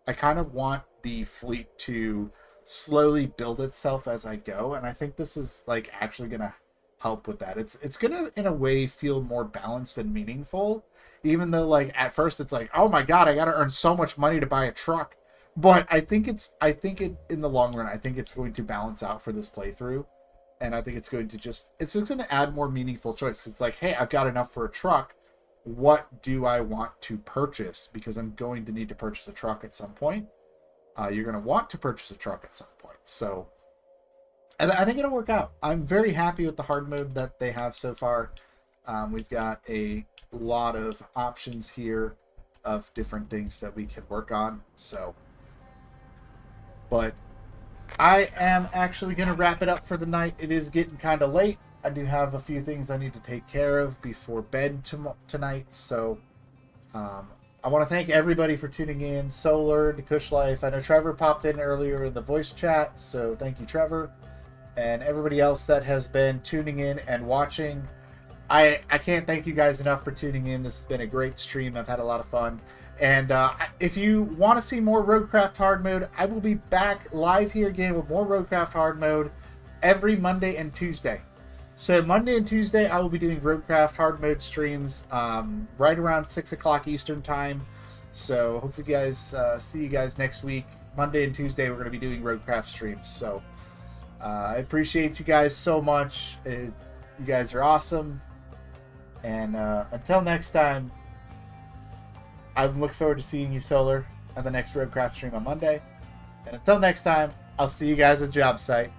I kind of want the fleet to slowly build itself as I go, and I think this is like actually going to help with that. It's going to in a way feel more balanced and meaningful, even though like at first it's like, oh my god, I got to earn so much money to buy a truck. But I think it in the long run, I think it's going to balance out for this playthrough. And I think it's going to just going to add more meaningful choice. It's like, hey, I've got enough for a truck. What do I want to purchase? Because I'm going to need to purchase a truck at some point. You're going to want to purchase a truck at some point. So I think it'll work out. I'm very happy with the hard mode that they have so far. We've got a lot of options here of different things that we can work on. So, but I am actually going to wrap it up for the night. It is getting kind of late. I do have a few things I need to take care of before bed tonight. So I want to thank everybody for tuning in. Solar, to Kush Life. I know Trevor popped in earlier in the voice chat, so thank you, Trevor. And everybody else that has been tuning in and watching. I can't thank you guys enough for tuning in. This has been a great stream. I've had a lot of fun. And if you want to see more Roadcraft Hard Mode, I will be back live here again with more Roadcraft Hard Mode every Monday and Tuesday. So Monday and Tuesday, I will be doing Roadcraft Hard Mode streams right around 6 o'clock Eastern Time. So hope you guys see you guys next week. Monday and Tuesday, we're going to be doing Roadcraft streams. So I appreciate you guys so much. You guys are awesome. And until next time, I look forward to seeing you, Solar, on the next Roadcraft stream on Monday. And until next time, I'll see you guys at the job site.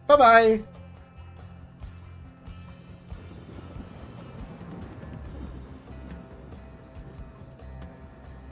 Bye-bye!